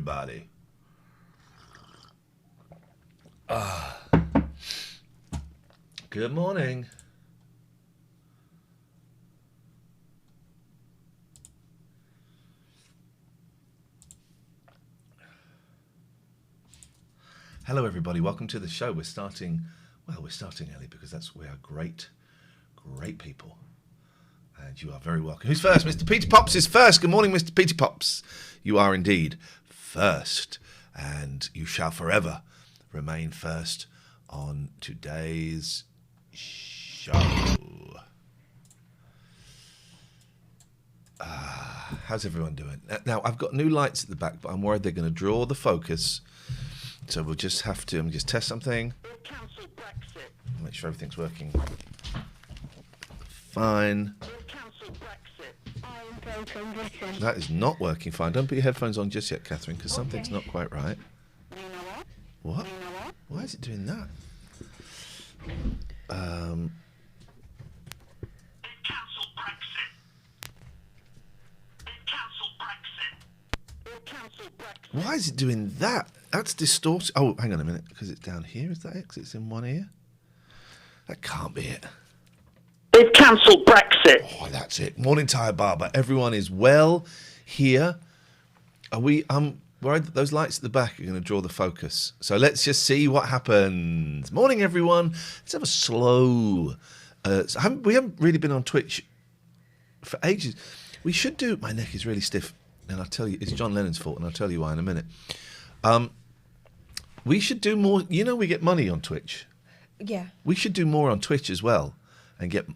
everybody. Good morning. Hello, everybody. Welcome to the show. We're starting early because we are great people. And you are very welcome. Who's first? Mr. Peter Pops is first. Good morning, Mr. Peter Pops. You are indeed first, and you shall forever remain first on today's show. How's everyone doing? Now, I've got new lights at the back, but I'm worried they're going to draw the focus. So we'll just have to just test something. Make sure everything's working fine. That is not working fine. Don't put your headphones on just yet, Catherine, because something's not quite right. What? Why is it doing that? Why is it doing that? That's distorted. Oh, hang on a minute, because it's down here. Is that it? 'Cause it's in one ear? That can't be it. They've cancelled Brexit. Oh, that's it. Morning, Tired Barber. Everyone is well here. Are we? Worried that those lights at the back are going to draw the focus. So let's just see what happens. Morning, everyone. Let's have a slow. We haven't really been on Twitch for ages. We should do. My neck is really stiff, and I'll tell you, it's John Lennon's fault, and I'll tell you why in a minute. We should do more. You know, we get money on Twitch. Yeah. We should do more on Twitch as well, and get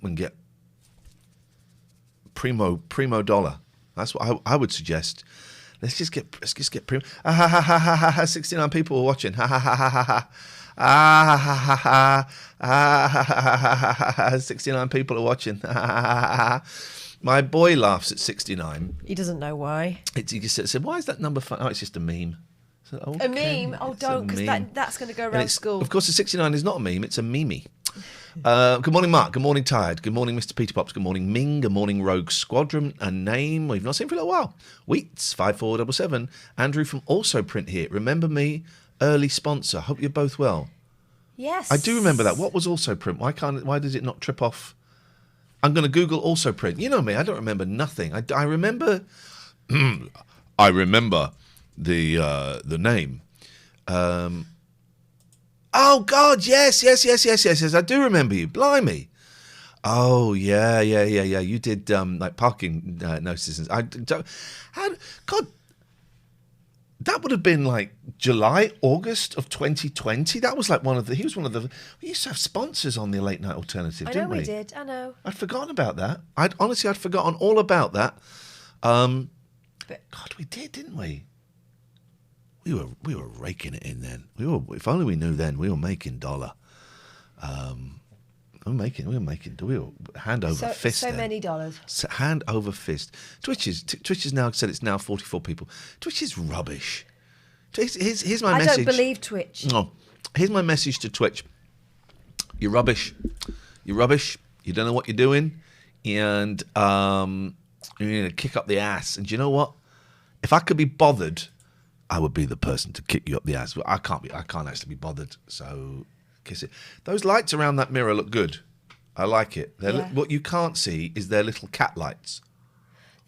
primo dollar. That's what I would suggest. Let's just get primo. 69 people are watching. 69 people are watching. My boy laughs at 69. He doesn't know why. He just said, "Why is that number fun?" Oh, it's just a meme. So, okay, a meme? Oh, don't, because that's going to go around school. Of course, a 69 is not a meme, it's a meme. Good morning, Mark. Good morning, Tired. Good morning, Mr. Peter Pops. Good morning, Ming. Good morning, Rogue Squadron. A name we've not seen for a little while. Wheats, 5477. Andrew from Also Print here. Remember me, early sponsor. Hope you're both well. Yes. I do remember that. What was Also Print? Why does it not trip off? I'm going to Google Also Print. You know me, I don't remember nothing. I remember... I remember the name. Oh, God, yes. I do remember you. Blimey. Oh, yeah. You did, like, parking notices. God, that would have been, like, July, August of 2020. That was, like, we used to have sponsors on the Late Night Alternative, didn't we? I know we did, I know. I'd forgotten about that. I'd forgotten all about that. God, we did, didn't we? We were raking it in then. If only we knew then. We were making dollar. We were hand over fist. So then. many dollars. Hand over fist. Twitch has now said it's now 44 people. Twitch is rubbish. Here's my message. I don't believe Twitch. No. Here's my message to Twitch. You're rubbish. You don't know what you're doing, and you need to kick up the ass. And do you know what? If I could be bothered, I would be the person to kick you up the ass. But I can't actually be bothered, so kiss it. Those lights around that mirror look good. I like it. What you can't see is their little cat lights.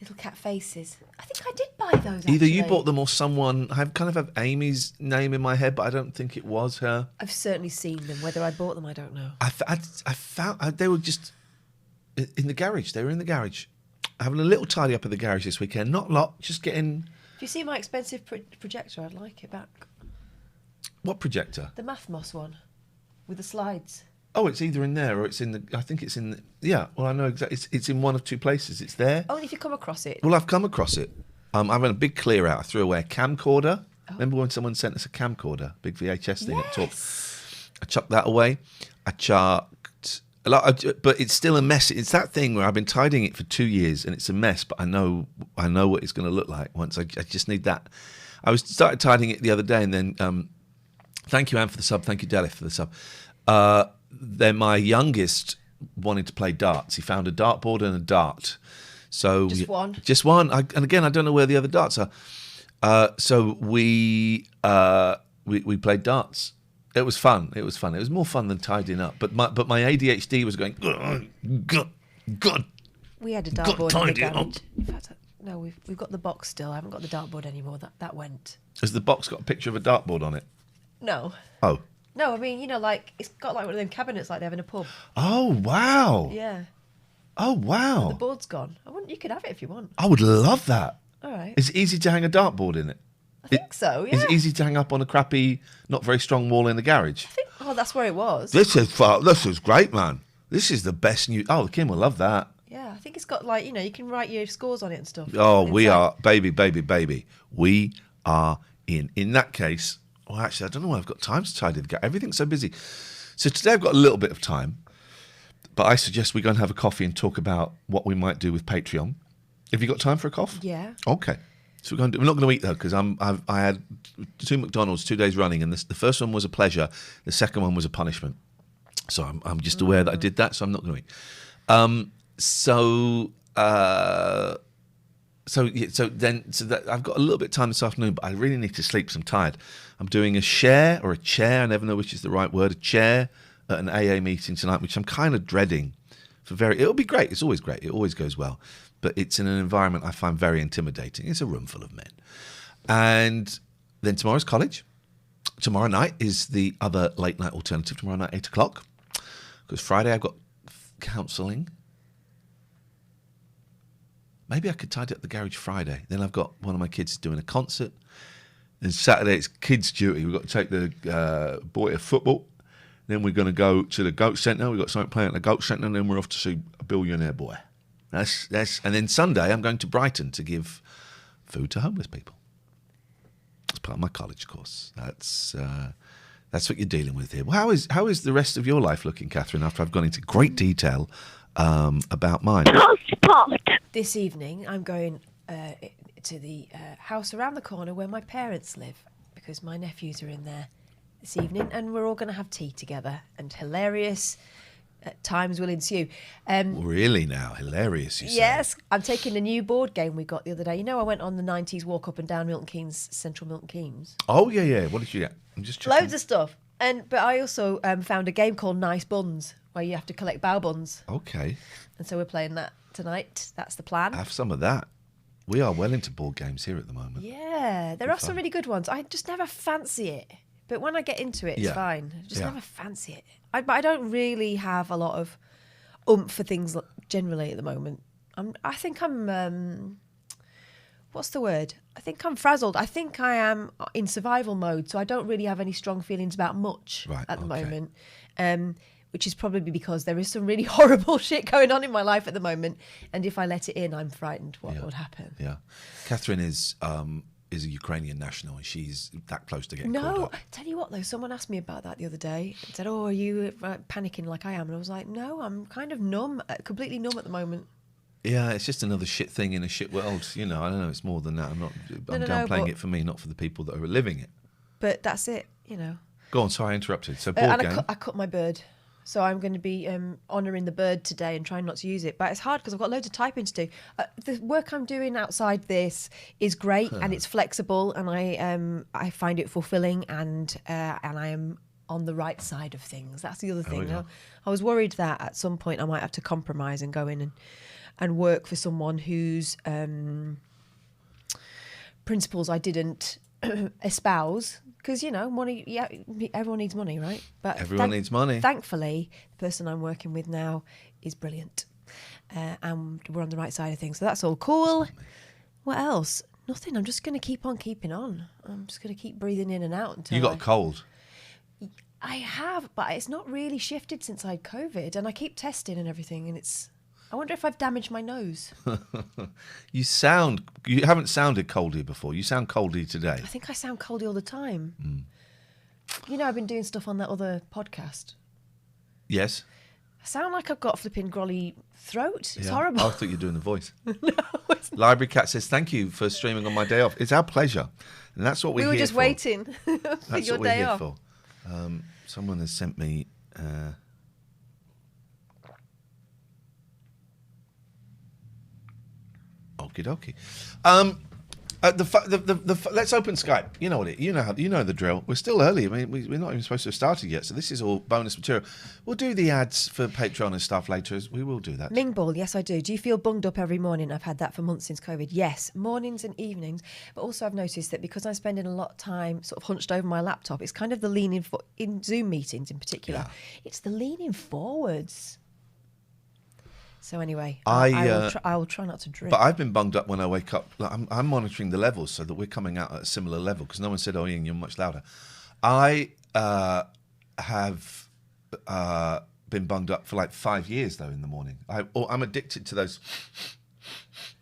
Little cat faces. I think I did buy those, Either actually. you bought them or someone. I kind of have Amy's name in my head, but I don't think it was her. I've certainly seen them. Whether I bought them, I don't know. I found they were just in the garage. They were in the garage. Having a little tidy up at the garage this weekend. Not a lot, just getting... If you see my expensive projector, I'd like it back. What projector? The Mathmos one, with the slides. Oh, it's either in there or it's in the... I think it's in the... Yeah, well, I know exactly. It's in one of two places. It's there. Only if you come across it. Well, I've come across it. I've had a big clear out. I threw away a camcorder. Oh. Remember when someone sent us a camcorder? Big VHS thing at Talk. I chucked that away. I chucked... But it's still a mess. It's that thing where I've been tidying it for 2 years and it's a mess, but I know what it's going to look like once. I just need that. I started tidying it the other day, and then thank you, Anne, for the sub. Thank you, Delith, for the sub. Then my youngest wanted to play darts. He found a dartboard and a dart. So just one. Just one. And again, I don't know where the other darts are. So we played darts. It was fun. It was more fun than tidying up. But my ADHD was going, God. We had a Got dartboard in the tidy up. garage. In fact, no, we've got the box still. I haven't got the dartboard anymore. That went. Has the box got a picture of a dartboard on it? No. Oh. No, I mean, like, it's got like one of them cabinets like they have in a pub. Oh, wow. Yeah. Oh, The wow. board's gone. You could have it if you want. I would love that. All right. Is it easy to hang a dartboard in it? I think so, yeah. Is it easy to hang up on a crappy, not very strong wall in the garage? That's where it was. This is great, man. This is the best news. Oh, Kim will love that. Yeah, I think it's got like, you can write your scores on it and stuff. Oh, we inside. are, baby. We are in. In that case, well, actually, I don't know why I've got time to tidy the garage. Everything's so busy. So today I've got a little bit of time, but I suggest we go and have a coffee and talk about what we might do with Patreon. Have you got time for a coffee? Yeah. Okay. So we're not going to eat though, because I had 2 McDonald's 2 days running, and the first one was a pleasure, the second one was a punishment. So I'm just aware that I did that, so I'm not going to eat. So I've got a little bit of time this afternoon, but I really need to sleep, so I'm tired. I'm doing a chair, I never know which is the right word, a chair at an AA meeting tonight, which I'm kind of dreading. It'll be great. It's always great. It always goes well. But it's in an environment I find very intimidating. It's a room full of men. And then tomorrow's college. Tomorrow night is the other late night alternative. Tomorrow night, 8 o'clock. Because Friday I've got counselling. Maybe I could tidy up the garage Friday. Then I've got one of my kids doing a concert. And Saturday it's kids' duty. We've got to take the boy to football. Then we're going to go to the Goat Centre. We've got something playing at the Goat Centre. And then we're off to see A Billionaire Boy. That's. And then Sunday I'm going to Brighton to give food to homeless people. That's part of my college course. That's what you're dealing with here. Well, how is the rest of your life looking, Catherine, after I've gone into great detail about mine? Passport. This evening, I'm going to the house around the corner where my parents live, because my nephews are in there this evening, and we're all going to have tea together, and hilarious times will ensue. Really now? Hilarious, you say? Yes, I'm taking a new board game we got the other day. I went on the 90s walk up and down Milton Keynes, Central Milton Keynes. Oh, yeah. What did you get? I'm just checking. Loads of stuff. But I also found a game called Nice Buns, where you have to collect bao buns. Okay. And so we're playing that tonight. That's the plan. Have some of that. We are well into board games here at the moment. Yeah, there are some really good ones. I just never fancy it. But when I get into it, it's fine. I just never fancy it. But I don't really have a lot of oomph for things generally at the moment. I think I'm what's the word? I think I'm frazzled. I think I am in survival mode, so I don't really have any strong feelings about much at the moment. Which is probably because there is some really horrible shit going on in my life at the moment. And if I let it in, I'm frightened what would happen. Yeah. Catherine is a Ukrainian national, and she's that close to getting called No, up. tell you what though, someone asked me about that the other day and said, "Oh, are you panicking like I am?" And I was like, "No, I'm kind of numb, completely numb at the moment." Yeah, it's just another shit thing in a shit world. I don't know. It's more than that. I'm downplaying it for me, not for the people that are living it. But that's it, Go on. Sorry, I interrupted. So board game. I cut my bird. So I'm going to be honouring the bird today and trying not to use it. But it's hard because I've got loads of typing to do. The work I'm doing outside this is great and it's flexible, and I find it fulfilling, and I am on the right side of things. That's the other thing. I was worried that at some point I might have to compromise and go in and work for someone whose principles I didn't espouse. Because, money, everyone needs money, right? But everyone needs money. Thankfully, the person I'm working with now is brilliant. And we're on the right side of things. So that's all cool. What else? Nothing. I'm just going to keep on keeping on. I'm just going to keep breathing in and out until You got a cold? I have, but it's not really shifted since I had COVID. And I keep testing and everything. And I wonder if I've damaged my nose. You haven't sounded coldy before. You sound coldy today. I think I sound coldy all the time. I've been doing stuff on that other podcast. Yes. I sound like I've got flipping grolly throat. It's horrible. I thought you were doing the voice. No, it's not. Library Cat says, thank you for streaming on my day off. It's our pleasure. And that's what we're here for. We were just waiting for that's your what day we're off. Here for. Someone has sent me... Okie dokie. Let's open Skype. You know what you know the drill. We're still early. I mean, we're not even supposed to have started yet, so this is all bonus material. We'll do the ads for Patreon and stuff later. We will do that. Ming Ball, yes, I do. Do you feel bunged up every morning? I've had that for months since COVID. Yes, mornings and evenings. But also, I've noticed that because I'm spending a lot of time sort of hunched over my laptop, it's kind of the leaning in Zoom meetings in particular. Yeah. It's the leaning forwards. So anyway, I will try not to drink. But I've been bunged up when I wake up. Like, I'm monitoring the levels so that we're coming out at a similar level because no one said, "Oh, Ian, you're much louder." I have been bunged up for like 5 years though in the morning. I'm addicted to those.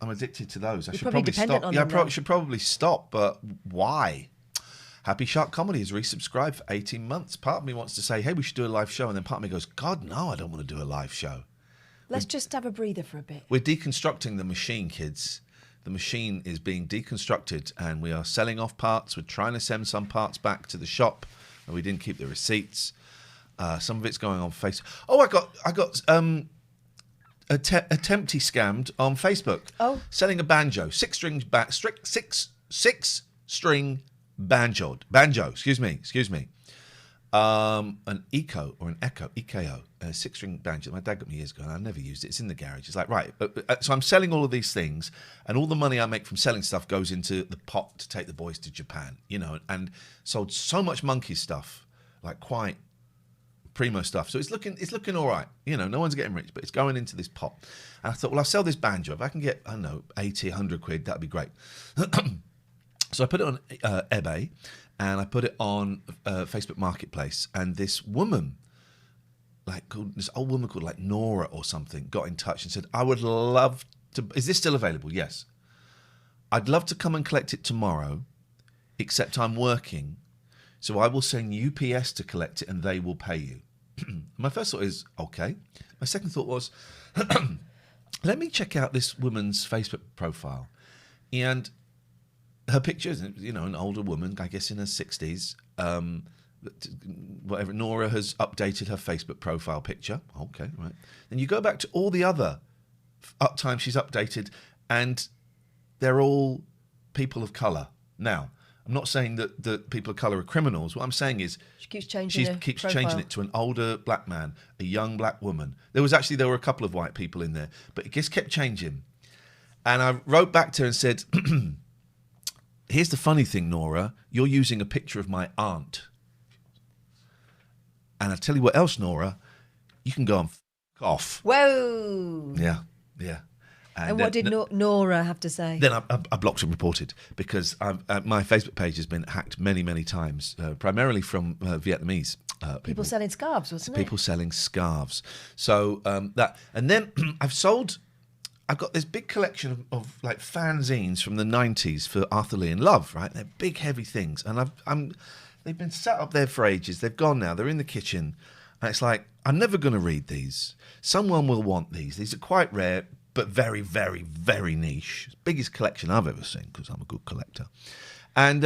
I should probably stop. Yeah, I should probably stop. But why? Happy Shark Comedy has resubscribed for 18 months. Part of me wants to say, "Hey, we should do a live show," and then part of me goes, "God, no, I don't want to do a live show." Let's just have a breather for a bit. We're deconstructing the machine, kids. The machine is being deconstructed and we are selling off parts. We're trying to send some parts back to the shop and we didn't keep the receipts. Some of it's going on Facebook. Oh, I got attempty scammed on Facebook. Oh. Selling a banjo. Six-string banjo. Excuse me. An EKO, a 6-string banjo. My dad got me years ago and I never used it. It's in the garage. It's like, right. So I'm selling all of these things and all the money I make from selling stuff goes into the pot to take the boys to Japan, and sold so much monkey stuff, like quite primo stuff. So it's looking all right. No one's getting rich, but it's going into this pot. And I thought, well, I'll sell this banjo. If I can get, I don't know, 80, 100 quid, that'd be great. So I put it on eBay. And I put it on Facebook Marketplace, and this woman, this old woman called like Nora or something, got in touch and said, "I would love to. Is this still available?" Yes. "I'd love to come and collect it tomorrow, except I'm working, so I will send UPS to collect it, and they will pay you." My first thought is okay. My second thought was, let me check out this woman's Facebook profile, and her picture is, an older woman, I guess in her 60s. Whatever. Nora has updated her Facebook profile picture. Okay, right. Then you go back to all the other times she's updated, and they're all people of colour. Now, I'm not saying that the people of colour are criminals. What I'm saying is she keeps changing it to an older black man, a young black woman. There were a couple of white people in there, but it just kept changing. And I wrote back to her and said, "Here's the funny thing, Nora. You're using a picture of my aunt. And I tell you what else, Nora. You can go and f*** off." Whoa. Yeah. And what did Nora have to say? Then I blocked and reported because my Facebook page has been hacked many, many times, primarily from Vietnamese people selling scarves, wasn't it? People selling scarves. So that, and then I've got this big collection of like fanzines from the 90s for Arthur Lee and Love, right? They're big, heavy things. And they've been sat up there for ages. They've gone now. They're in the kitchen. And it's like, I'm never going to read these. Someone will want these. These are quite rare, but very, very, very niche. Biggest collection I've ever seen because I'm a good collector. And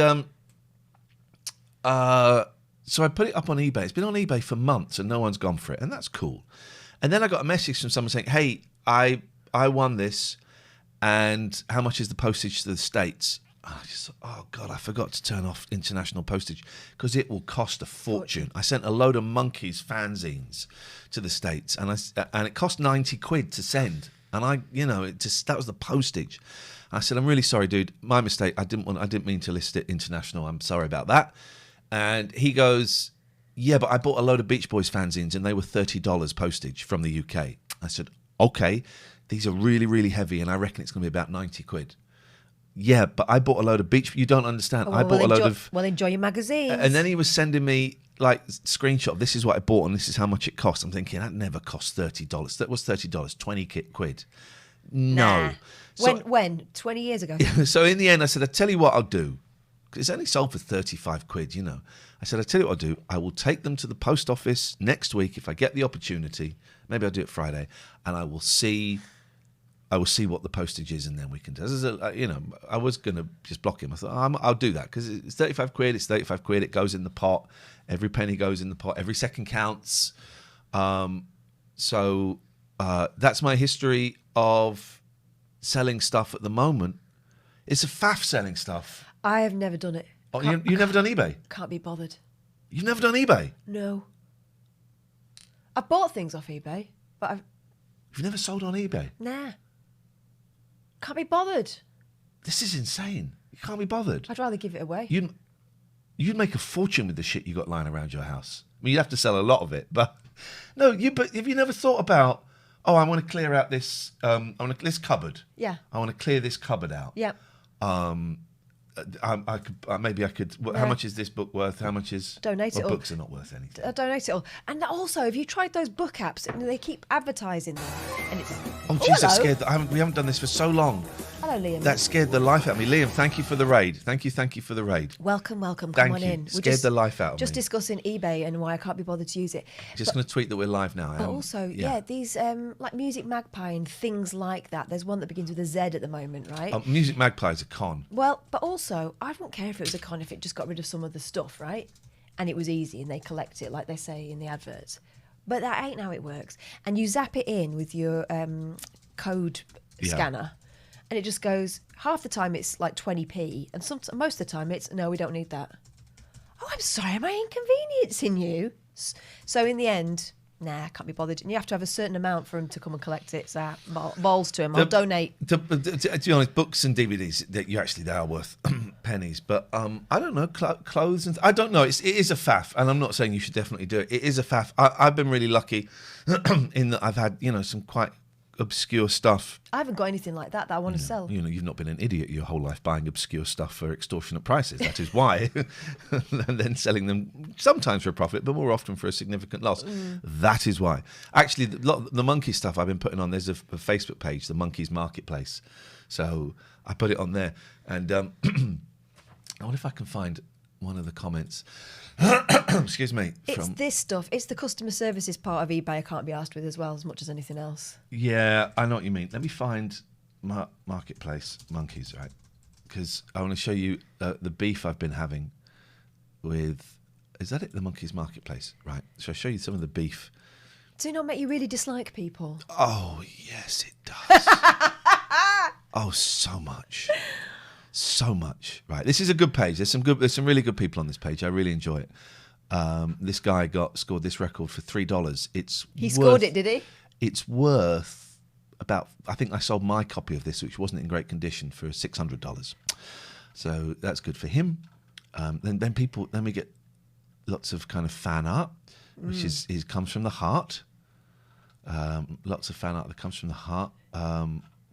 so I put it up on eBay. It's been on eBay for months and no one's gone for it. And that's cool. And then I got a message from someone saying, "Hey, I won this, and how much is the postage to the States?" Oh God, I forgot to turn off international postage because it will cost a fortune. I sent a load of monkeys fanzines to the States, and it cost 90 quid to send. And that was the postage. I said, "I'm really sorry, dude. My mistake. I didn't mean to list it international. I'm sorry about that." And he goes, "Yeah, but I bought a load of Beach Boys fanzines, and they were $30 postage from the UK." I said, "Okay. These are really, really heavy, and I reckon it's going to be about 90 quid. "Yeah, but I bought a load of Beach... You don't understand. I bought a load of... Well, enjoy your magazines. And then he was sending me, like, screenshot. This is what I bought, and this is how much it cost. I'm thinking, that never cost $30. That was $30. 20 quid. No. Nah. When? 20 years ago? So in the end, I said, "I tell you what I'll do." It's only sold for 35 quid, I said, "I tell you what I'll do. I will take them to the post office next week if I get the opportunity. Maybe I'll do it Friday. And I will see what the postage is, and then we can do. I was going to just block him. I thought, I'll do that because it's 35 quid. It's 35 quid. It goes in the pot. Every penny goes in the pot. Every second counts. So that's my history of selling stuff at the moment. It's a faff selling stuff. I have never done it. Oh, you've never done eBay? Can't be bothered. You've never done eBay? No. I've bought things off eBay, but You've never sold on eBay? nah. Can't be bothered. This is insane. You can't be bothered. I'd rather give it away. You'd make a fortune with the shit you got lying around your house. I mean, you'd have to sell a lot of it, but no. But have you never thought about? Oh, I want to clear out this. This cupboard. Yeah. I want to clear this cupboard out. Yeah. I could maybe I could. How Yeah. much is this book worth? How much is Donate it all. Books are not worth anything. Donate it all. And also, have you tried those book apps? And they keep advertising them. And it's Oh, jeez, that hello. scared. We haven't done this for so long. Hello, Liam. That scared the life out of me. Liam, thank you for the raid. Thank you for the raid. Welcome. Come Thank on you. in. Scared the life out of Just me. discussing eBay and why I can't be bothered to use it. Just going to tweet that we're live now. But also, these like Music Magpie and things like that. There's one that begins with a Z at the moment, right? Music Magpie is a con. Well, but also, I wouldn't care if it was a con if it just got rid of some of the stuff, right? And it was easy and they collect it like they say in the adverts. But that ain't how it works. And you zap it in with your code scanner and it just goes, half the time it's like 20p and most of the time it's, no, we don't need that. Oh, I'm sorry, am I inconveniencing you? So in the end, nah, can't be bothered. And you have to have a certain amount for them to come and collect it. So balls to them. I'll donate. To be honest, books and DVDs, they are worth pennies. But I don't know, clothes and I don't know. It is a faff, and I'm not saying you should definitely do it. It is a faff. I've been really lucky in that I've had some quite obscure stuff. I haven't got anything like that I want to sell. You've not been an idiot your whole life buying obscure stuff for extortionate prices. That is why. And then selling them sometimes for a profit, but more often for a significant loss. That is why. Actually, the monkey stuff I've been putting on, there's a Facebook page, the Monkeys Marketplace. So I put it on there. And I wonder if I can find one of the comments. Excuse me. It's this stuff. It's the customer services part of eBay I can't be asked with as well, as much as anything else. Yeah, I know what you mean. Let me find Marketplace Monkeys, right? Because I want to show you the beef I've been having with... Is that it? The Monkeys Marketplace, right? So I'll show you some of the beef. Does it not make you really dislike people? Oh, yes, it does. Oh, so much. So much. Right. This is a good page. There's some really good people on this page. I really enjoy it. This guy scored this record for $3. He scored it, did he? It's worth about, I think I sold my copy of this, which wasn't in great condition, for $600. So that's good for him. Then we get lots of kind of fan art, which comes from the heart. Lots of fan art that comes from the heart.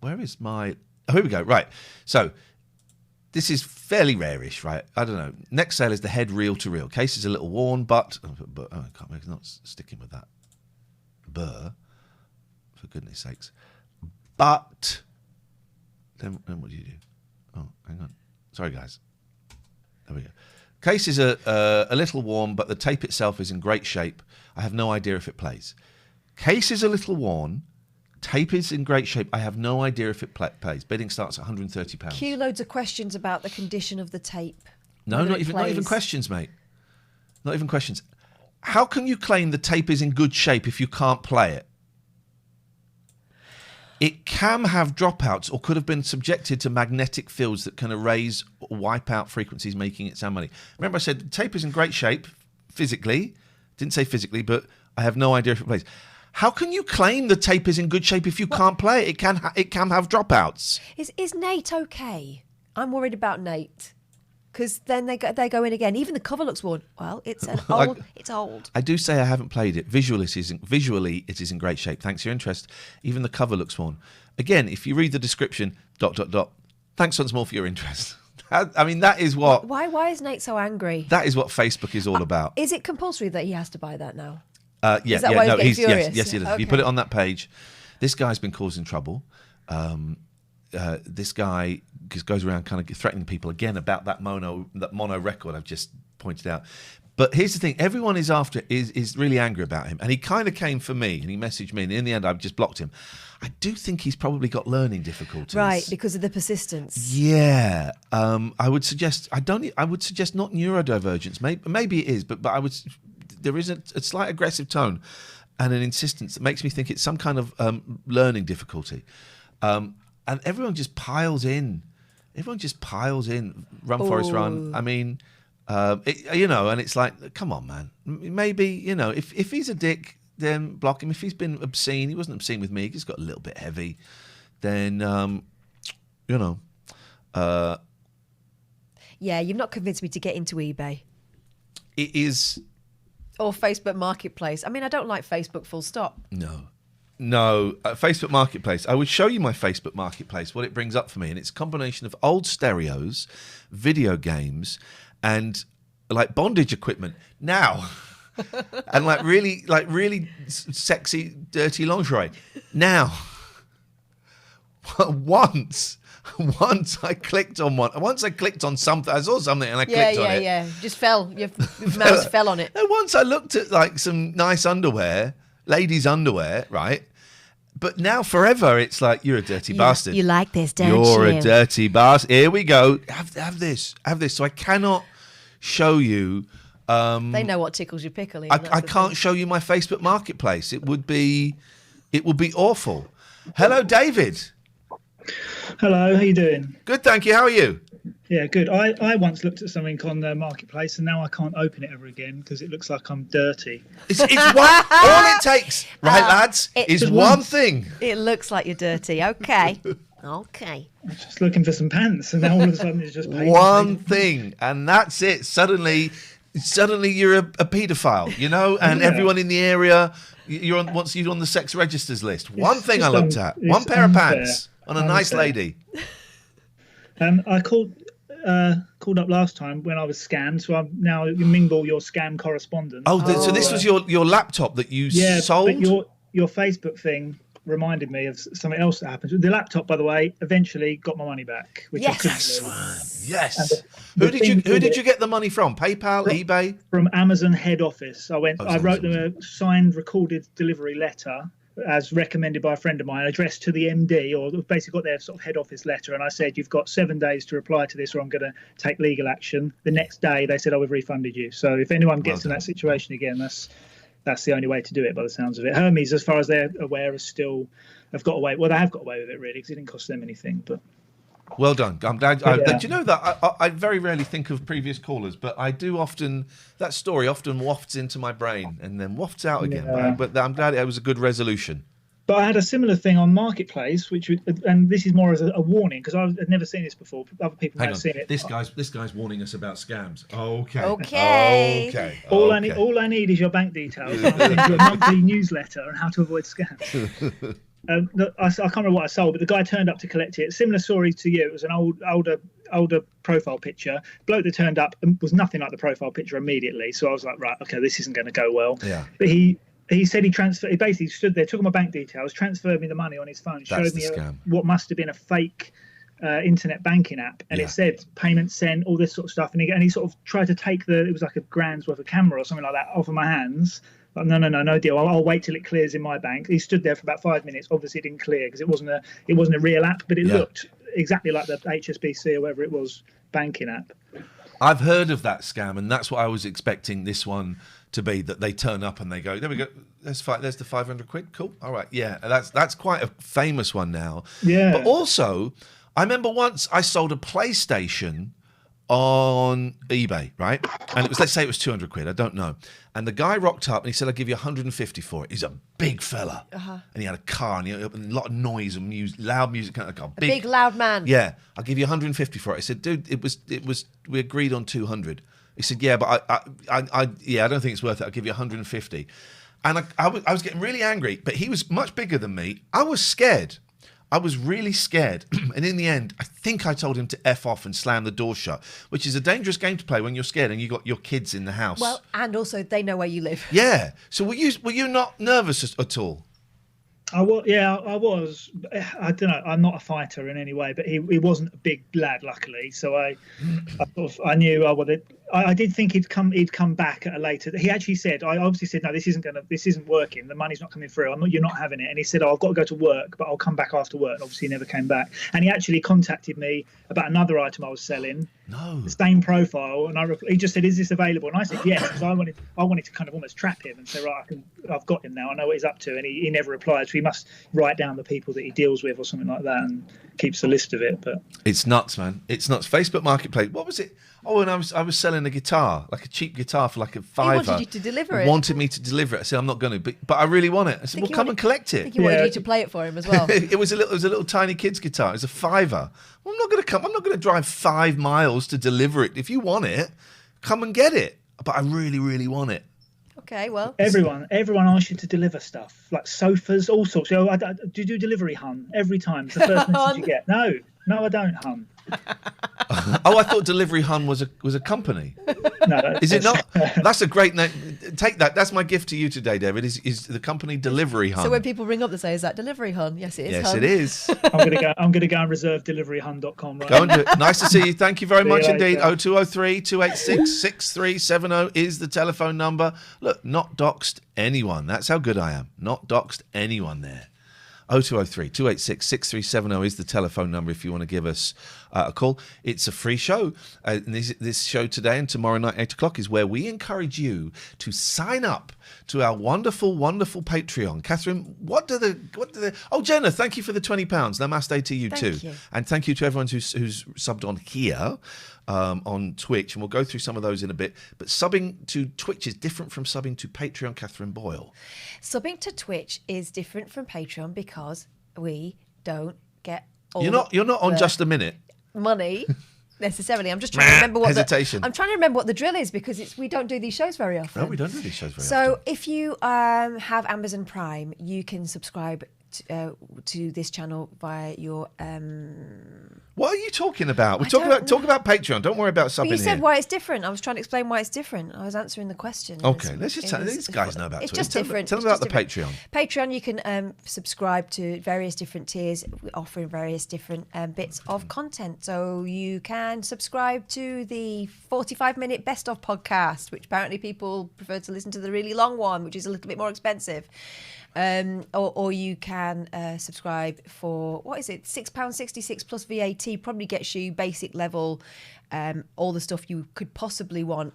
Where is my... Oh, here we go. Right. So this is fairly rarish, right? I don't know. Next sale is the head reel to reel. Case is a little worn, but I can't make not sticking with that. Burr, for goodness sakes. But then what do you do? Oh, hang on. Sorry, guys. There we go. Case is a little worn, but the tape itself is in great shape. I have no idea if it plays. Case is a little worn. Tape is in great shape. I have no idea if it plays. Bidding starts at £130. Cue loads of questions about the condition of the tape. No, not even questions, mate. Not even questions. How can you claim the tape is in good shape if you can't play it? It can have dropouts or could have been subjected to magnetic fields that can erase or wipe out frequencies, making it sound muddy. Remember I said the tape is in great shape physically. Didn't say physically, but I have no idea if it plays. How can you claim the tape is in good shape if you can't play it? It can have dropouts. Is Nate okay? I'm worried about Nate because then they go in again. Even the cover looks worn. Well, it's old. It's old. I do say I haven't played it. Visually, it is in great shape. Thanks for your interest. Even the cover looks worn. Again, if you read the description, ... Thanks once more for your interest. I mean, that is what. Why is Nate so angry? That is what Facebook is all about. Is it compulsory that he has to buy that now? Yes, he does. Furious? He does. If you put it on that page, this guy's been causing trouble. This guy just goes around kind of threatening people again about that mono record I've just pointed out. But here's the thing: everyone is really angry about him, and he kind of came for me, and he messaged me, and in the end, I've just blocked him. I do think he's probably got learning difficulties, right? Because of the persistence. Yeah, I would suggest not neurodivergence. Maybe it is, but there is a slight aggressive tone and an insistence that makes me think it's some kind of learning difficulty. And everyone just piles in. everyone just piles in Run Forest Run. I mean, and it's like, come on, man. Maybe, if he's a dick, then block him. If he's been obscene, he wasn't obscene with me. He just got a little bit heavy. Then, yeah, you've not convinced me to get into eBay. It is... Or Facebook Marketplace. I mean, I don't like Facebook full stop. No, Facebook Marketplace. I would show you my Facebook Marketplace, what it brings up for me. And it's a combination of old stereos, video games, and like bondage equipment. Now... and like really sexy, dirty lingerie. Now, once I clicked on one. Once I clicked on something, I saw something and I clicked on it. Yeah. Just fell. Your mouse fell on it. And once I looked at like some nice underwear, ladies' underwear, right? But now forever, it's like, you're a dirty bastard. You like this, don't You're a dirty bastard. Here we go. Have this. So I cannot show you. They know what tickles your pickle. I can't show you my Facebook Marketplace. It would be awful. Hello, David. Hello, how you doing? Good, thank you. How are you? Yeah, good. I once looked at something on the Marketplace and now I can't open it ever again because it looks like I'm dirty. It's one. All it takes, right, lads, is one thing. It looks like you're dirty. Okay. Okay. I was just looking for some pants and now all of a sudden it's just one thing, and that's it. Suddenly you're a paedophile, and everyone in the area, wants you on the sex registers list. One thing I looked at, one pair of pants on a nice lady. I called up last time when I was scammed, so I'm now mingle your scam correspondence. So this was your laptop that you sold? But your Facebook thing reminded me of something else that happened. The laptop, by the way, eventually got my money back. Which Yes. Who did you get the money from? PayPal, eBay? From Amazon head office. I wrote them a signed, recorded delivery letter as recommended by a friend of mine, addressed to the MD, or basically got their sort of head office letter, and I said, you've got 7 days to reply to this or I'm going to take legal action. The next day they said, we've refunded you. So if anyone gets in that situation again, that's the only way to do it by the sounds of it. Hermes, as far as they're aware, have got away. Well, they have got away with it really because it didn't cost them anything. But well done. I'm glad. Do you know that I very rarely think of previous callers, but I do often. That story often wafts into my brain and then wafts out again. Yeah. But I'm glad it was a good resolution. But I had a similar thing on Marketplace, and this is more as a warning because I'd never seen this before. Other people might have seen it. This guy's warning us about scams. Okay. All I need is your bank details. I'll send you a monthly newsletter on how to avoid scams. I can't remember what I sold, but the guy turned up to collect it. Similar story to you. It was an older profile picture. Bloke that turned up was nothing like the profile picture immediately. So I was like, right, okay, this isn't going to go well. Yeah. But he said he basically stood there, took my bank details, transferred me the money on his phone, showed me what must have been a fake internet banking app, and it said payment sent, all this sort of stuff, and he sort of tried to take it was like a grand's worth of camera or something like that off of my hands. But no deal. I'll wait till it clears in my bank. He stood there for about 5 minutes. Obviously, it didn't clear because it wasn't a real app, but it looked exactly like the HSBC or whatever it was banking app. I've heard of that scam, and that's what I was expecting this one to be, that they turn up and they go, there we go, there's the 500 quid, cool, all right, yeah, that's quite a famous one now. Yeah. But also, I remember once I sold a PlayStation on eBay, right? And let's say it was 200 quid, I don't know. And the guy rocked up and he said, I'll give you 150 for it. He's a big fella. And he had a car and he had a lot of noise and loud music. Kind of car. A big loud man. Yeah, I'll give you 150 for it. I said, dude, it was we agreed on 200. He said, yeah, but I don't think it's worth it. I'll give you 150. And I was getting really angry, but he was much bigger than me. I was scared. I was really scared. And in the end, I think I told him to F off and slam the door shut, which is a dangerous game to play when you're scared and you've got your kids in the house. Well, and also they know where you live. Yeah. So were you not nervous at all? I was. I don't know. I'm not a fighter in any way, but he wasn't a big lad, luckily. So I knew. I did think he'd come back at a later. He actually said, I obviously said, no, this isn't working. The money's not coming through. You're not having it. And he said, I've got to go to work, but I'll come back after work. And obviously he never came back. And he actually contacted me about another item I was selling. No. The same profile. And he just said, is this available? And I said, yes, because I wanted to kind of almost trap him and say, right, I've got him now. I know what he's up to. And he never replied. So he must write down the people that he deals with or something like that and keeps a list of it. But it's nuts, man. It's nuts. Facebook Marketplace. What was it? Oh, and I was selling a guitar, like a cheap guitar for like a $5. He wanted you to deliver it. Wanted me to deliver it. I said, I'm not going to, but I really want it. I said, well, come and collect it. I think he wanted you to play it for him as well. It was a little tiny kid's guitar. It was a $5. Well, I'm not going to come. I'm not going to drive 5 miles to deliver it. If you want it, come and get it. But I really, really want it. Okay, well, everyone asks you to deliver stuff like sofas, all sorts. Do you do delivery, hun? Every time it's the first message you get. No, I don't, hun. Oh, I thought Delivery Hun was a company. No, is it not? That's a great name. Take that. That's my gift to you today, David. Is the company Delivery Hun? So when people ring up, they say, "Is that Delivery Hun?" Yes, it is. Yes, hun. it is. I'm gonna go and reserve deliveryhun.com. Right? Go and do it. Nice to see you. Thank you very much indeed. 0203 286 6370 is the telephone number. Look, not doxed anyone. That's how good I am. Not doxed anyone there. 0203 286 6370 is the telephone number if you want to give us a call. It's a free show. This show today and tomorrow night, 8 o'clock, is where we encourage you to sign up to our wonderful, wonderful Patreon. Catherine, what do the... Oh, Jenna, thank you for the £20. Namaste to you too. You. And thank you to everyone who's subbed on here. On Twitch, and we'll go through some of those in a bit. But subbing to Twitch is different from subbing to Patreon, Catherine Boyle. Subbing to Twitch is different from Patreon because we don't get all You're not on just a minute. Money necessarily. I'm just trying to remember what hesitation. I'm trying to remember what the drill is because we don't do these shows very often. No, we don't do these shows very often. So if you have Amazon Prime, you can subscribe to this channel via your. What are you talking about? We're talking about Patreon. Don't worry about subbing here. You said why it's different. I was trying to explain why it's different. I was answering the question. Okay, let's just tell these guys know about it. It's just different. Tell them about the Patreon. Patreon, you can subscribe to various different tiers, offering various different bits of content. So you can subscribe to the 45-minute best of podcast, which apparently people prefer to listen to the really long one, which is a little bit more expensive. Or you can subscribe for, what is it, £6.66 plus VAT, probably gets you basic level, all the stuff you could possibly want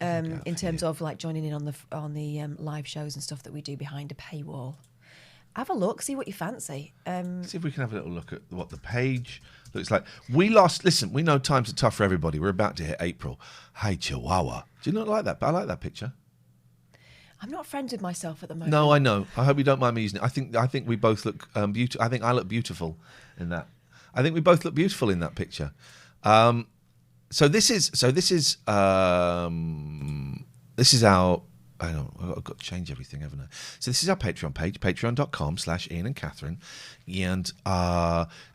in terms of like joining in on the live shows and stuff that we do behind a paywall. Have a look, see what you fancy. See if we can have a little look at what the page looks like. We know times are tough for everybody. We're about to hit April. Hey, Chihuahua. Do you not like that? I like that picture. I'm not friends with myself at the moment. No, I know. I hope you don't mind me using it. I think we both look beautiful. I think I look beautiful in that. I think we both look beautiful in that picture. So this is our. I don't know, I've got to change everything, haven't I? So this is our Patreon page, patreon.com/Ian and Catherine. And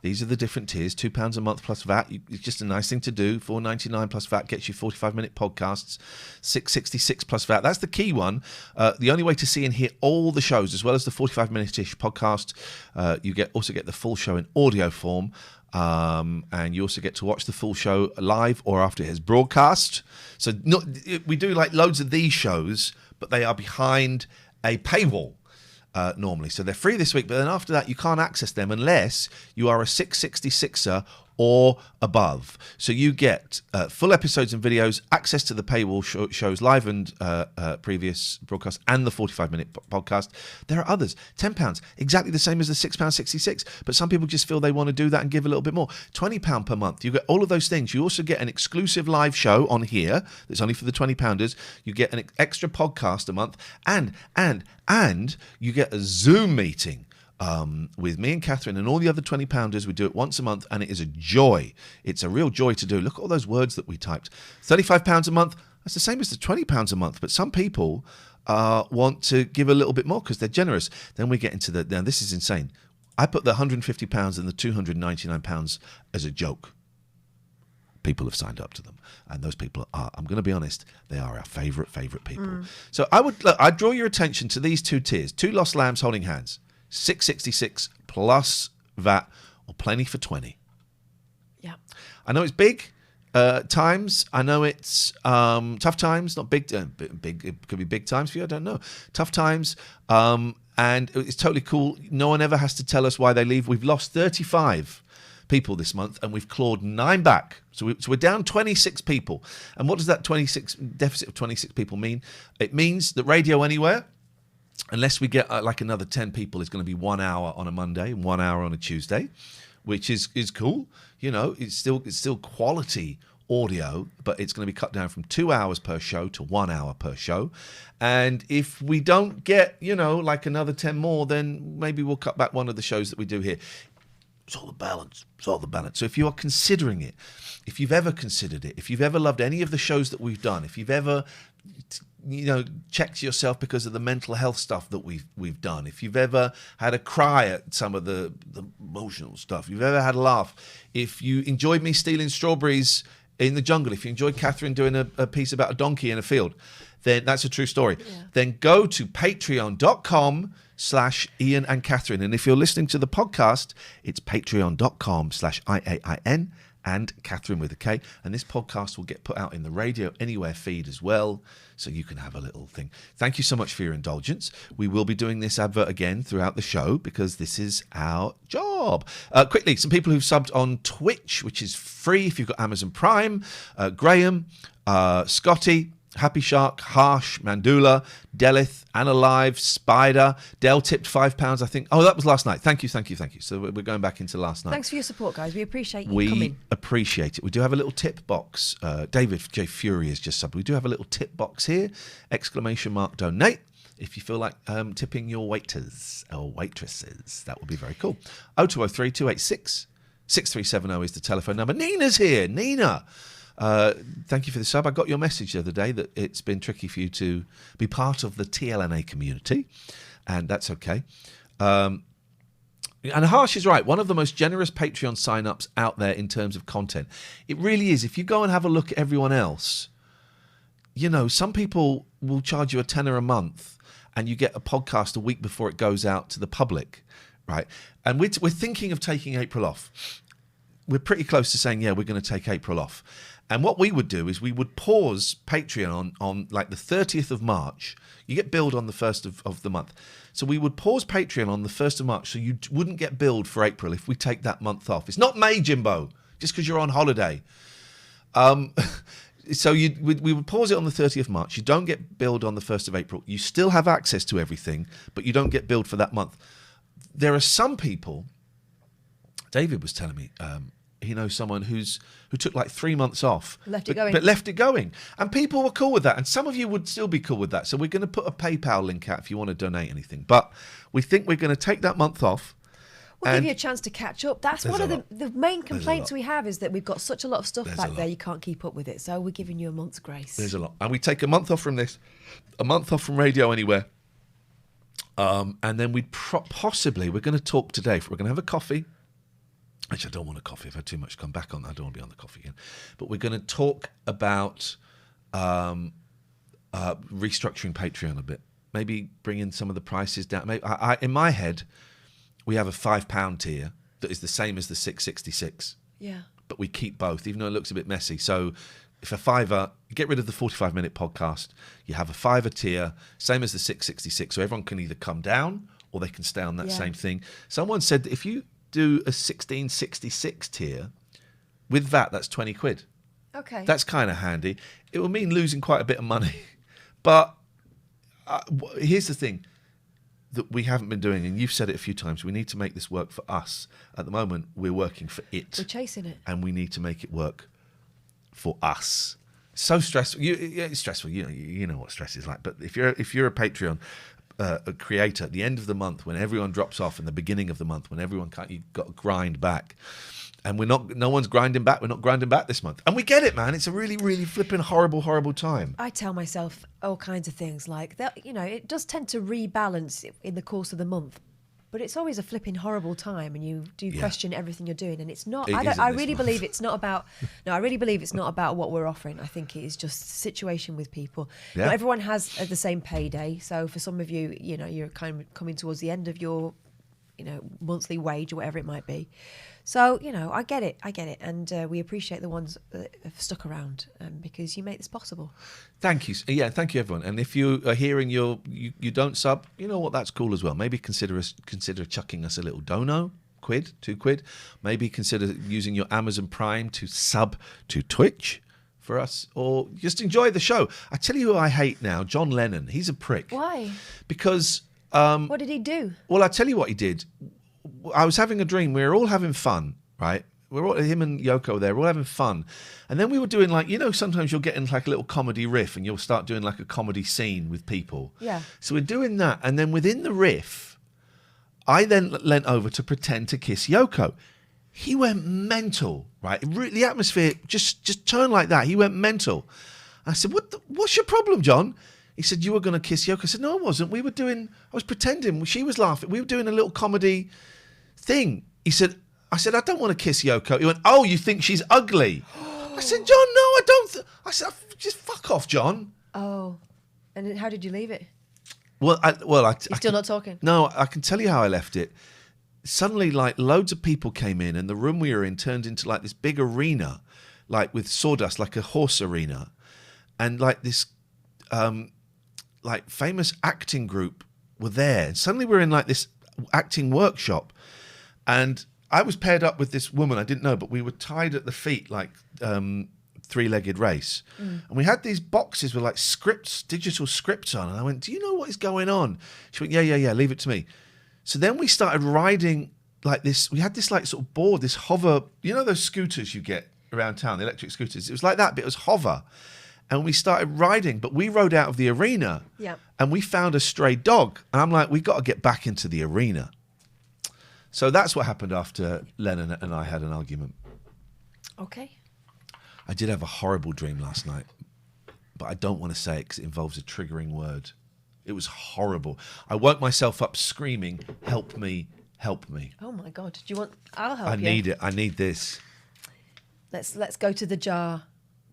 these are the different tiers, £2 a month plus VAT. It's just a nice thing to do. $4.99 plus VAT gets you 45-minute podcasts, $6.66 plus VAT. That's the key one. The only way to see and hear all the shows, as well as the 45-minute-ish podcast, you also get the full show in audio form. And you also get to watch the full show live or after it is broadcast. So we do like loads of these shows, but they are behind a paywall normally. So they're free this week, but then after that you can't access them unless you are a 666er or above. So you get full episodes and videos, access to the paywall shows, live and previous broadcasts, and the 45-minute podcast. There are others. £10, exactly the same as the £6.66, but some people just feel they want to do that and give a little bit more. £20 per month. You get all of those things. You also get an exclusive live show on here that's only for the £20. You get an extra podcast a month, and you get a Zoom meeting with me and Catherine and all the other 20-pounders. We do it once a month, and it is a joy. It's a real joy to do. Look at all those words that we typed. £35 a month, that's the same as the £20 a month, but some people want to give a little bit more because they're generous. Then we get into now this is insane. I put the £150 and the £299 as a joke. People have signed up to them, and those people are, I'm going to be honest, they are our favourite people. So I'd draw your attention to these two tiers, two lost lambs holding hands. $6.66 plus VAT, or plenty for 20. Yeah. I know it's big. times. I know it's tough times, not big. Big. It could be big times for you. I don't know. Tough times. And it's totally cool. No one ever has to tell us why they leave. We've lost 35 people this month, and we've clawed 9 back. So we're down 26 people. And what does that deficit of 26 people mean? It means that Radio Anywhere, unless we get like another 10 people, is going to be 1 hour on a Monday and 1 hour on a Tuesday, which is cool. You know, it's still quality audio, but it's going to be cut down from 2 hours per show to 1 hour per show. And if we don't get, you know, like another 10 more, then maybe we'll cut back one of the shows that we do here. It's all the balance. It's all the balance. So if you are considering it, if you've ever considered it, if you've ever loved any of the shows that we've done, if you've ever, you know, checked yourself because of the mental health stuff that we've done, if you've ever had a cry at some of the emotional stuff, if you've ever had a laugh, if you enjoyed me stealing strawberries in the jungle, if you enjoyed Catherine doing a piece about a donkey in a field, then that's a true story. Yeah. Then go to patreon.com/Ian and Catherine. And if you're listening to the podcast, it's patreon.com/IAIN and Catherine with a K. And this podcast will get put out in the Radio Anywhere feed as well, so you can have a little thing. Thank you so much for your indulgence. We will be doing this advert again throughout the show because this is our job. Quickly, some people who've subbed on Twitch, which is free if you've got Amazon Prime. Graham, Scotty, Happy Shark, Harsh, Mandula, Delith, Analive, Spider. Dell tipped £5, I think. Oh, that was last night. Thank you. So we're going back into last night. Thanks for your support, guys. We appreciate you coming. We appreciate it. We do have a little tip box. David J. Fury has just subbed. We do have a little tip box here. ! Donate. If you feel like tipping your waiters or waitresses, that would be very cool. 0203 286 6370 is the telephone number. Nina's here. Nina. Thank you for the sub. I got your message the other day that it's been tricky for you to be part of the TLNA community, and that's okay. And Harsh is right. One of the most generous Patreon sign-ups out there in terms of content. It really is. If you go and have a look at everyone else, you know, some people will charge you £10 a month and you get a podcast a week before it goes out to the public, right? And we're thinking of taking April off. We're pretty close to saying, yeah, we're going to take April off. And what we would do is we would pause Patreon on like the 30th of March. You get billed on the 1st of the month. So we would pause Patreon on the 1st of March so you wouldn't get billed for April if we take that month off. It's not May, Jimbo, just because you're on holiday. So we would pause it on the 30th of March. You don't get billed on the 1st of April. You still have access to everything, but you don't get billed for that month. There are some people, David was telling me, he knows someone who took like 3 months off, but left it going, and people were cool with that, and some of you would still be cool with that. So we're going to put a PayPal link out if you want to donate anything. But we think we're going to take that month off. We'll give you a chance to catch up. That's one of the main complaints we have, is that we've got such a lot of stuff back there, you can't keep up with it. So we're giving you a month's grace. There's a lot, and we take a month off from this, a month off from Radio Anywhere, and then we're going to talk today. We're going to have a coffee. Actually, I don't want a coffee. I've had too much come back on. I don't want to be on the coffee again. But we're going to talk about restructuring Patreon a bit. Maybe bringing some of the prices down. Maybe in my head, we have a £5 tier that is the same as the $6.66. Yeah. But we keep both, even though it looks a bit messy. So if a £5, get rid of the 45-minute podcast. You have a £5 tier, same as the $6.66. So everyone can either come down or they can stay on that same thing. Someone said that if you do a $16.66 tier with VAT, that's £20. Okay, that's kind of handy. It will mean losing quite a bit of money, but here's the thing that we haven't been doing, and you've said it a few times. We need to make this work for us. At the moment, we're working for it. We're chasing it, and we need to make it work for us. So stressful. It's stressful. You know what stress is like. But if you're a Patreon a creator at the end of the month, when everyone drops off, and the beginning of the month when everyone you've got to grind back, and no one's grinding back. We're not grinding back this month, and we get it, man. It's a really, really flipping horrible time. I tell myself all kinds of things like that. You know, it does tend to rebalance in the course of the month, but it's always a flipping horrible time, and you do question everything you're doing, and it's not. I really believe it's not about. No, I really believe it's not about what we're offering. I think it is just a situation with people. Yeah. Not everyone has the same payday, so for some of you, you know, you're kind of coming towards the end of your monthly wage or whatever it might be. So, I get it. And we appreciate the ones that have stuck around because you make this possible. Thank you. Yeah, thank you, everyone. And if you are hearing you don't sub, you know what, that's cool as well. Maybe consider chucking us a little dono, £2. Maybe consider using your Amazon Prime to sub to Twitch for us, or just enjoy the show. I tell you who I hate now, John Lennon. He's a prick. Why? Because... what did he do? Well, I'll tell you what he did. I was having a dream. We were all having fun, right? Him and Yoko there, we're all having fun. And then we were doing sometimes you'll get in like a little comedy riff and you'll start doing like a comedy scene with people. Yeah. So we're doing that. And then within the riff, I then leant over to pretend to kiss Yoko. He went mental, right? The atmosphere just turned like that. He went mental. I said, what's your problem, John? He said, you were going to kiss Yoko. I said, no, I wasn't. I was pretending. She was laughing. We were doing a little comedy thing. I said, I don't want to kiss Yoko. He went, oh, you think she's ugly? I said, John, no, I don't. I said, just fuck off, John. Oh, and how did you leave it? Well, You're still not talking? No, I can tell you how I left it. Suddenly, like, loads of people came in and the room we were in turned into like this big arena, like with sawdust, like a horse arena. And like this... like famous acting group were there, and suddenly we're in like this acting workshop, and I was paired up with this woman I didn't know, but we were tied at the feet like three-legged race, and we had these boxes with like digital scripts on, and I went, do you know what is going on? She went, yeah, leave it to me. So then we started riding like this. We had this like sort of board, this hover, those scooters you get around town, the electric scooters. It was like that, but it was hover. And we started riding, but we rode out of the arena. Yeah. And we found a stray dog. And I'm like, we got to get back into the arena. So that's what happened after Lennon and I had an argument. Okay. I did have a horrible dream last night, but I don't want to say it because it involves a triggering word. It was horrible. I woke myself up screaming, help me, help me. Oh, my God. Do you want... I'll help you. I need it. I need this. Let's go to the jar.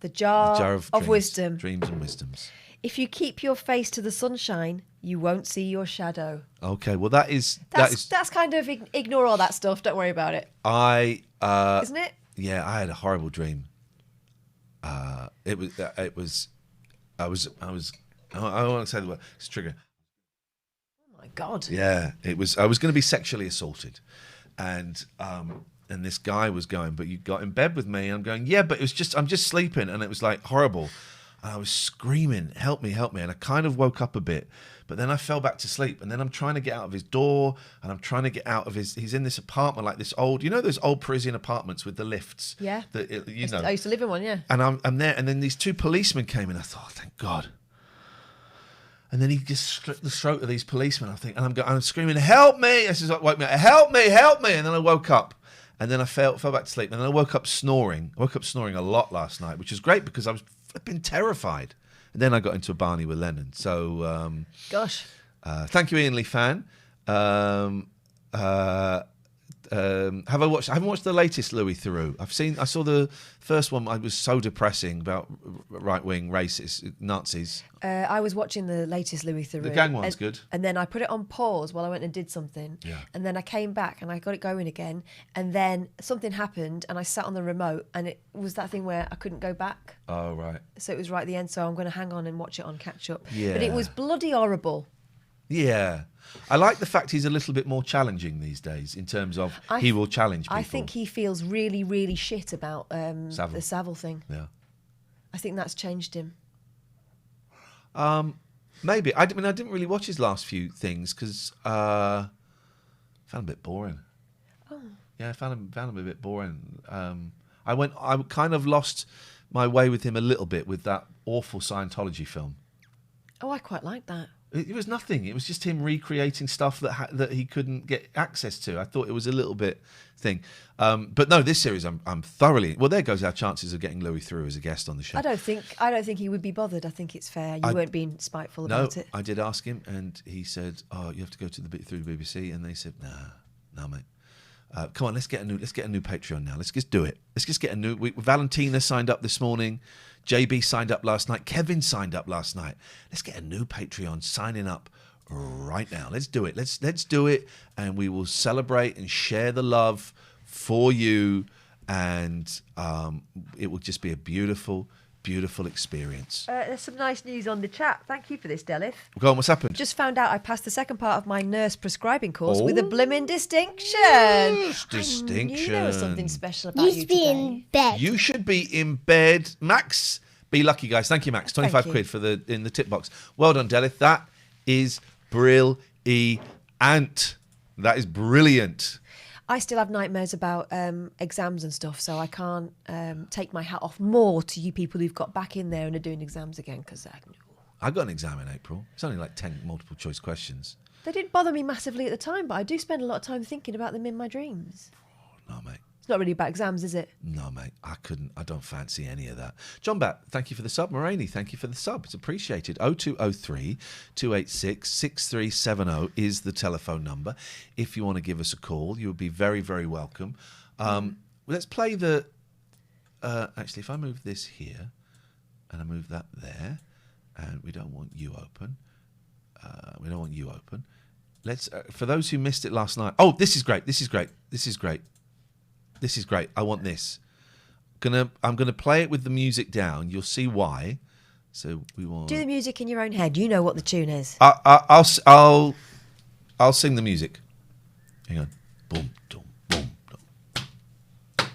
The jar of dreams, wisdom. Dreams and wisdoms. If you keep your face to the sunshine, you won't see your shadow. Okay, well that's kind of ignore all that stuff. Don't worry about it. Isn't it? Yeah, I had a horrible dream. I don't want to say the word. It's a trigger. Oh my God. Yeah, it was. I was going to be sexually assaulted, and this guy was going, but you got in bed with me. And I'm going, yeah, but I'm just sleeping, and it was like horrible. And I was screaming, help me, help me. And I kind of woke up a bit, but then I fell back to sleep. And then I'm trying to get out of his door, and I'm trying to get out of he's in this apartment, like this old, those old Parisian apartments with the lifts? Yeah. I used to live in one, yeah. And I'm there, and then these two policemen came in. I thought, oh, thank God. And then he just stripped the throat of these policemen, I think. And I'm screaming, help me. This is what woke me up. Help me, help me. And then I woke up. And then I fell back to sleep. And then I woke up snoring. I woke up snoring a lot last night, which is great because I was flipping terrified. And then I got into a Barney with Lennon. So, gosh. Thank you, Ian Lee fan. I haven't watched the latest Louis Theroux. I saw the first one. I was so depressing about right-wing racist Nazis. I was watching the latest Louis Theroux. The gang one's good. And then I put it on pause while I went and did something. Yeah. And then I came back and I got it going again. And then something happened and I sat on the remote and it was that thing where I couldn't go back. Oh, right. So it was right at the end. So I'm going to hang on and watch it on catch up. Yeah. But it was bloody horrible. Yeah. I like the fact he's a little bit more challenging these days in terms of he will challenge people. I think he feels really, really shit about the Savile thing. Yeah. I think that's changed him. Maybe. I didn't really watch his last few things because I found him a bit boring. Oh. Yeah, I found him a bit boring. I kind of lost my way with him a little bit with that awful Scientology film. Oh, I quite like that. It was nothing. It was just him recreating stuff that he couldn't get access to. I thought it was a little bit thing. But no, this series I'm thoroughly... Well, there goes our chances of getting Louis Theroux as a guest on the show. I don't think he would be bothered. I think it's fair. You weren't being spiteful about it. No, I did ask him and he said, "Oh, you have to go through the BBC." And they said, "Nah, mate. Come on, let's get a new Patreon now. Let's just do it. Let's just get a new... Valentina signed up this morning. JB signed up last night. Kevin signed up last night. Let's get a new Patreon signing up right now. Let's do it. Let's do it, and we will celebrate and share the love for you, and it will just be a beautiful, beautiful experience. There's some nice news on the chat. Thank you for this, Delith. Go on, what's happened? Just found out I passed the second part of my nurse prescribing course with a blimmin' distinction. Distinction. I knew there was something special about you should be in bed. You should be in bed. Max, be lucky, guys. Thank you, Max. 25 quid for in the tip box. Well done, Delith. That is brilliant. That is brilliant. I still have nightmares about exams and stuff, so I can't take my hat off more to you people who've got back in there and are doing exams again, because I got an exam in April. It's only like 10 multiple choice questions. They didn't bother me massively at the time, but I do spend a lot of time thinking about them in my dreams. No, mate. It's not really about exams, is it? No, mate. I don't fancy any of that. John Bat, thank you for the sub. Moraine, thank you for the sub. It's appreciated. 0203 286 6370 is the telephone number. If you want to give us a call, you would be very, very welcome. Let's play the... actually, if I move this here and I move that there, and we don't want you open. Let's... for those who missed it last night... Oh, this is great. I want this. I'm gonna play it with the music down. You'll see why. So we want. Do the music in your own head. You know what the tune is. I'll sing the music. Hang on. Boom, boom, boom, boom.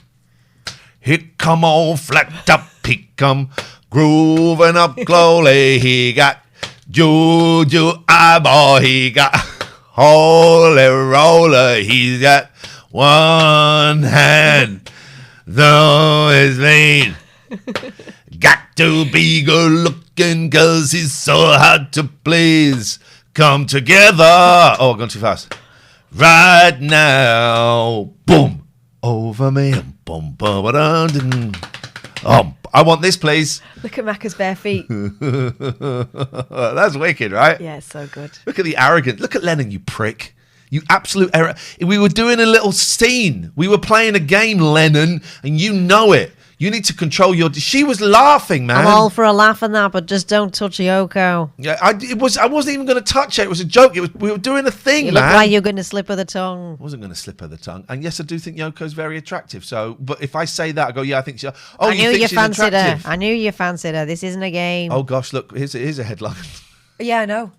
Here come old flat up, he come grooving up slowly. He got juju eyeball. He got holy roller. He's got one hand, though it's vain. Got to be good looking, 'cause he's so hard to please. Come together. Oh, I've gone too fast. Right now. Boom. Over me. Boom, boom, ba-dum. I want this, please. Look at Macca's bare feet. That's wicked, right? Yeah, so good. Look at the arrogance. Look at Lennon, you prick. You absolute error. We were doing a little scene. We were playing a game, Lennon, and you know it. You need to control your... She was laughing, man. I'm all for a laugh and that, but just don't touch Yoko. Yeah, I wasn't even going to touch it. It was a joke. We were doing a thing, you man. You look like you're going to slip her the tongue. I wasn't going to slip her the tongue. And yes, I do think Yoko's very attractive. So, but if I say that, I go, yeah, I think she... Oh, I knew you fancied attractive? her. I knew you fancied her. This isn't a game. Oh, gosh, look. Here's a headline. Yeah, I know.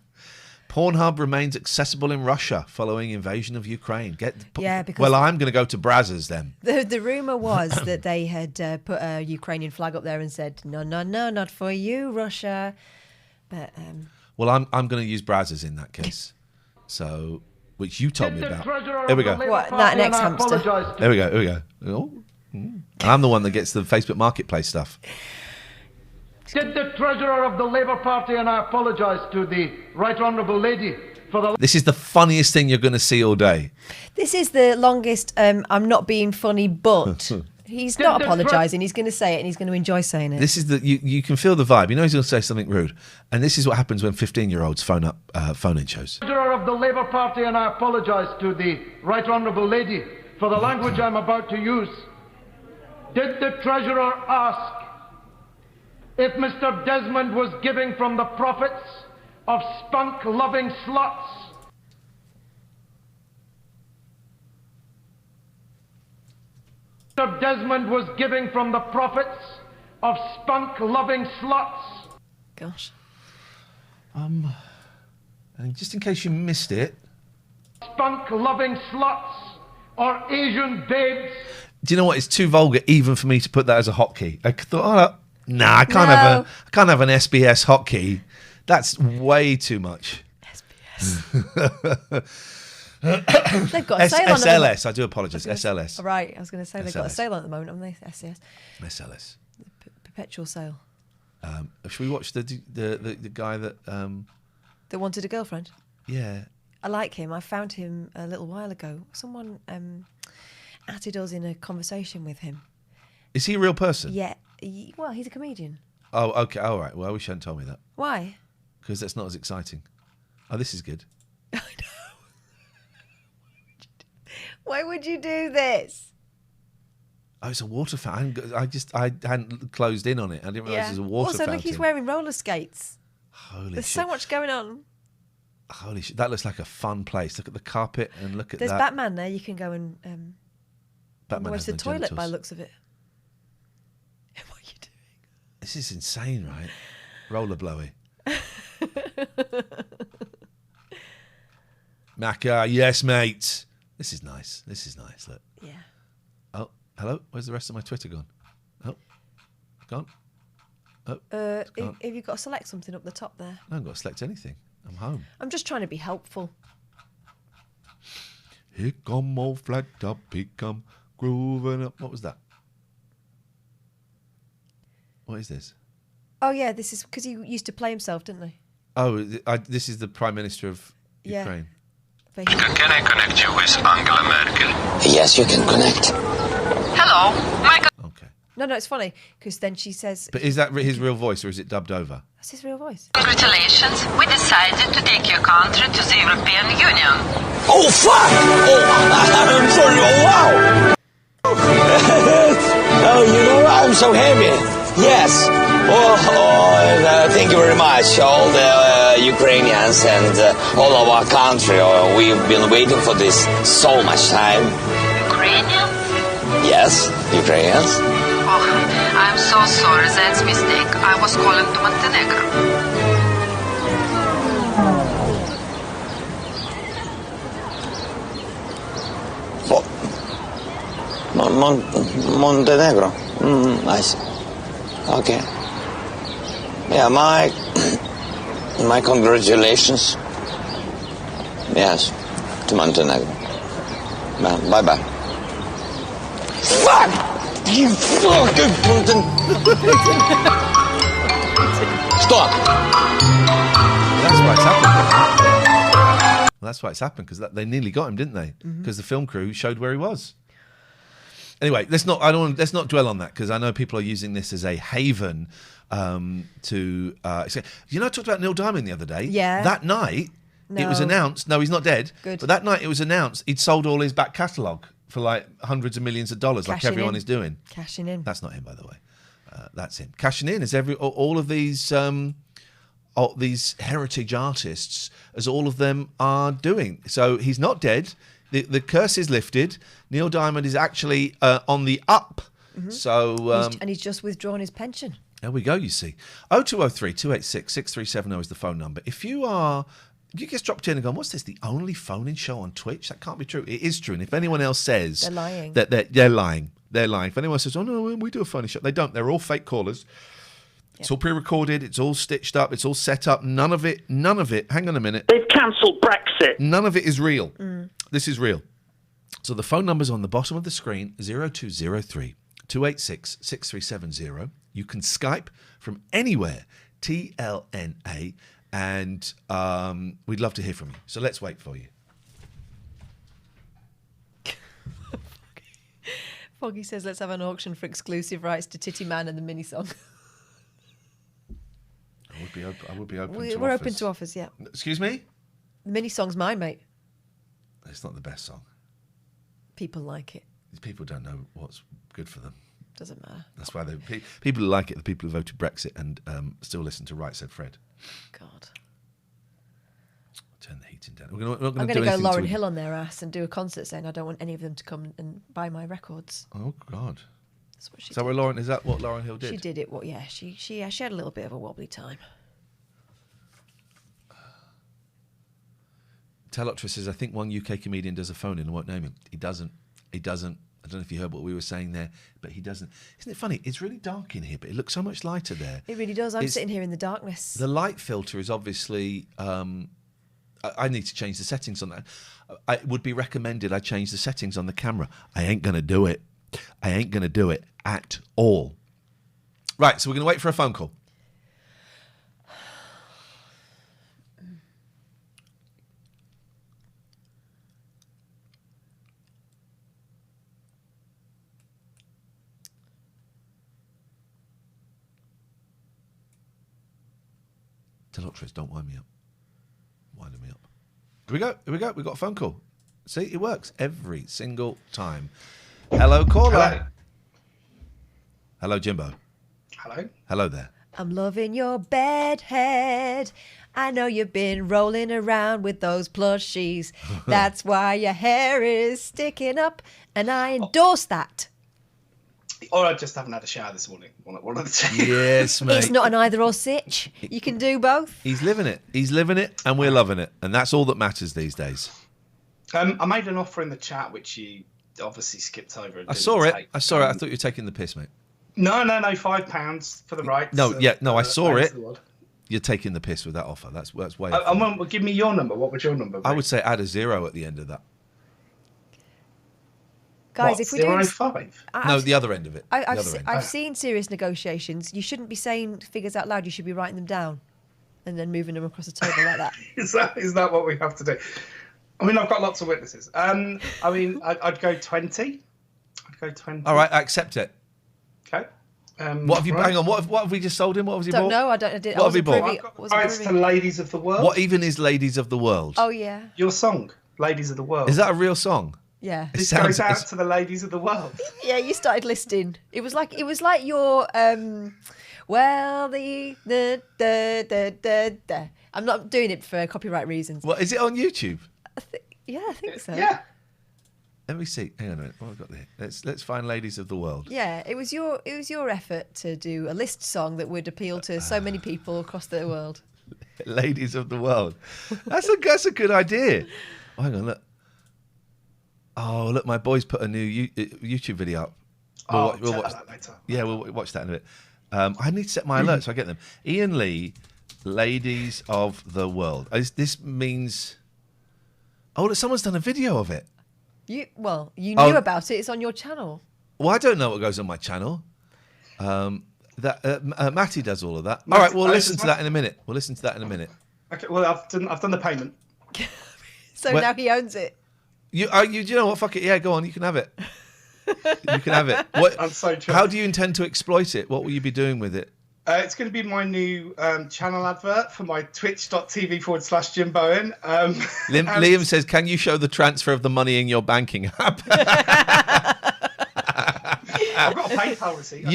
Pornhub remains accessible in Russia following invasion of Ukraine. Because well, I'm going to go to Brazzers then. The rumour was that they had put a Ukrainian flag up there and said, no, not for you, Russia. But well, I'm going to use Brazzers in that case. So, which you told me about. There we go. What, that next hamster? There we go. Oh. And I'm the one that gets the Facebook Marketplace stuff. Did the Treasurer of the Labour Party, and I apologise to the Right Honourable Lady for the... This is the funniest thing you're going to see all day. This is the longest I'm not being funny, but he's not apologising. He's going to say it and he's going to enjoy saying it. This is you can feel the vibe. You know he's going to say something rude. And this is what happens when 15-year-olds phone up phone-in shows. Treasurer of the Labour Party, and I apologise to the Right Honourable Lady for the language I'm about to use. Did the Treasurer ask if Mr. Desmond was giving from the profits of spunk-loving sluts? Mr. Desmond was giving from the profits of spunk-loving sluts. Gosh. And just in case you missed it... Spunk-loving sluts or Asian babes. Do you know what? It's too vulgar even for me to put that as a hotkey. I thought, nah, I can't have an SBS hotkey. That's way too much. SBS. They've got a sale on SLS. I do apologise. SLS. Right, I was going to say they've got a sale on at the moment, haven't they? SCS. SLS. Perpetual sale. Should we watch the guy that that wanted a girlfriend? Yeah. I like him. I found him a little while ago. Someone added us in a conversation with him. Is he a real person? Yeah. Well, he's a comedian. Oh, okay. All right. Well, I wish you hadn't told me that. Why? Because that's not as exciting. Oh, this is good. I know. Why would you do this? Oh, it's a water fountain. I hadn't closed in on it. I didn't realise it was a water fountain. Also, look, he's wearing roller skates. Holy There's shit. so much going on. Holy shit! That looks like a fun place. Look at the carpet and look at There's that. Batman there. You can go and Batman where's has the no toilet by genitals. the looks of it. What are you doing? This is insane, right? Roller blowy. Macca, yes, mate. This is nice. Look. Yeah. Oh, hello. Where's the rest of my Twitter gone? Oh, gone. Oh, Have you got to select something up the top there? I haven't got to select anything. I'm home. I'm just trying to be helpful. Here come old flat top, he come grooving up. What was that? What is this? Oh yeah, this is because he used to play himself, didn't he? Oh, this is the Prime Minister of Ukraine. Yeah. Can I connect you with Angela Merkel? Yes, you can connect. Hello, Michael. Okay. No, it's funny because then she says, But is that his real voice or is it dubbed over? "That's his real voice." Congratulations, we decided to take your country to the European Union. Oh, fuck! Oh, I'm sorry. Oh, wow! Oh, you know, I'm so happy. Yes. Thank you very much, all the Ukrainians and all of our country. We've been waiting for this so much time. Ukrainians? Yes, Ukrainians. Oh, I'm so sorry, that's a mistake. I was calling to Montenegro. Montenegro. I see. Okay. Yeah, my congratulations. Yes, to Montenegro. Bye bye. Fuck! You fucking Stop! That's why it's happened because they nearly got him, didn't they? Because the film crew showed where he was. Anyway, let's not dwell on that because I know people are using this as a haven to say. You know, I talked about Neil Diamond the other day. Yeah. That night, it was No. announced. No, he's not dead. Good. But that night, it was announced he'd sold all his back catalogue for like hundreds of millions of dollars, like Cashing everyone in. is doing. Cashing in. That's not him, by the way. That's him. Cashing in as all of these heritage artists, as all of them are doing. So he's not dead. The curse is lifted. Neil Diamond is actually on the up. So And he's just withdrawn his pension. there we go, you see. 0203 286 6370 is the phone number. If you just dropped in and gone, what's this, the only phone-in show on Twitch? That can't be true. It is true. And if anyone else says... They're lying. That they're lying. They're lying. If anyone says, oh, no, we do a phone-in show. They don't. They're all fake callers. It's all pre-recorded. It's all stitched up. It's all set up. None of it, hang on a minute. They've cancelled Brexit. None of it is real. This is real. So the phone number's on the bottom of the screen, 0203 286 6370. You can Skype from anywhere, TLNA, and we'd love to hear from you. So let's wait for you. Foggy says, let's have an auction for exclusive rights to Titty Man and the mini song. I would be open to We're offers. open to offers, yeah. Excuse me? The mini song's mine, mate. It's not the best song. People like it. People don't know what's good for them. Doesn't matter. That's why people who like it, the people who voted Brexit and still listen to Right Said Fred. God. Turn the heating down. We're not I'm going going to to do go anything Lauryn to... Hill on their ass and do a concert saying I don't want any of them to come and buy my records. Oh, God. That's what she Is that, did. is that what Lauryn Hill did? She did it. Well, yeah, she had a little bit of a wobbly time. Teloptra says, I think one UK comedian does a phone-in. I won't name him. He doesn't. I don't know if you heard what we were saying there, but he doesn't. Isn't it funny? It's really dark in here, but it looks so much lighter there. It really does. I'm sitting here in the darkness. The light filter is obviously... I need to change the settings on that. It would be recommended I change the settings on the camera. I ain't going to do it. I ain't going to do it at all. Right, so we're going to wait for a phone call. Teloptris, don't wind me up. Winding me up. Here we go. We've got a phone call. See, it works every single time. Hello, caller. Hello, Jimbo. Hello. Hello there. I'm loving your bedhead. I know you've been rolling around with those plushies. That's why your hair is sticking up, and I endorse that. Or I just haven't had a shower this morning. One of the two. Yes, mate. It's not an either or sitch. You can do both. He's living it. He's living it, and we're loving it, and that's all that matters these days. I made an offer in the chat, which you obviously skipped over. And I saw it. I thought you were taking the piss, mate. No, £5 for the rights. I saw it. You're taking the piss with that offer. That's way. Well, give me your number. What would your number be? I would say add a 0 at the end of that. Guys, if we do 0.5? No, the other end of it. I've seen serious negotiations. You shouldn't be saying figures out loud. You should be writing them down and then moving them across the table like that. Is that what we have to do? I mean, I've got lots of witnesses. I'd go 20. All right, I accept it. Okay. What have you? Hang on. What have we just sold him? What has he bought? Don't know. I did. What have he bought? Rights to Ladies of the World. What even is Ladies of the World? Oh yeah. Your song, Ladies of the World. Is that a real song? Yeah. This goes out to the ladies of the world. Yeah, you started listing. It was like your well the. I'm not doing it for copyright reasons. What is it on YouTube? I think so. Yeah. Let me see. Hang on a minute. What have I got there? Let's find Ladies of the World. Yeah, it was your effort to do a list song that would appeal to so many people across the world. Ladies of the World. That's a good idea. Oh, hang on, look. Oh, look, my boys put a new YouTube video up. We'll watch that later. Yeah, we'll watch that in a bit. I need to set my alerts so I get them. Ian Lee, Ladies of the World. This means... Oh, look, someone's done a video of it. You knew about it. It's on your channel. Well, I don't know what goes on my channel. Matty does all of that. All right, we'll listen to that in a minute. Okay, well, I've done the payment. So now he owns it. You know what? Fuck it. Yeah, go on. You can have it. You can have it. What? I'm so true. How do you intend to exploit it? What will you be doing with it? It's going to be my new channel advert for my twitch.tv/Jim Bowen. Liam says, can you show the transfer of the money in your banking app? I've got a PayPal receipt.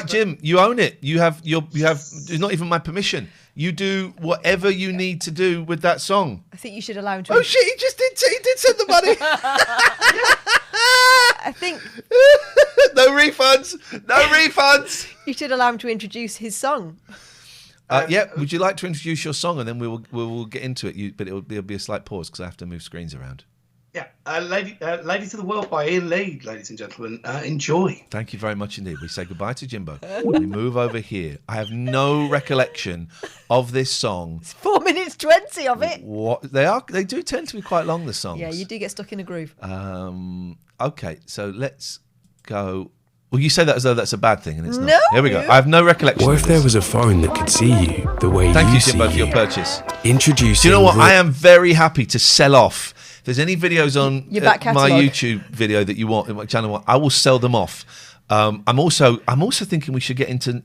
Jim, you own it. You have it's not even my permission. You do whatever you need to do with that song. I think you should allow him to. Oh shit, he did send the money. I think No refunds. You should allow him to introduce his song. Would you like to introduce your song, and then we will get into it? But it'll be a slight pause because I have to move screens around. Yeah, Ladies of the World by Ian Lee, ladies and gentlemen. Enjoy. Thank you very much indeed. We say goodbye to Jimbo. We move over here. I have no recollection of this song. It's 4 minutes 20 of it. What they do tend to be quite long, the songs. Yeah, you do get stuck in a groove. Okay, so let's go. Well, you say that as though that's a bad thing, and it's not. No. Here we go. I have no recollection. What if there was a phone that could see you the way Thank you, see Jimbo, you? for your purchase. Introducing. Do you know what? I am very happy to sell off. If there's any videos on my YouTube video that you want, my channel, I will sell them off. I'm also thinking we should get into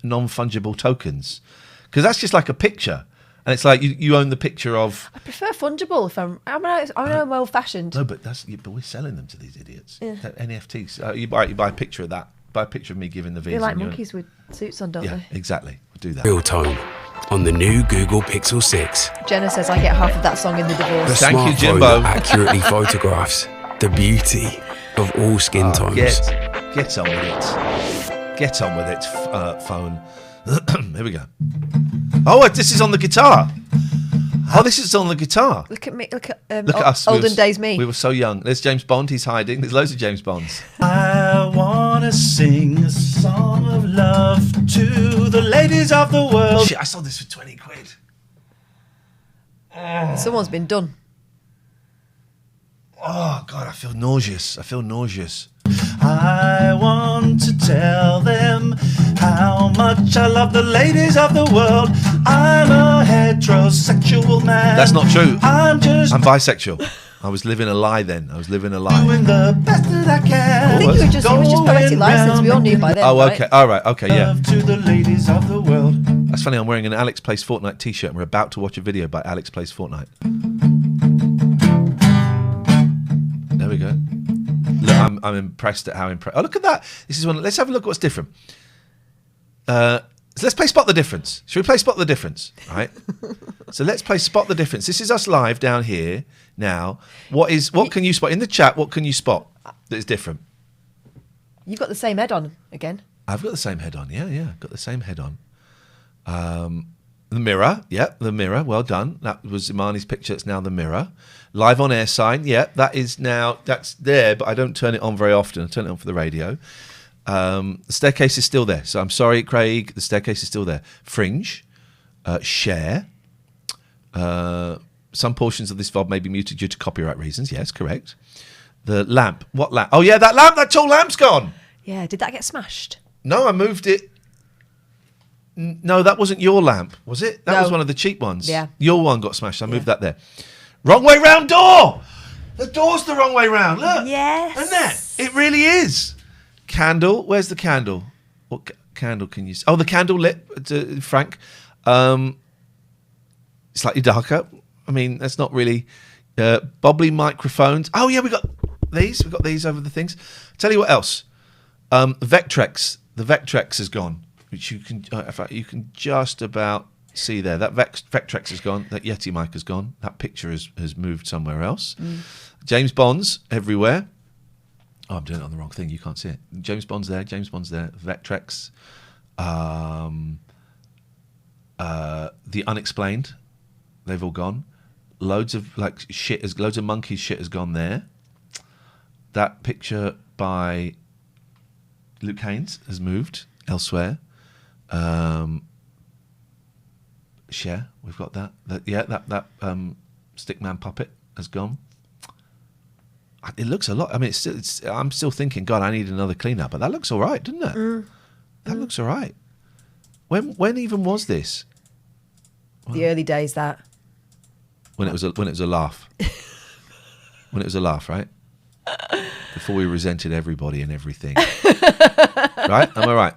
non-fungible tokens, because that's just like a picture, and it's like you own the picture of. I prefer fungible. I'm old-fashioned. No, but we're selling them to these idiots. Yeah. NFTs. You buy a picture of that. Buy a picture of me giving the They like monkeys with suits on, don't they? Yeah, exactly. We'll do that. Real tone on the new Google Pixel 6. Jenna says I get half of that song in the divorce. The Thank you, smartphone Jimbo. that accurately photographs the beauty of all skin tones. Get on with it. Get on with it, phone. Here we go. Oh, this is on the guitar. Oh, this is on the guitar. Look at me. Look at us. Olden days me. We were so young. There's James Bond. He's hiding. There's loads of James Bonds. I want to sing a song of love to the ladies of the world. Shit, I sold this for 20 quid. Someone's been done. Oh, God, I feel nauseous. I want to tell them how much I love the ladies of the world. I'm a heterosexual man. That's not true. I'm bisexual. I was living a lie then. Doing the best that I can. I think he was just poetic license. We all knew by then. Oh, okay. Right? All right. Okay. Yeah. Love to the ladies of the world. That's funny. I'm wearing an Alex Plays Fortnite t-shirt, and we're about to watch a video by Alex Plays Fortnite. There we go. Look, I'm impressed at how impressed. Oh, look at that. This is one. Let's have a look at what's different. So let's play Spot the Difference. Should we play Spot the Difference? Right. So let's play Spot the Difference. This is us live down here now. What can you spot in the chat? What can you spot that is different? You've got the same head on again. I've got the same head on. Yeah. I've got the same head on. The mirror. Yeah, the mirror. Well done. That was Imani's picture. It's now the mirror. Live on air sign. Yeah, that's there, but I don't turn it on very often. I turn it on for the radio. The staircase is still there. So I'm sorry, Craig. The staircase is still there. Fringe. Share. Some portions of this VOD may be muted due to copyright reasons. Yes, correct. The lamp. What lamp? Oh, yeah, that lamp. That tall lamp's gone. Yeah, did that get smashed? No, I moved it. No, that wasn't your lamp, was it? That was one of the cheap ones. Yeah. Your one got smashed. I moved that there. Wrong way round door. The door's the wrong way round. Look. Yes. Isn't it? It really is. Candle. Where's the candle? What candle can you see? Oh, the candle lit, Frank. Slightly darker. I mean, that's not really... bobbly microphones. Oh, yeah, we got these. We've got these over the things. Tell you what else. Vectrex. The Vectrex is gone. Which you can, in fact, you can just about see there. That Vectrex is gone. That Yeti mic is gone. That picture has moved somewhere else. James Bond's everywhere. Oh, I'm doing it on the wrong thing. You can't see it. James Bond's there. James Bond's there. Vectrex. The Unexplained. They've all gone. Loads of loads of monkey shit has gone there. That picture by Luke Haynes has moved elsewhere. Share, we've got that. That Stickman puppet has gone. It looks a lot. I mean, I'm still thinking, God, I need another clean-up, but that looks all right, doesn't it? That looks all right. When even was this? The early days, that. When it was a laugh. When it was a laugh, right? Before we resented everybody and everything. Right? Am I right?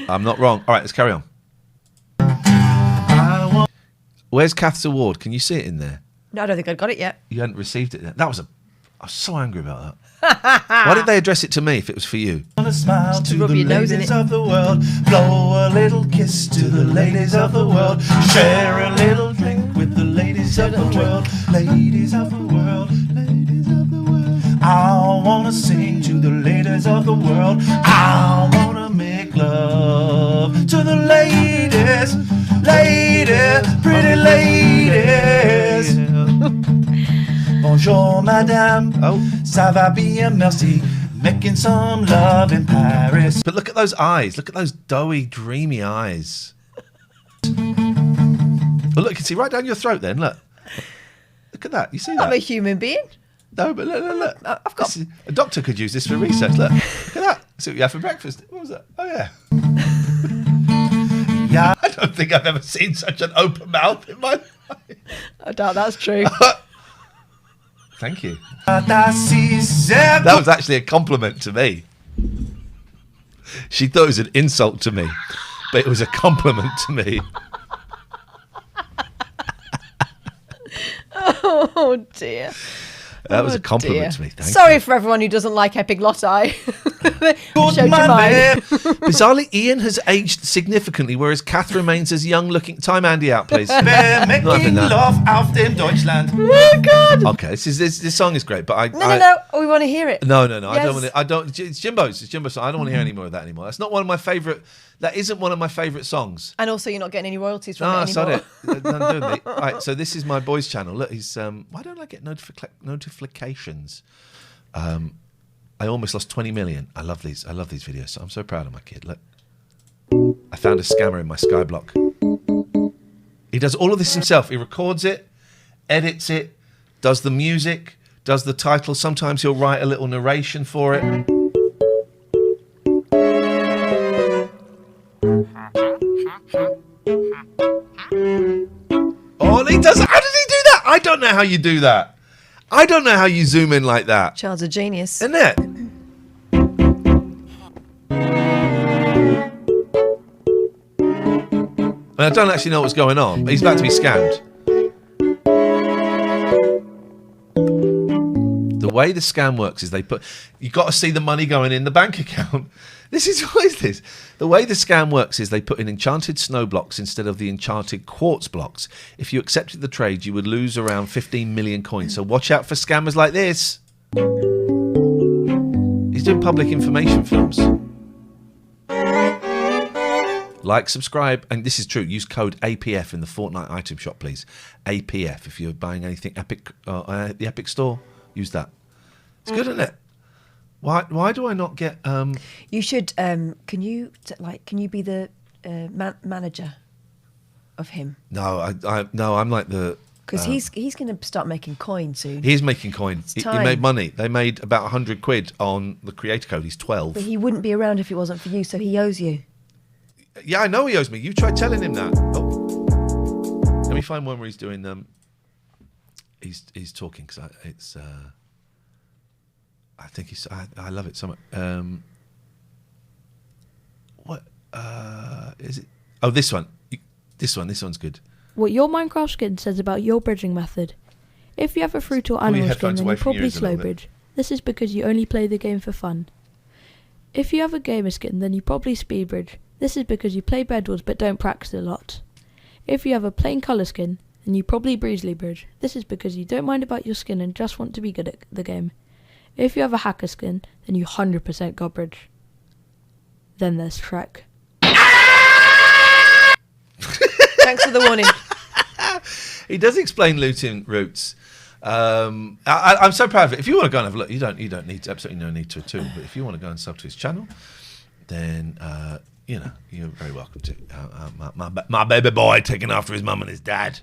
I'm not wrong. All right, let's carry on. Where's Kath's award? Can you see it in there? No, I don't think I've got it yet. You hadn't received it yet. I was so angry about that. Why did they address it to me if it was for you? A smile to rub the your nose in ladies it. of the world. Blow a little kiss to the ladies of the world. Share a little drink with the ladies of the world. Ladies of the world. Ladies of the world. I wanna sing to the ladies of the world. I wanna make love to the ladies. Ladies, pretty ladies. Bonjour, madame. Oh. Ça va bien, merci. Making some love in Paris. But look at those eyes. Look at those doughy, dreamy eyes. Well, look, you can see right down your throat then. Look. Look at that. You see that? I'm a human being. No, but look. I've got... A doctor could use this for research. Look at that. See what you have for breakfast. What was that? Oh, yeah. Yeah. I don't think I've ever seen such an open mouth in my life. I doubt that's true. Thank you. That was actually a compliment to me. She thought it was an insult to me, but it was a compliment to me. Oh, dear. That was a compliment to me. Thank Sorry you. for everyone who doesn't like Epiglotti. Good Showed you man, mine. babe. Bizarrely, Ian has aged significantly, whereas Kath remains as young looking. Time Andy out, please. Wer Not having making that. love auf dem Deutschland. Oh, God. Okay, this song is great, but No. We want to hear it. No. Yes. I don't want to. I don't. It's Jimbo's. It's Jimbo's song. I don't want to hear any more of that anymore. That's not one of my favourite. That isn't one of my favourite songs. And also, you're not getting any royalties from No, it anymore. sorry. None doing me. Right, so this is my boy's channel. Look, he's. Why don't I get notifications? I almost lost 20 million. I love these videos. So I'm so proud of my kid. Look, I found a scammer in my Skyblock. He does all of this himself. He records it, edits it, does the music, does the title. Sometimes he'll write a little narration for it. Oh, he does. How does he do that? I don't know how you do that. I don't know how you zoom in like that. Child's a genius. Isn't it? And I don't actually know what's going on, but he's about to be scammed. The way the scam works is you've got to see the money going in the bank account. What is this? The way the scam works is they put in enchanted snow blocks instead of the enchanted quartz blocks. If you accepted the trade, you would lose around 15 million coins. So watch out for scammers like this. He's doing public information films. Like, subscribe, and this is true. Use code APF in the Fortnite item shop, please. APF if you're buying anything Epic, the Epic Store. Use that. It's good, isn't it? Why do I not get? You should. Can you be the manager of him? No, I'm like the. Because he's going to start making coin soon. He's making coin. He made money. They made about 100 quid on the creator code. He's 12. But he wouldn't be around if it wasn't for you, so he owes you. Yeah, I know he owes me. You try telling him that. Oh. Let me find one where he's doing he's talking because it's. I think he's. I love it so much. What is it? Oh, this one. This one's good. What your Minecraft skin says about your bridging method. If you have a fruit or animal skin, then you probably slow bridge. This is because you only play the game for fun. If you have a gamer skin, then you probably speed bridge. This is because you play Bedwars but don't practice a lot. If you have a plain colour skin, then you probably breezely bridge. This is because you don't mind about your skin and just want to be good at the game. If you have a hacker skin, then you 100% god bridge. Then there's Shrek. Thanks for the warning. He does explain looting routes. I'm so proud of it. If you want to go and have a look, you don't need to, absolutely no need to at all. But if you want to go and sub to his channel, then you're very welcome to. My baby boy taking after his mum and his dad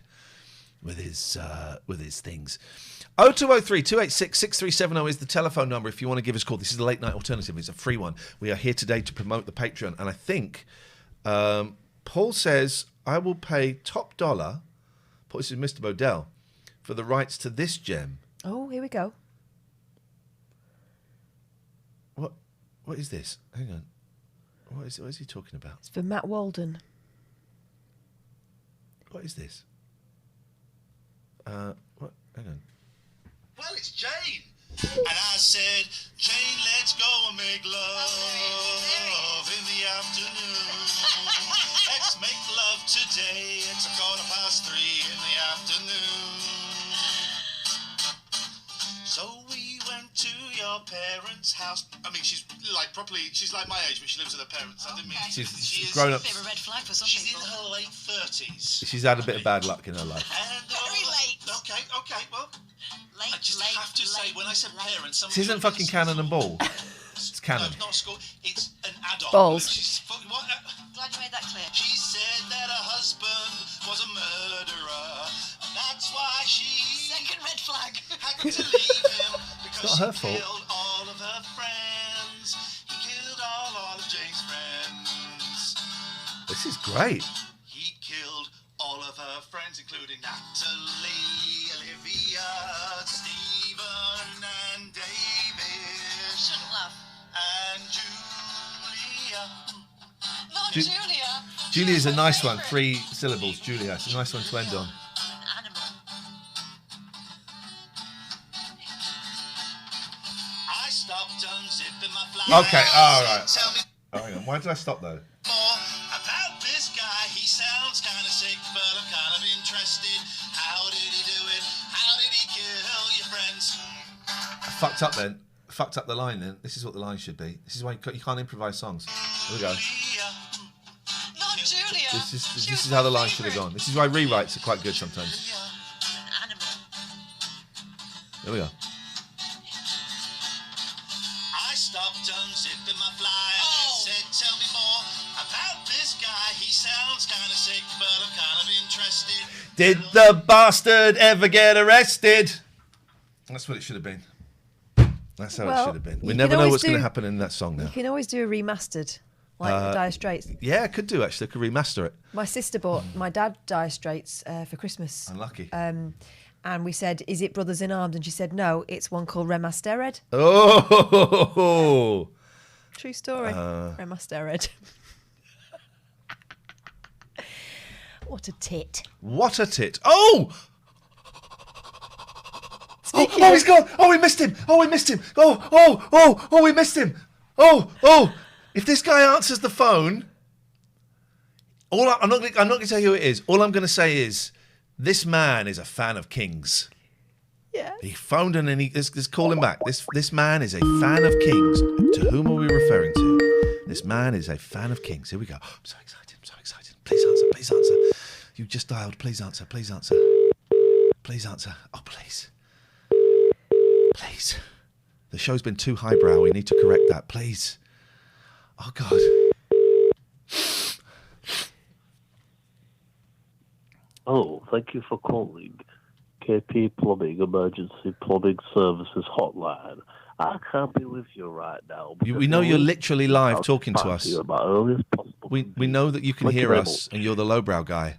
with his things. 0203 286 6370 is the telephone number if you want to give us a call. This is the late night alternative. It's a free one. We are here today to promote the Patreon, and I think Paul says I will pay top dollar. This is Mr. Bodell for the rights to this gem. Oh, here we go. What is this? Hang on. What is he talking about? It's for Matt Walden. What is this? Hang on. Well, it's Jane. And I said, Jane, let's go and make love in the afternoon. Let's make love today. It's 3:15 in the afternoon. So we went to your parents' house. I mean, she's like my age, but she lives with her parents. I didn't mean she's grown up. A bit of a red flag for some people. She's in her late 30s. She's had a bit of bad luck in her life. And, very late. Okay, well. I just have to say, when I said parents... This isn't fucking Cannon and Ball. It's Cannon. No, not school. It's an adult. Balls. Glad you made that clear. She said that her husband was a murderer. And that's why she... Second red flag. Had to leave him because it's not her he fault. killed all of her friends. He killed all of Jane's friends. This is great. He killed all of her friends, including Natalie, Olivia, Stephen, and David. Shouldn't laugh. And Julia. Not Julia. Julia's a nice one. 3 syllables. Julia. It's a nice one to end on. I stopped unzipping my fly. Okay. All right. Oh, hang on. Why did I stop though? More about this guy. He sounds kind of sick, but I'm kind of interested. How did he do it? How did he kill your friends? I fucked up then. Fucked up the line then. This is what the line should be. This is why you can't improvise songs. Here we go. Not Julia. This is how the line should have gone. This is why rewrites are quite good sometimes. Here we go. I stopped unzipping my fly and said, tell me more about this guy. He sounds kind of sick, but I'm kind of interested. Did the bastard ever get arrested? That's what it should have been. That's how it should have been. We never know what's going to happen in that song now. You can always do a remastered, like Dire Straits. Yeah, I could do actually. I could remaster it. My sister bought my dad Dire Straits for Christmas. Unlucky. And we said, is it Brothers in Arms? And she said, no, it's one called Remastered. Oh! True story. Remastered. What a tit. What a tit. Oh! Oh, he's gone. Oh, we missed him. Oh, we missed him. Oh, we missed him. Oh. If this guy answers the phone, I'm not going to tell you who it is. All I'm going to say is, this man is a fan of Kings. Yeah. He phoned in and let's call him back. This man is a fan of Kings. To whom are we referring to? This man is a fan of Kings. Here we go. I'm so excited. Please answer. You just dialed. Please answer. Please answer. Oh, please. Please. The show's been too highbrow. We need to correct that. Please. Oh, God. Oh, thank you for calling KP Plumbing Emergency Plumbing Services Hotline. I can't be with you right now. We know you're literally live talking to us. We know that you can hear us, and you're the lowbrow guy.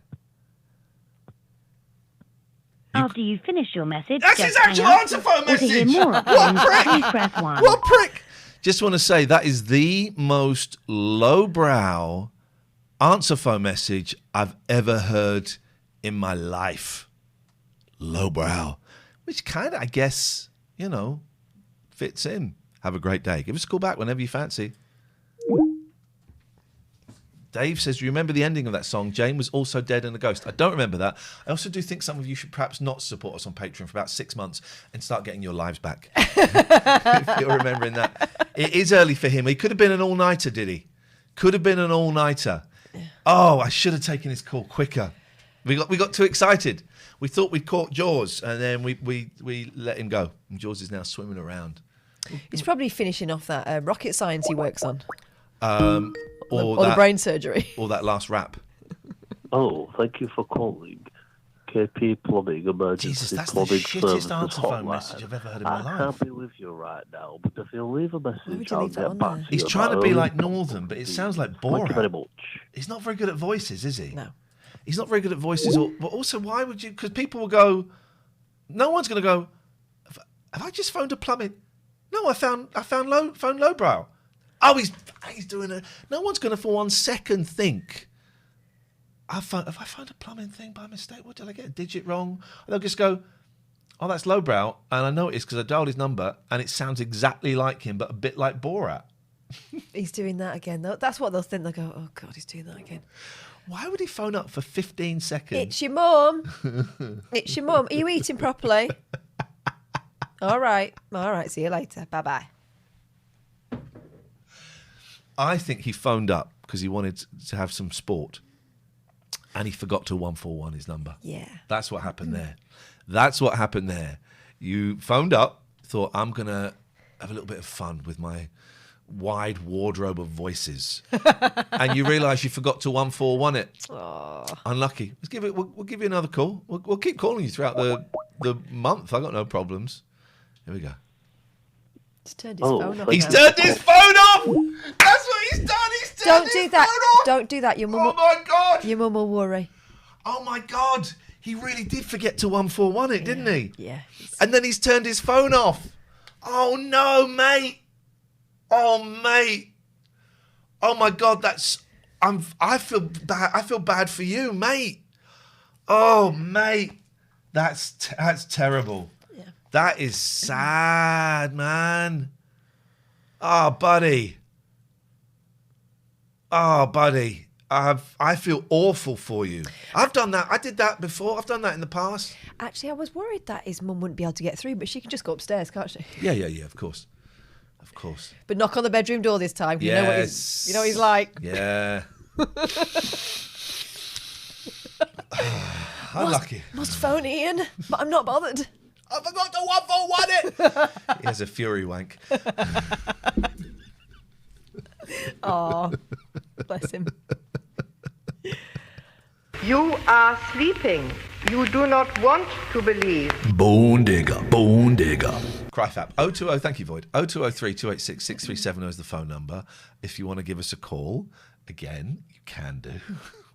After you finish your message, that's his actual answer phone message. What prick! What prick! Just want to say that is the most lowbrow answer phone message I've ever heard in my life. Lowbrow, which kind of, I guess, fits in. Have a great day. Give us a call back whenever you fancy. Dave says, do you remember the ending of that song? Jane was also dead and a ghost. I don't remember that. I also do think some of you should perhaps not support us on Patreon for about 6 months and start getting your lives back. If you're remembering that. It is early for him. He could have been an all-nighter, did he? Could have been an all-nighter. Oh, I should have taken his call quicker. We got too excited. We thought we'd caught Jaws, and then we let him go. And Jaws is now swimming around. He's probably finishing off that rocket science he works on. Or the brain surgery. Or that last rap. Oh, thank you for calling KP Plumbing Emergency Plumbing Services answer phone Hotline. Message I've ever heard in my life. I can't be with you right now, but if you'll leave a message, I'll get back to you. He's trying to be like Northern, but it sounds like Borat. Thank you very much. He's not very good at voices, is he? No. He's not very good at voices. But also, why would you? Because people will go, no one's going to go, have I just phoned a plumbing? No, I found lowbrow. Oh, he's doing it. No one's going to for 1 second think, have I found a plumbing thing by mistake? What did I get a digit wrong? And they'll just go, oh, that's lowbrow. And I know it is because I dialed his number and it sounds exactly like him, but a bit like Borat. He's doing that again. That's what they'll think. They'll go, oh, God, he's doing that again. Why would he phone up for 15 seconds? It's your mum. It's your mum. Are you eating properly? All right. See you later. Bye-bye. I think he phoned up because he wanted to have some sport and he forgot to 141 his number. Yeah. That's what happened there. You phoned up, thought, I'm going to have a little bit of fun with my wide wardrobe of voices. And you realise you forgot to 141 it. Aww. Unlucky. We'll give you another call. We'll keep calling you throughout the month. I got no problems. Here we go. He's turned his phone off. He's turned his phone off! That's what he's done! Don't do that. Don't do that. Your mum. Oh my God! Your mum will worry. Oh my God! He really did forget to 141 it, didn't he? Yeah. And then he's turned his phone off. Oh no, mate! Oh mate! Oh my God! I feel bad. I feel bad for you, mate. Oh mate, that's terrible. Yeah. That is sad, man. Oh, buddy. I feel awful for you. I've done that. I did that before. I've done that in the past. Actually, I was worried that his mum wouldn't be able to get through, but she can just go upstairs, can't she? Yeah, of course. But knock on the bedroom door this time. Yes. You know what he's like. Yeah. Unlucky. Must phone Ian, but I'm not bothered. I forgot to 141 it. He has a fury wank. Oh, bless him. You are sleeping. You do not want to believe. Bone digger. Cryfap. 020, thank you, Void. 0203 286 6370 is the phone number. If you want to give us a call, again, you can do.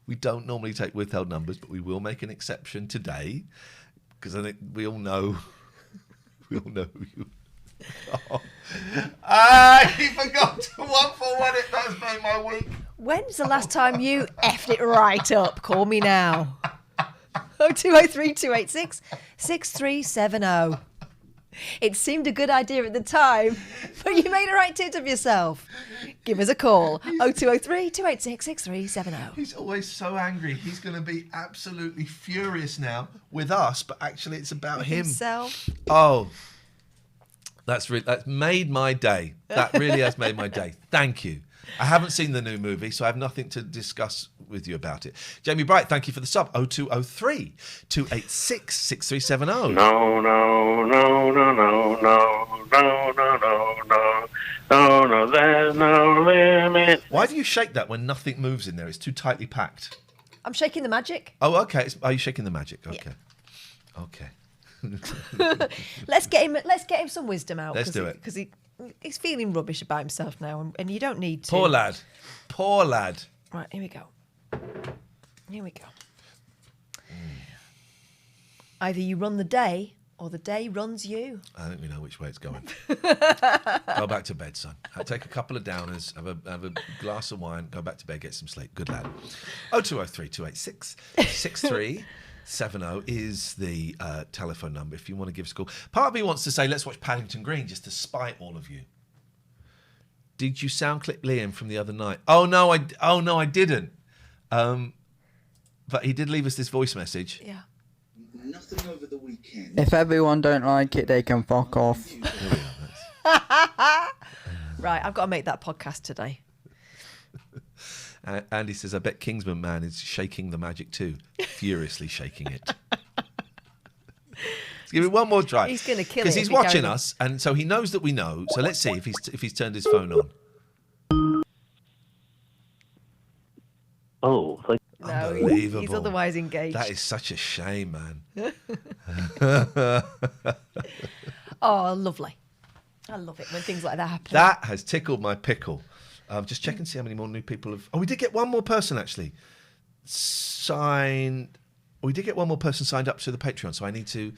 We don't normally take withheld numbers, but we will make an exception today because I think we all know who you are. He forgot to 141 it. That's made my week. When's the last time you effed it right up? Call me now. 0203 286 6370. It seemed a good idea at the time, but you made a right tit of yourself. Give us a call. 0203 286 6370. He's always so angry. He's going to be absolutely furious now with us, but actually it's about him. Himself. Oh, that's made my day. That really has made my day. Thank you. I haven't seen the new movie, so I have nothing to discuss with you about it. Jamie Bright, thank you for the sub. 0203 286 6370. No, there's no limit. Why do you shake that when nothing moves in there? It's too tightly packed. I'm shaking the magic. Oh, okay. Are you shaking the magic? Okay. Yeah. Okay. Let's get him some wisdom out. Let's do it. Because he's feeling rubbish about himself now, and you don't need to. Poor lad. Poor lad. Right, here we go. Here we go. Either you run the day, or the day runs you. I think we know which way it's going. Go back to bed, son. Take a couple of downers, have a glass of wine, go back to bed, get some sleep. Good lad. 0203 286 6370 is the telephone number if you want to give us a call. Part of me wants to say, let's watch Paddington Green just to spite all of you. Did you sound clip Liam from the other night? Oh no, I didn't. But he did leave us this voice message. Yeah. Nothing over the weekend. If everyone don't like it, they can fuck off. Right, I've got to make that podcast today. Andy says, I bet Kingsman Man is shaking the magic too. Furiously shaking it. Let's give it one more try. He's going to kill it. Because he's watching us, and so he knows that we know. So let's see if he's turned his phone on. Oh, thank No, Unbelievable. he's otherwise engaged. That is such a shame, man. Oh, lovely. I love it when things like that happen. That has tickled my pickle. Just check and see how many more new people have... Oh, we did get one more person, actually. We did get one more person signed up to the Patreon, so I need to...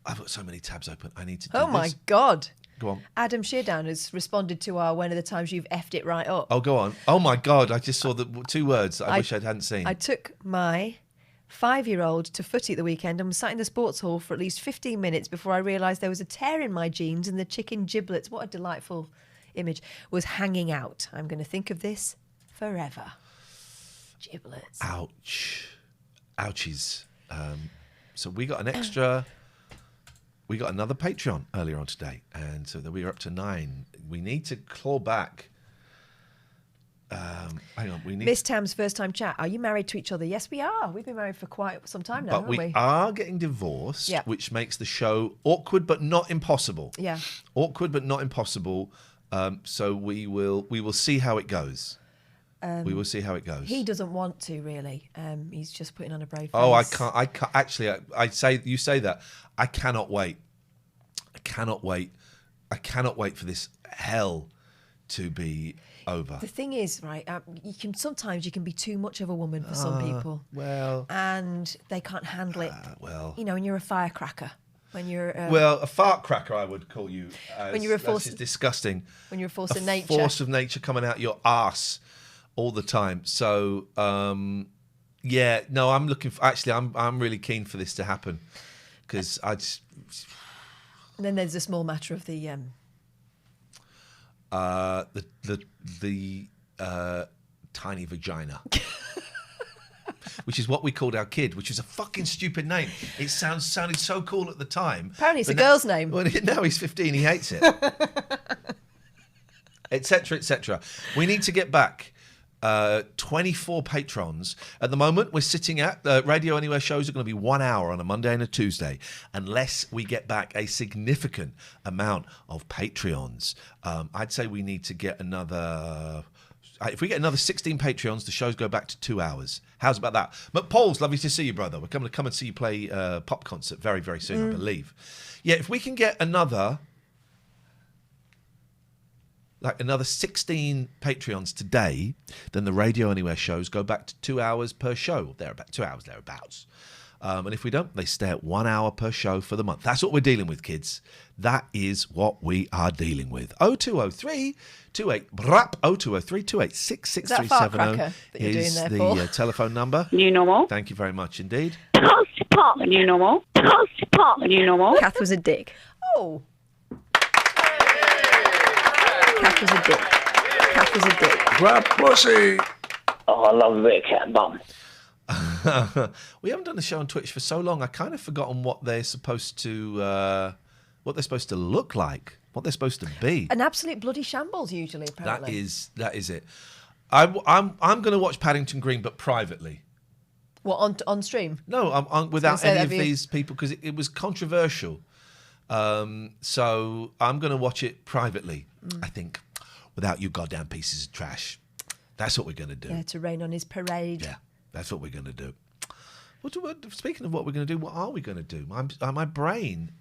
I've got so many tabs open. I need to do Oh, this. my God. Go on. Adam Sheardown has responded to our when are the times you've effed it right up. Oh, go on. Oh, my God. I just saw the two words that I wish I hadn't seen. I took my 5-year-old to footy at the weekend and was sat in the sports hall for at least 15 minutes before I realised there was a tear in my jeans and the chicken giblets, what a delightful image, was hanging out. I'm going to think of this forever. Giblets. Ouch. Ouchies. So we got an extra... We got another Patreon earlier on today, and so that we are up to 9. We need to claw back. Hang on, we need. Miss Tam's first time chat. Are you married to each other? Yes, we are. We've been married for quite some time now, But haven't we we? are getting divorced, Yeah. which makes the show awkward but not impossible. Yeah. Awkward but not impossible. So we will see how it goes. We will see how it goes. He doesn't want to really. He's just putting on a brave face. Oh, I can't. Actually, you say that. I cannot wait. I cannot wait for this hell to be over. The thing is, right? Sometimes you can be too much of a woman for some people. Well, and they can't handle it. Well, you know, when you're a firecracker. When you're a fart cracker, I would call you. When you're a force, that's disgusting. When you're a force of nature. Force of nature coming out your arse all the time. So, yeah, no, I'm looking for. Actually, I'm really keen for this to happen because I just. And then there's a small matter of the tiny vagina. Which is what we called our kid, which is a fucking stupid name. It sounded so cool at the time. Apparently it's a girl's name. Well, now he's 15, he hates it. Etc., etc. We need to get back 24 patrons. At the moment, we're sitting at Radio Anywhere shows are going to be 1 hour on a Monday and a Tuesday, unless we get back a significant amount of Patreons. I'd say we need to get another... If we get another 16 Patreons, the shows go back to 2 hours. How's about that? McPaul's, lovely to see you, brother. We're going to come and see you play pop concert very, very soon, I believe. Yeah, if we can get another 16 Patreons today, then the Radio Anywhere shows go back to 2 hours per show. 2 hours thereabouts. And if we don't, they stay at 1 hour per show for the month. That's what we're dealing with, kids. That is what we are dealing with. 0203 28 BRAP 0203 286 6370 is the telephone number. New normal. Thank you very much indeed. Post-pop. New normal. Post-pop. New normal. Kath was a dick. Oh. Cat was a dick. Cat was a dick. Grab pussy. Oh, I love a bit of cat bum. We haven't done a show on Twitch for so long. I kind of forgotten what they're supposed to look like, what they're supposed to be. An absolute bloody shambles, usually. Apparently, that is it. I'm going to watch Paddington Green, but privately. What, on stream? No, I'm without any of these people because it was controversial. So I'm going to watch it privately. I think, without you goddamn pieces of trash. That's what we're going to do. Yeah, to rain on his parade. Yeah. That's what we're going to do. Speaking of what we're going to do, what are we going to do? My brain.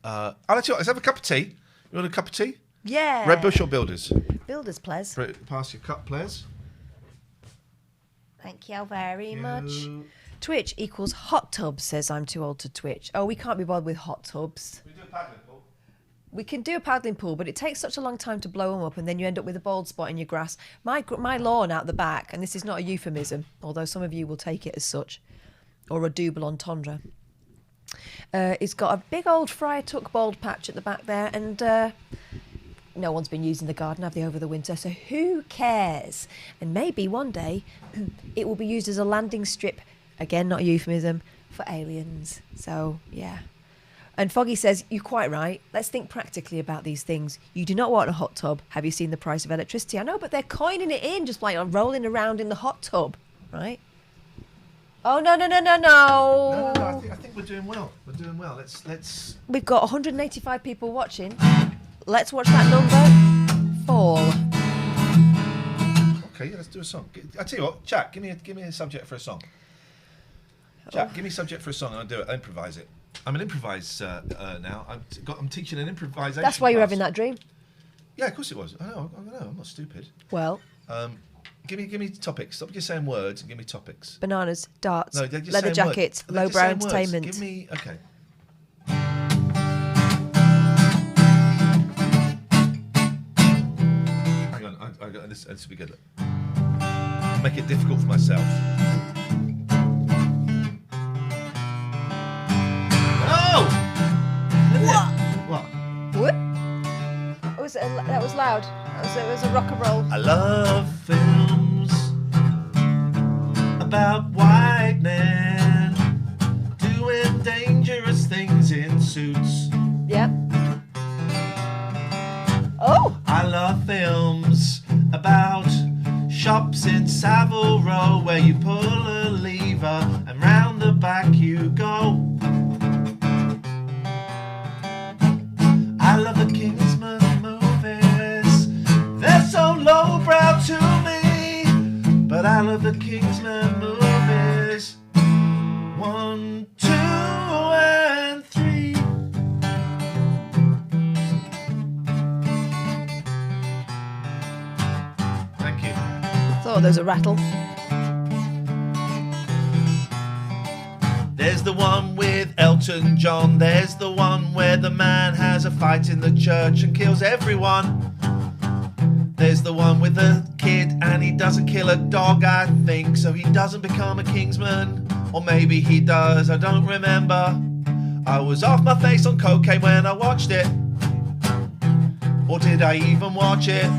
I'll let you. Let's have a cup of tea. You want a cup of tea? Yeah. Red Bush or Builders? Builders, please. Pass your cup, please. Thank you very much. Twitch equals hot tubs, says I'm too old to Twitch. Oh, we can't be bothered with hot tubs. We do a paddling pool. We can do a paddling pool, but it takes such a long time to blow them up, and then you end up with a bald spot in your grass. My lawn out the back, and this is not a euphemism, although some of you will take it as such, or a double entendre. It's got a big old Friar Tuck bald patch at the back there, and no one's been using the garden, have they, over the winter? So who cares? And maybe one day it will be used as a landing strip, again, not a euphemism, for aliens. So yeah. And Foggy says, you're quite right. Let's think practically about these things. You do not want a hot tub. Have you seen the price of electricity? I know, but they're coining it in, just like rolling around in the hot tub, right? Oh, no. No, I think we're doing well. We're doing well. Let's. We've got 185 people watching. Let's watch that number fall. Okay, let's do a song. I tell you what, Jack, give me a subject for a song. Jack, give me a subject for a song and I'll do it. I'll improvise it. I'm an improviser now. I'm teaching an improvisation. That's why you're class. having that dream? Yeah, of course it was. I know. I'm not stupid. Well. Give me topics. Stop just saying words and give me topics. Bananas, darts, no, just leather jackets, lowbrow entertainment. Give me. Okay. Hang on. I got this. This will be good. Make it difficult for myself. What? That was loud. It was a rock and roll. I love films about white men doing dangerous things in suits. Yeah. Oh. I love films about shops in Savile Row where you pull a lever and round the back you go. I love the Kingsman movies. They're so lowbrow to me, but I love the Kingsman movies. 1, 2, and 3. Thank you. Thought there was a rattle. There's the one with Elton John. There's the one where the man has a fight in the church and kills everyone. There's the one with the kid and he doesn't kill a dog, I think, so he doesn't become a Kingsman. Or maybe he does, I don't remember. I was off my face on cocaine when I watched it. Or did I even watch it?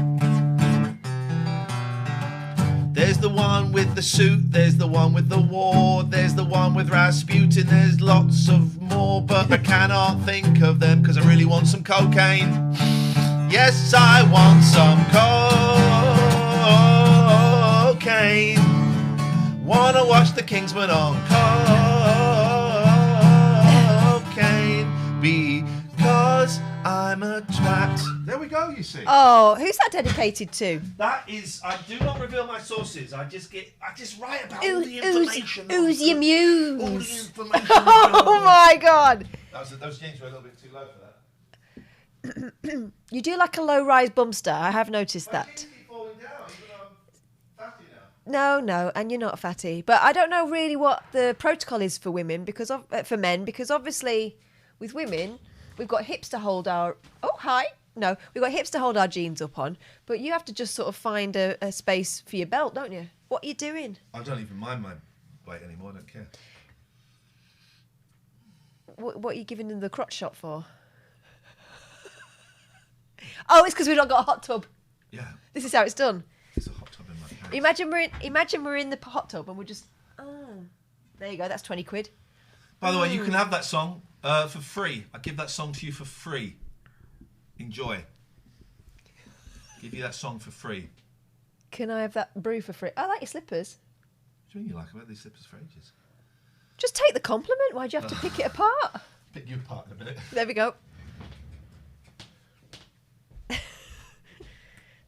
There's the one with the suit, there's the one with the war, there's the one with Rasputin, there's lots of more, but I cannot think of them because I really want some cocaine. Yes, I want some cocaine. Wanna watch the Kingsman on cocaine because I'm a twat. There we go, you see. Oh, who's that dedicated to? That is, I do not reveal my sources. I just write about all the information. Who's your muse? All the information. Oh my God. Those games were a little bit too low for that. You do like a low-rise bumster. I have noticed that. No, and you're not fatty. But I don't know really what the protocol is for women for men, because obviously with women we've got hips to hold our. Oh hi. No, we've got hips to hold our jeans up on, but you have to just sort of find a space for your belt, don't you? What are you doing? I don't even mind my weight anymore. I don't care. What are you giving them the crotch shot for? Oh, it's because we've not got a hot tub. Yeah. This is how it's done. There's a hot tub in my house. Imagine we're in the hot tub and we're just. Oh, there you go. That's 20 quid. By the way, you can have that song for free. I give that song to you for free. Enjoy. Give you that song for free. Can I have that brew for free? I like your slippers. What do you mean you like? I've had these slippers for ages. Just take the compliment. Why'd you have to pick it apart? Pick you apart in a minute. There we go.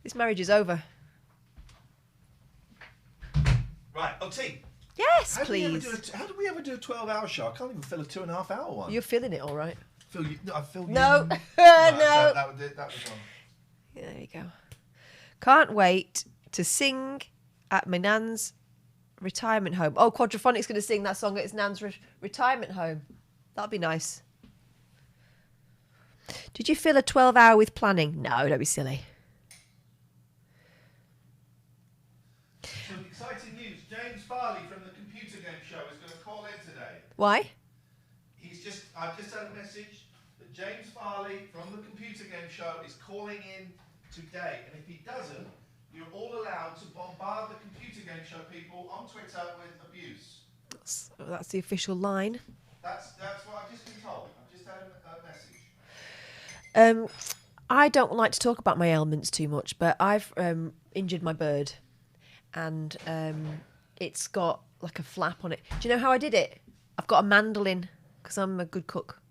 This marriage is over. Right, OT. Yes, please. How do we ever do a 12-hour show? I can't even fill a 2.5-hour one. You're feeling it all right. I feel no. No. That was on. There you go. Can't wait to sing at my nan's retirement home. Oh, Quadrophonic's going to sing that song at his nan's retirement home. That'll be nice. Did you fill a 12-hour with planning? No, don't be silly. Some exciting news. James Farley from the Computer Game Show is going to call in today. Why? I've just had a message that James Farley from the Computer Game Show is calling in today. And if he doesn't, you're all allowed to bombard the Computer Game Show people on Twitter with abuse. That's the official line. That's what I've just been told. I've just had a message. I don't like to talk about my ailments too much, but I've injured my bird. And it's got like a flap on it. Do you know how I did it? I've got a mandolin because I'm a good cook.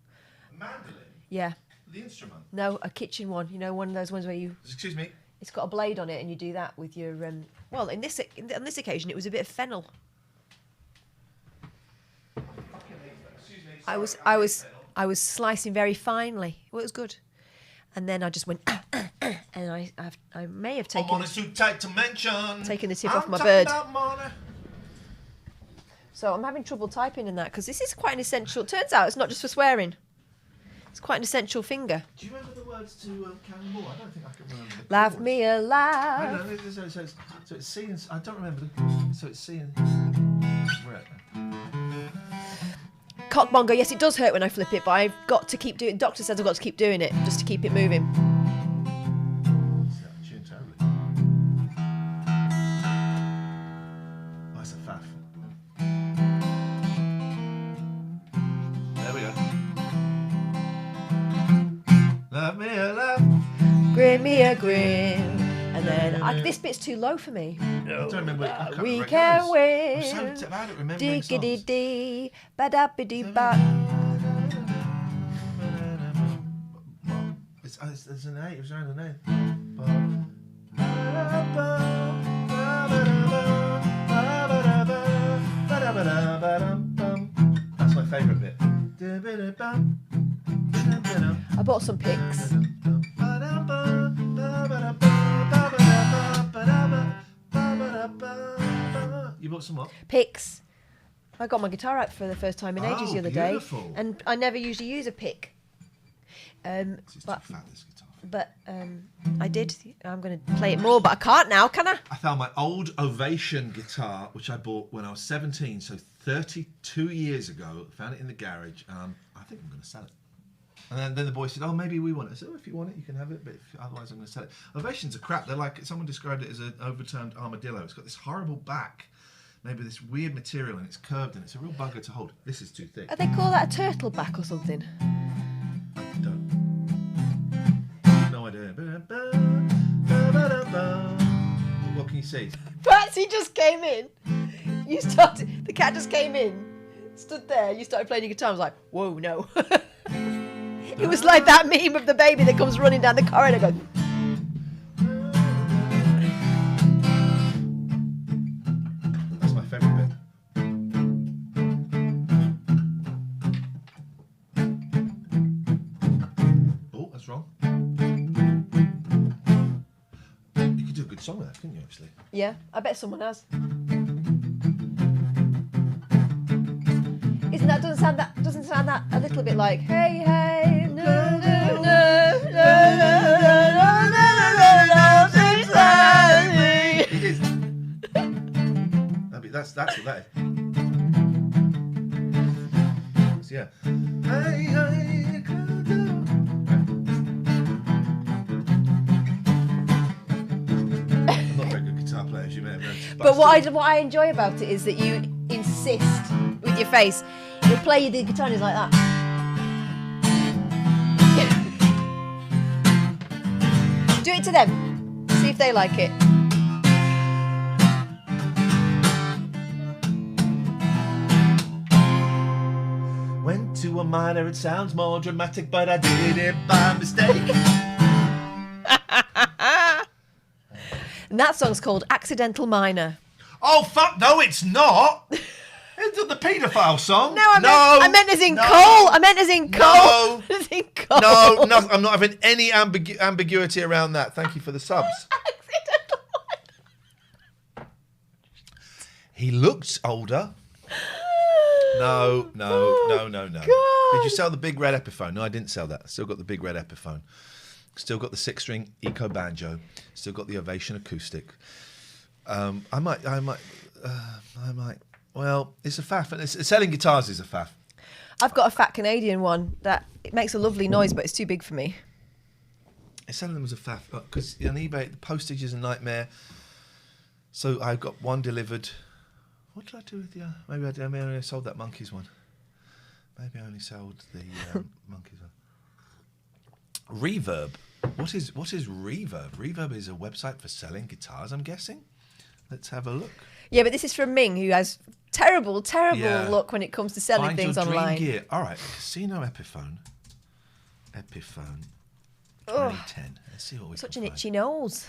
A mandolin? Yeah. The instrument? No, a kitchen one. You know, one of those ones where you... Excuse me? It's got a blade on it and you do that with your... well, on this occasion, it was a bit of fennel. Excuse me. I was slicing very finely. Well, it was good. And then I just went... and I may have taken... I'm on a too tight to mention. Taken the tip off my bird. So I'm having trouble typing in that because this is quite an essential... Turns out it's not just for swearing. It's quite an essential finger. Do you remember the words to Karen Moore? I don't think I can remember. Laugh me alive. No, so it's C and... I don't remember. So it's C and... Cockmonger, yes, it does hurt when I flip it, but I've got to keep doing... Doctor says I've got to keep doing it just to keep it moving. That's a faff. There we go. Love me a love. Grin me a grin. And then this bit's too low for me. No, I don't remember. We can win. I'm so bad at remembering songs. Diggity-dee, ba-da-ba-dee-ba. There's an A. It was around an A. That's my favourite bit. I bought some picks. You bought some what? Picks. I got my guitar out for the first time in ages the other beautiful. day, and I never usually use a pick. But I did. I'm going to play it more, but I can't now, can I? I found my old Ovation guitar, which I bought when I was 17, so 32 years ago. Found it in the garage, and I think I'm going to sell it. And then the boy said, "Oh, maybe we want it." I said, "Oh, if you want it, you can have it, but otherwise, I'm going to sell it." Ovations are crap. They're like, someone described it as an overturned armadillo. It's got this horrible back, maybe this weird material, and it's curved, and it's a real bugger to hold. This is too thick. They call that a turtle back or something? I don't. No idea. What can you see? Patsy just came in. The cat just came in, stood there. You started playing your guitar. I was like, "Whoa, no." It was like that meme of the baby that comes running down the corridor going... That's my favourite bit. Oh, that's wrong. You could do a good song with that, couldn't you, actually? Yeah, I bet someone has. Doesn't sound that a little bit like hey hey no no no no no no no. It is. That's what that is. So, yeah. Hey hey. But what I enjoy about it is that you insist with your face. You'll play the guitar and it's like that. Do it to them. See if they like it. Went to a minor, it sounds more dramatic, but I did it by mistake. And that song's called Accidental Minor. Oh, fuck, no, it's not. It's the paedophile song. No, I meant as in Cole. I meant as in Cole. No. As in Cole. No, I'm not having any ambiguity around that. Thank you for the subs. He looks older. No. God. Did you sell the big red Epiphone? No, I didn't sell that. Still got the big red Epiphone. Still got the 6-string Eco Banjo. Still got the Ovation acoustic. I might. Well, it's a faff. Selling guitars is a faff. I've got a fat Canadian one that it makes a lovely noise, but it's too big for me. Selling them as a faff because on eBay the postage is a nightmare. So I got one delivered. What did I do with the? Maybe I only sold that Monkeys one. Maybe I only sold the Monkeys one. Reverb. What is Reverb? Reverb is a website for selling guitars, I'm guessing. Let's have a look. Yeah, but this is from Ming, who has terrible luck when it comes to selling Find things your dream online. Gear. All right, Casino Epiphone. 2010. Let's see what we Such can an find. itchy nose.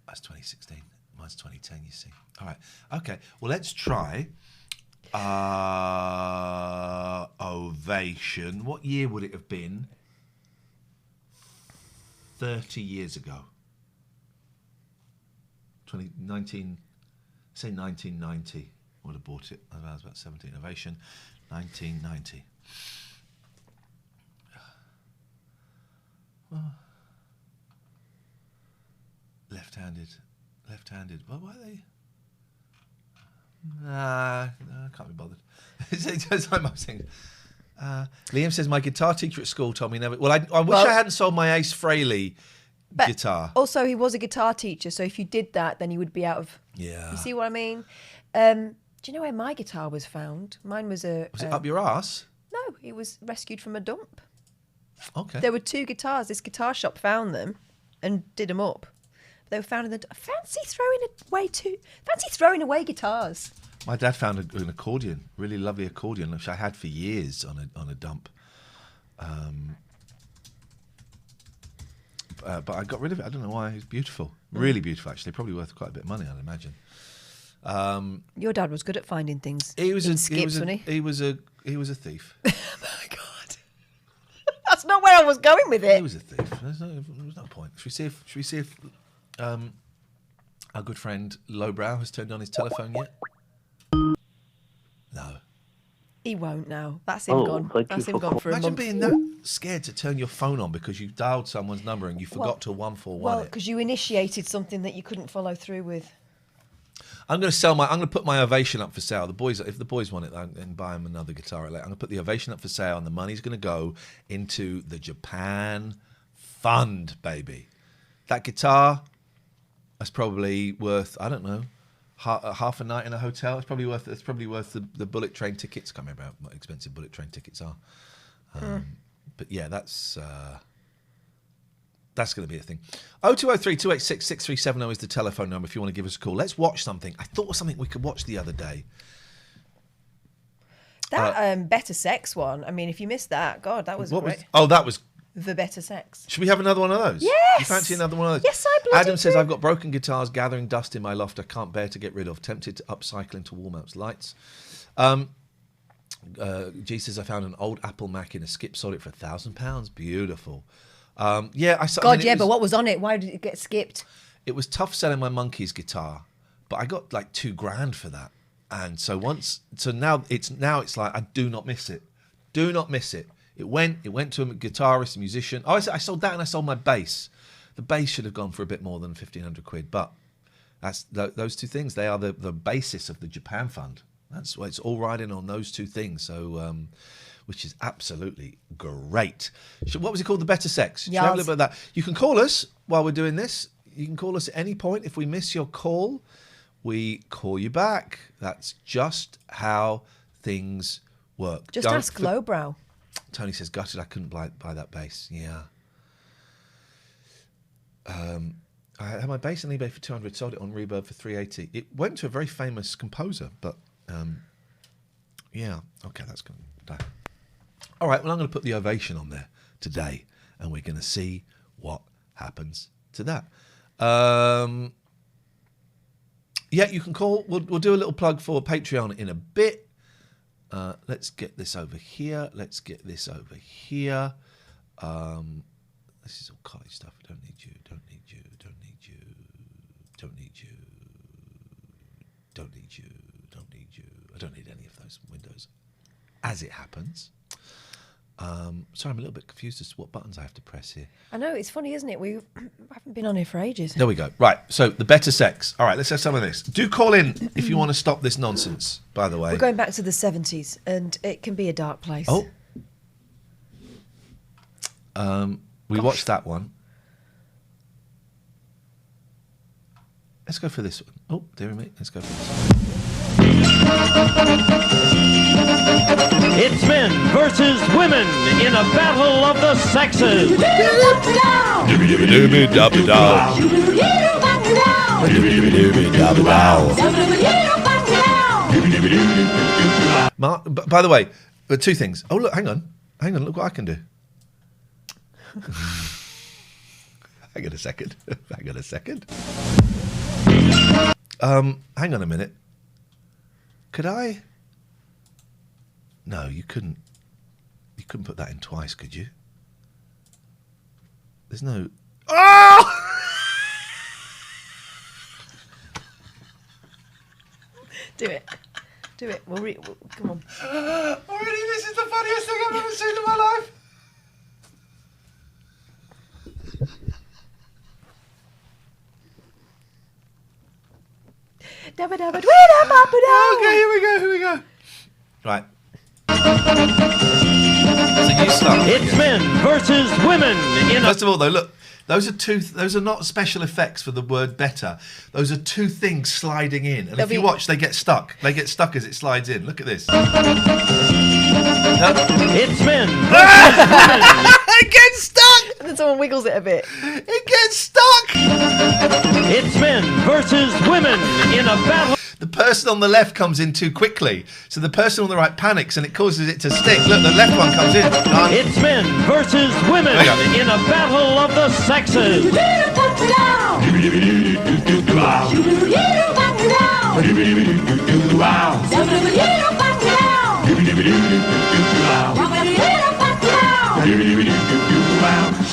That's 2016. Mine's 2010, you see. All right. Okay. Well, let's try Ovation. What year would it have been 30 years ago? 1990. Say 1990. Would have bought it. I was about 17. Ovation, 1990. Oh. Left-handed. Well, why are they? Nah, I can't be bothered. It's like most things. Liam says my guitar teacher at school told me never. Well, I wish I hadn't sold my Ace Frehley guitar. Also, he was a guitar teacher, so if you did that, then you would be out of. Yeah. You see what I mean? Do you know where my guitar was found? Mine was a. Was it up your ass? No, it was rescued from a dump. Okay. There were 2 guitars. This guitar shop found them and did them up. They were found in the. Fancy throwing away guitars. My dad found an accordion, really lovely accordion, which I had for years on a dump. But I got rid of it. I don't know why. It's beautiful, really beautiful. Actually, probably worth quite a bit of money, I'd imagine. Your dad was good at finding things. He was in skips, wasn't he? He was a thief. Oh my God, that's not where I was going with it. He was a thief. There's no point. Should we see if our good friend Lowbrow has turned on his telephone yet? No. He won't now. That's him gone. That's him gone for a month. Imagine being that scared to turn your phone on because you dialed someone's number and you forgot to 141 Well, it. because you initiated something that you couldn't follow through with. I'm going to put my Ovation up for sale. If the boys want it, then buy them another guitar. I'm going to put the Ovation up for sale, and the money's going to go into the Japan Fund, baby. That guitar, that's probably worth, I don't know, half a night in a hotel. It's probably worth the bullet train tickets. Can't remember how expensive bullet train tickets are. But yeah, that's going to be a thing. 0203 286 6370 is the telephone number if you want to give us a call. Let's watch something. I thought of something we could watch the other day. That Better Sex one. I mean, if you missed that, God, that was great. That was The Better Sex. Should we have another one of those? Yes. You fancy another one of those? Yes, I bloody Adam says, do. I've got broken guitars gathering dust in my loft I can't bear to get rid of. Tempted to upcycle into wall mounts lights. G says, I found an old Apple Mac in a skip, sold it for £1,000. Beautiful. But what was on it? Why did it get skipped? It was tough selling my Monkeys guitar, but I got like $2,000 for that. And now it's like I do not miss it. Do not miss it. It went to a guitarist, a musician. I sold that and I sold my bass. The bass should have gone for a bit more than £1,500, but that's those two things. They are the basis of the Japan Fund. That's why it's all riding on those two things. So, which is absolutely great. What was it called? The Better Sex. Should we have a little bit of that? You can call us while we're doing this. You can call us at any point. If we miss your call, we call you back. That's just how things work. Just ask Lowbrow. Tony says, gutted I couldn't buy that bass. Yeah. I had my bass on eBay for 200, sold it on Reverb for 380. It went to a very famous composer, but yeah. Okay, that's going to die. All right, well, I'm going to put the Ovation on there today, and we're going to see what happens to that. Yeah, you can call. We'll do a little plug for Patreon in a bit. Let's get this over here. Let's get this over here. This is all college stuff. Don't need you. Don't need you. Don't need you. Don't need you. Don't need you. Don't need you. I don't need any of those windows. As it happens. Sorry, I'm a little bit confused as to what buttons I have to press here. I know, it's funny, isn't it? We haven't been on here for ages. There we go. Right, so the better sex. All right, let's have some of this. Do call in if you want to stop this nonsense, by the way. We're going back to the 70s, and it can be a dark place. Oh. We watched that one. Let's go for this one. Oh, dear me. Let's go for this one. It's men versus women in a battle of the sexes. By the way, two things. Oh, look, hang on. Look what I can do. Hang on a second. Hang on a minute. Could I? No, you couldn't. You couldn't put that in twice, could you? There's no. Oh! Do it. Come on. Already, this is the funniest thing I've ever seen in my life. Okay, here we go. Right. So you start. It's men versus women in First of all, though, look, those are not special effects for the word better. Those are two things sliding in. And if you watch, they get stuck. They get stuck as it slides in. Look at this. It's men versus women. It gets stuck! And then someone wiggles it a bit. It gets stuck! It's men versus women in a battle. The person on the left comes in too quickly, so the person on the right panics and it causes it to stick. Look, the left one comes in. It's men versus women in a battle of the sexes.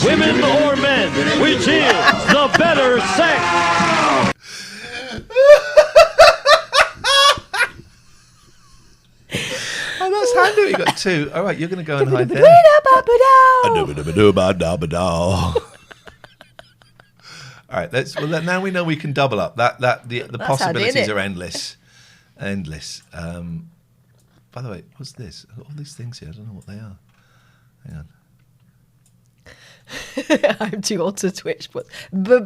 Women or men, which is the better sex? Oh, that's handy. We got two. All right, you're going to go and hide there. All right, now we know we can double up. The possibilities are endless. By the way, what's this? I've got all these things here. I don't know what they are. Hang on. I'm too old to twitch, but here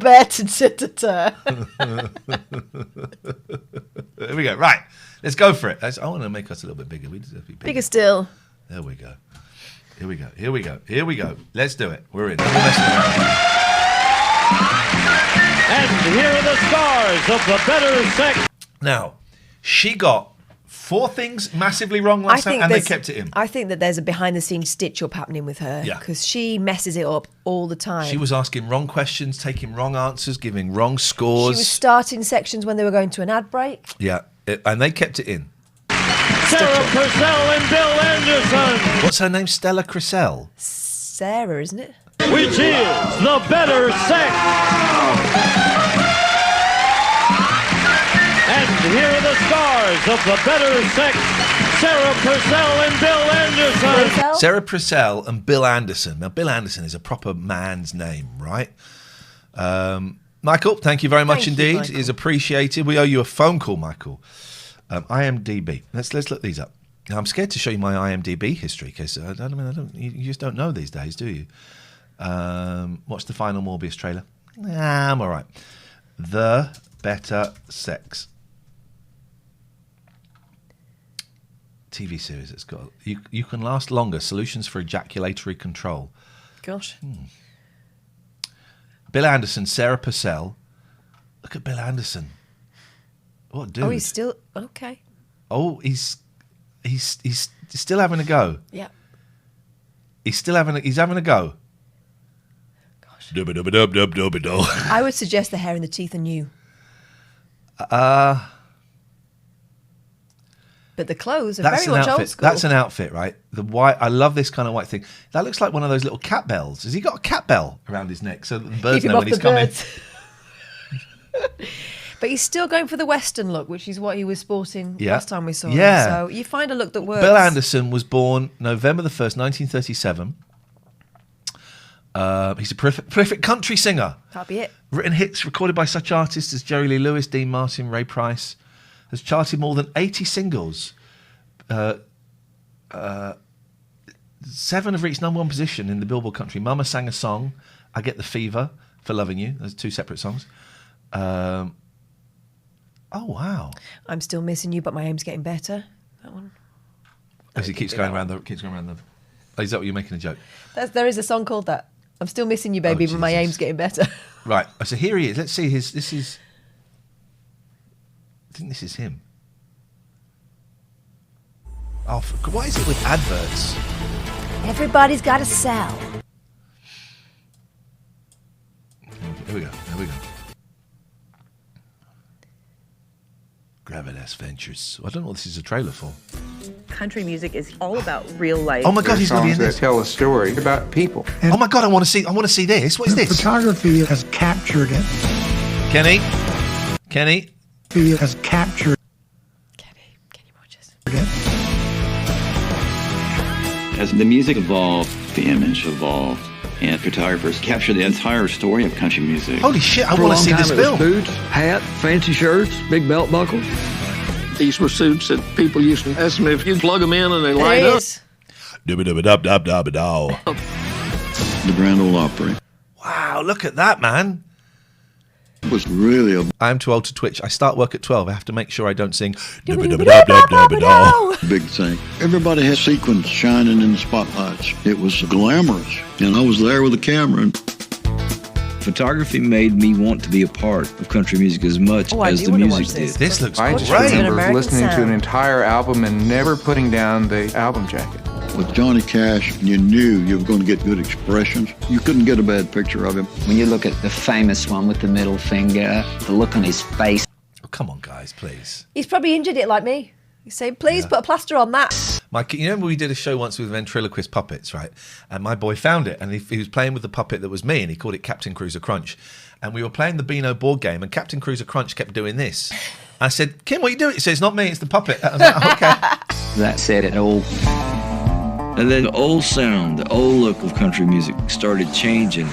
we go. Right, let's go for it. I want to make us a little bit bigger. We deserve to be bigger still. There we go. Here we go. Let's do it. We're in. And here are the stars of the better sex. Now, she got 4 things massively wrong last time, and they kept it in. I think that there's a behind-the-scenes stitch-up happening with her. Yeah. Because she messes it up all the time. She was asking wrong questions, taking wrong answers, giving wrong scores. She was starting sections when they were going to an ad break. Yeah, and they kept it in. Sarah Purcell and Bill Anderson. What's her name? Stella Crisell? Sarah, isn't it? Which is the better sex? And here are the stars of the better sex. Sarah Purcell and Bill Anderson. Sarah Purcell and Bill Anderson. Now, Bill Anderson is a proper man's name, right? Michael, thank you very much indeed. It is appreciated. We owe you a phone call, Michael. IMDb. Let's look these up. Now, I'm scared to show you my IMDb history because you just don't know these days, do you? Watch the final Morbius trailer. I'm all right. The Better Sex. TV series. It's got you can last longer. Solutions for ejaculatory control. Gosh. Bill Anderson, Sarah Purcell. Look at Bill Anderson. What dude? Oh, he's still okay. Oh, he's still having a go. Yeah. He's having a go. Gosh. Dub-a-dub-a-dub-dub-dub-a-dub. I would suggest the hair and the teeth are new. But the clothes are very much old school. That's an outfit, right? The white. I love this kind of white thing. That looks like one of those little cat bells. Has he got a cat bell around his neck so that the birds know when he's coming? But he's still going for the Western look, which is what he was sporting last time we saw him. So you find a look that works. Bill Anderson was born November the 1st, 1937. He's a prolific country singer. That'll be it. Written hits recorded by such artists as Jerry Lee Lewis, Dean Martin, Ray Price. Has charted more than 80 singles. 7 have reached #1 position in the Billboard country. Mama sang a song, I Get the Fever, for Loving You. There's 2 separate songs. Oh, wow. I'm Still Missing You, but my aim's getting better. That one. As he keeps going around the... Oh, is that what you're making a joke? There is a song called that. I'm still missing you, baby, but my aim's getting better. Right. So here he is. Let's see his... This is... I think this is him. Oh, what is it with adverts? Everybody's got to sell. Here we go. Gravitas Ventures. I don't know what this is a trailer for. Country music is all about real life. Oh my God, he's going to be in this. That tell a story about people. And oh my God, I want to see this. What is this? Photography has captured it. Kenny. Has captured. Kenny watches. As the music evolved, the image evolved, and photographers captured the entire story of country music. Holy shit, I want to see this film. Boots, hat, fancy shirts, big belt buckle. These were suits that people used to ask them if you plug them in and they light up. The Grand Ole Opry. Wow, look at that, man. It was really I'm too old to Twitch. I start work at 12. I have to make sure I don't sing big thing. Everybody had sequins shining in the spotlights. It was glamorous, and I was there with a camera. Photography made me want to be a part of country music as much as the music did. This looks I just remember listening to an entire album and never putting down the album jacket. With Johnny Cash, you knew you were going to get good expressions. You couldn't get a bad picture of him. When you look at the famous one with the middle finger, the look on his face. Oh, come on, guys, please. He's probably injured it like me. He's saying, please put a plaster on that. You remember we did a show once with ventriloquist puppets, right? And my boy found it, and he was playing with the puppet that was me, and he called it Captain Cruiser Crunch. And we were playing the Beano board game, and Captain Cruiser Crunch kept doing this. I said, Kim, what are you doing? He said, it's not me, it's the puppet. I was like, okay. That said it all. And then the old sound, the old look of country music started changing.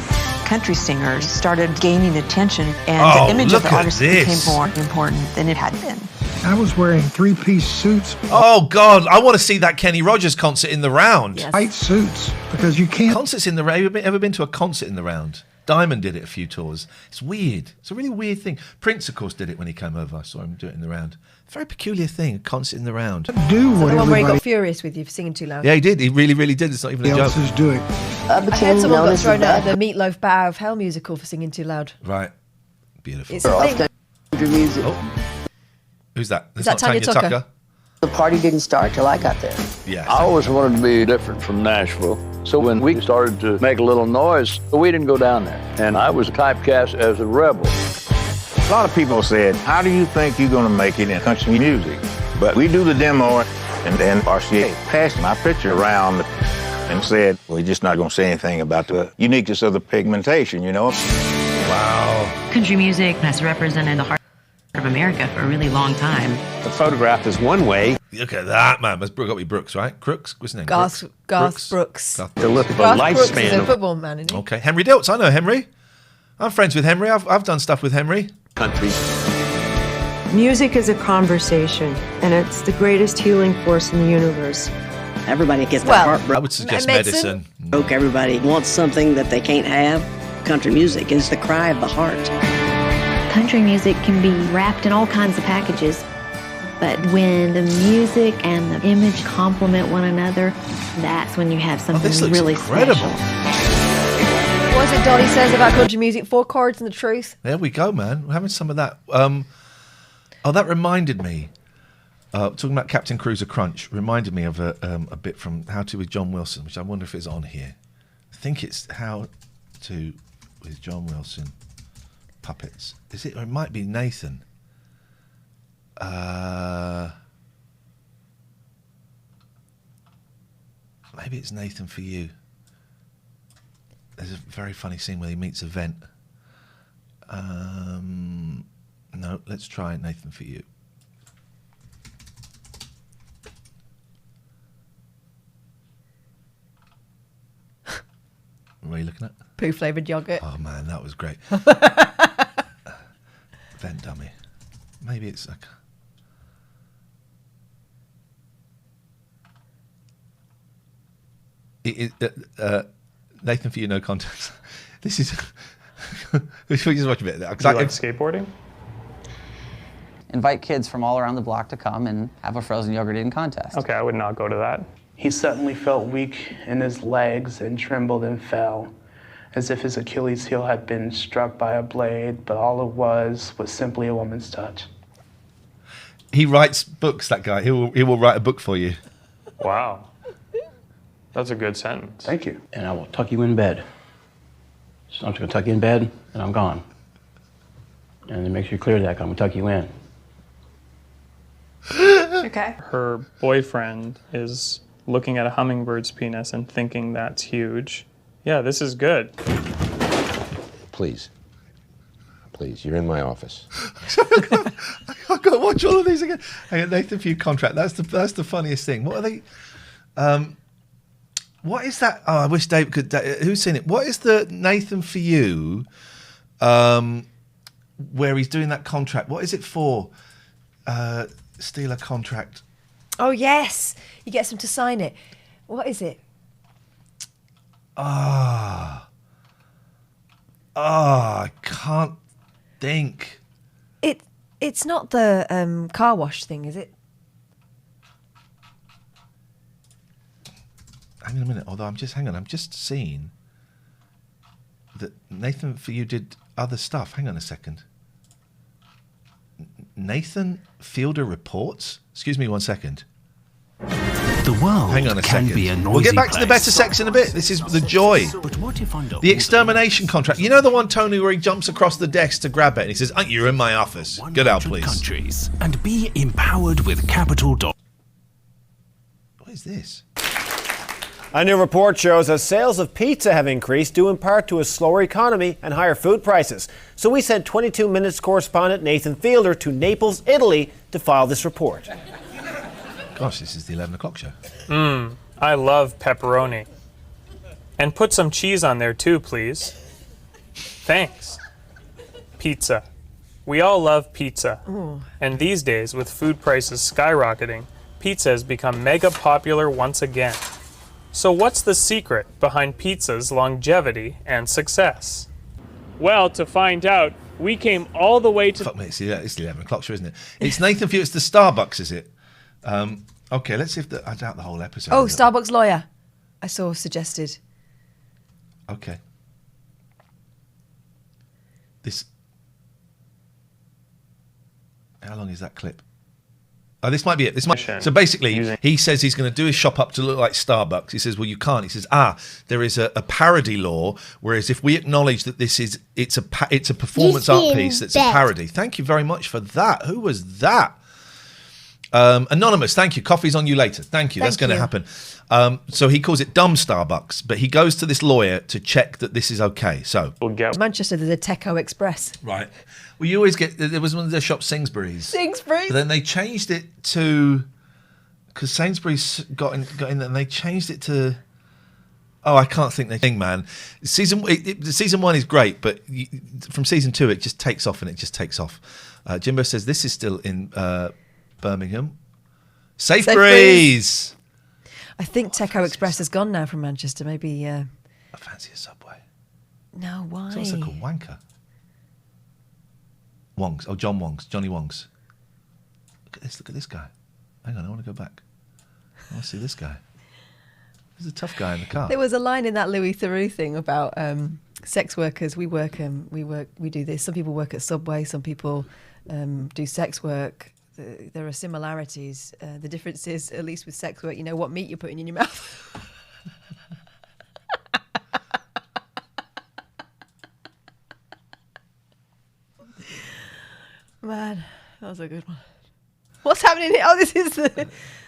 Country singers started gaining attention, and the image of the artist became more important than it had been. I was wearing 3-piece suits. Oh, God. I want to see that Kenny Rogers concert in the round. Yes. White suits, because you can't... Concerts in the round. Have you ever been to a concert in the round? Diamond did it a few tours. It's weird. It's a really weird thing. Prince, of course, did it when he came over. I saw him do it in the round. Very peculiar thing, a concert in the round. Do what the one where he got furious with you for singing too loud. Yeah, he did. He really, really did. It's not even a joke. Else is doing. I heard someone got thrown out of the Meatloaf Bow of Hell musical for singing too loud. Right. Beautiful. It's a thing. Music. Oh. Who's that? Is that Tanya Tucker? The party didn't start till I got there. Yeah. I always wanted to be different from Nashville. So when we started to make a little noise, we didn't go down there. And I was typecast as a rebel. A lot of people said, how do you think you're going to make it in country music? But we do the demo, and then RCA passed my picture around and said, we're just not going to say anything about the uniqueness of the pigmentation, you know? Wow. Country music has represented the heart of America for a really long time. The photograph is one way. Look at that, man. That's got to be Brooks, right? Crooks? What's his name? Garth Brooks. To look at the Garth Brooks lifespan. is a football man, isn't he? Okay. Henry Diltz. I know Henry. I'm friends with Henry. I've done stuff with Henry. Country. Music is a conversation, and it's the greatest healing force in the universe. Everybody gets their heart broken. I would suggest medicine. Everybody wants something that they can't have. country music is the cry of the heart. Country music can be wrapped in all kinds of packages, but when the music and the image complement one another, that's when you have something really incredible. special. What is it Dolly says about country music? 4 chords and the truth. There we go, man. We're having some of that. That reminded me. Talking about Captain Cruiser Crunch reminded me of a bit from How To with John Wilson, which I wonder if it's on here. I think it's How To with John Wilson puppets. Is it? Or it might be Nathan. Maybe it's Nathan For You. There's a very funny scene where he meets a vent. No, let's try Nathan For You. What are you looking at? Poo flavoured yogurt. Oh man, that was great. Vent dummy. Maybe it's like. Nathan For You, no context. This is. We should just watch a bit of that. Do you like skateboarding? Invite kids from all around the block to come and have a frozen yogurt eating contest. Okay, I would not go to that. He suddenly felt weak in his legs and trembled and fell, as if his Achilles heel had been struck by a blade, but all it was simply a woman's touch. He writes books, that guy. He will write a book for you. Wow. That's a good sentence. Thank you. And I will tuck you in bed. So I'm just going to tuck you in bed, and I'm gone. And to make sure you're clear of that, I'm going to tuck you in. Okay. Her boyfriend is looking at a hummingbird's penis and thinking that's huge. Yeah, this is good. Please. Please, you're in my office. I've got to watch all of these again. Hang on, Nathan For You contract. That's the funniest thing. What are they? What is that? Oh, I wish Dave could. Who's seen it? What is the Nathan For You? Where he's doing that contract. What is it for? Steal a contract. Oh yes, he gets him to sign it. What is it? I can't think. It's not the car wash thing, is it? Hang on a minute. Although I'm just seeing that Nathan For You did other stuff. Hang on a second. Nathan Fielder Reports. Excuse me 1 second. The world Hang on a can second. be a noisy We'll get back to the place. better sex in a bit. This is The Joy. But what if under The extermination contract. You know the one, Tony, where he jumps across the desk to grab it and he says, you're in my office. Get out, please. countries and be empowered with capital dollars? What is this? A new report shows that sales of pizza have increased due in part to a slower economy and higher food prices. So we sent 22 Minutes correspondent Nathan Fielder to Naples, Italy to file this report. Gosh, this is the 11 o'clock show. I love pepperoni. And put some cheese on there too, please. Thanks. Pizza. We all love pizza. Ooh. And these days, with food prices skyrocketing, pizza has become mega popular once again. So what's the secret behind pizza's longevity and success? Well, to find out, we came all the way to... Fuck me, it's the 11 o'clock show, isn't it? It's Nathan For You, it's the Starbucks, is it? Okay, let's see if I doubt the whole episode. Oh, Starbucks lawyer. I saw suggested. Okay. How long is that clip? Oh, this might be it. So basically, he says he's going to do his shop up to look like Starbucks. He says, well, you can't. He says, there is a parody law, whereas if we acknowledge that it's a performance art piece that's a parody. Thank you very much for that. Who was that? Anonymous, thank you. Coffee's on you later. Thank you. That's going to happen. So he calls it dumb Starbucks, but he goes to this lawyer to check that this is okay. So Manchester, there's a Teco Express. Right. Well, you always get, there was one of their shops, Sainsbury's. Sainsbury's? But then they changed it to, because Sainsbury's got in there, and they changed it to, I can't think they think, man. Season 1 is great, but from season 2, it just takes off and it just takes off. Jimbo says this is still in Birmingham. Sainsbury's! I think Teco Express has gone now from Manchester. Maybe. I fancy a Subway. No, why? So what's it called? Wanker. Wongs. Oh, John Wongs. Johnny Wongs. Look at this guy. Hang on, I want to go back. I want to see this guy. He's a tough guy in the car. There was a line in that Louis Theroux thing about sex workers. We do this. Some people work at Subway. Some people do sex work. There are similarities. The difference is, at least with sex work, you know what meat you're putting in your mouth. Man, that was a good one. What's happening here? Oh, this is the...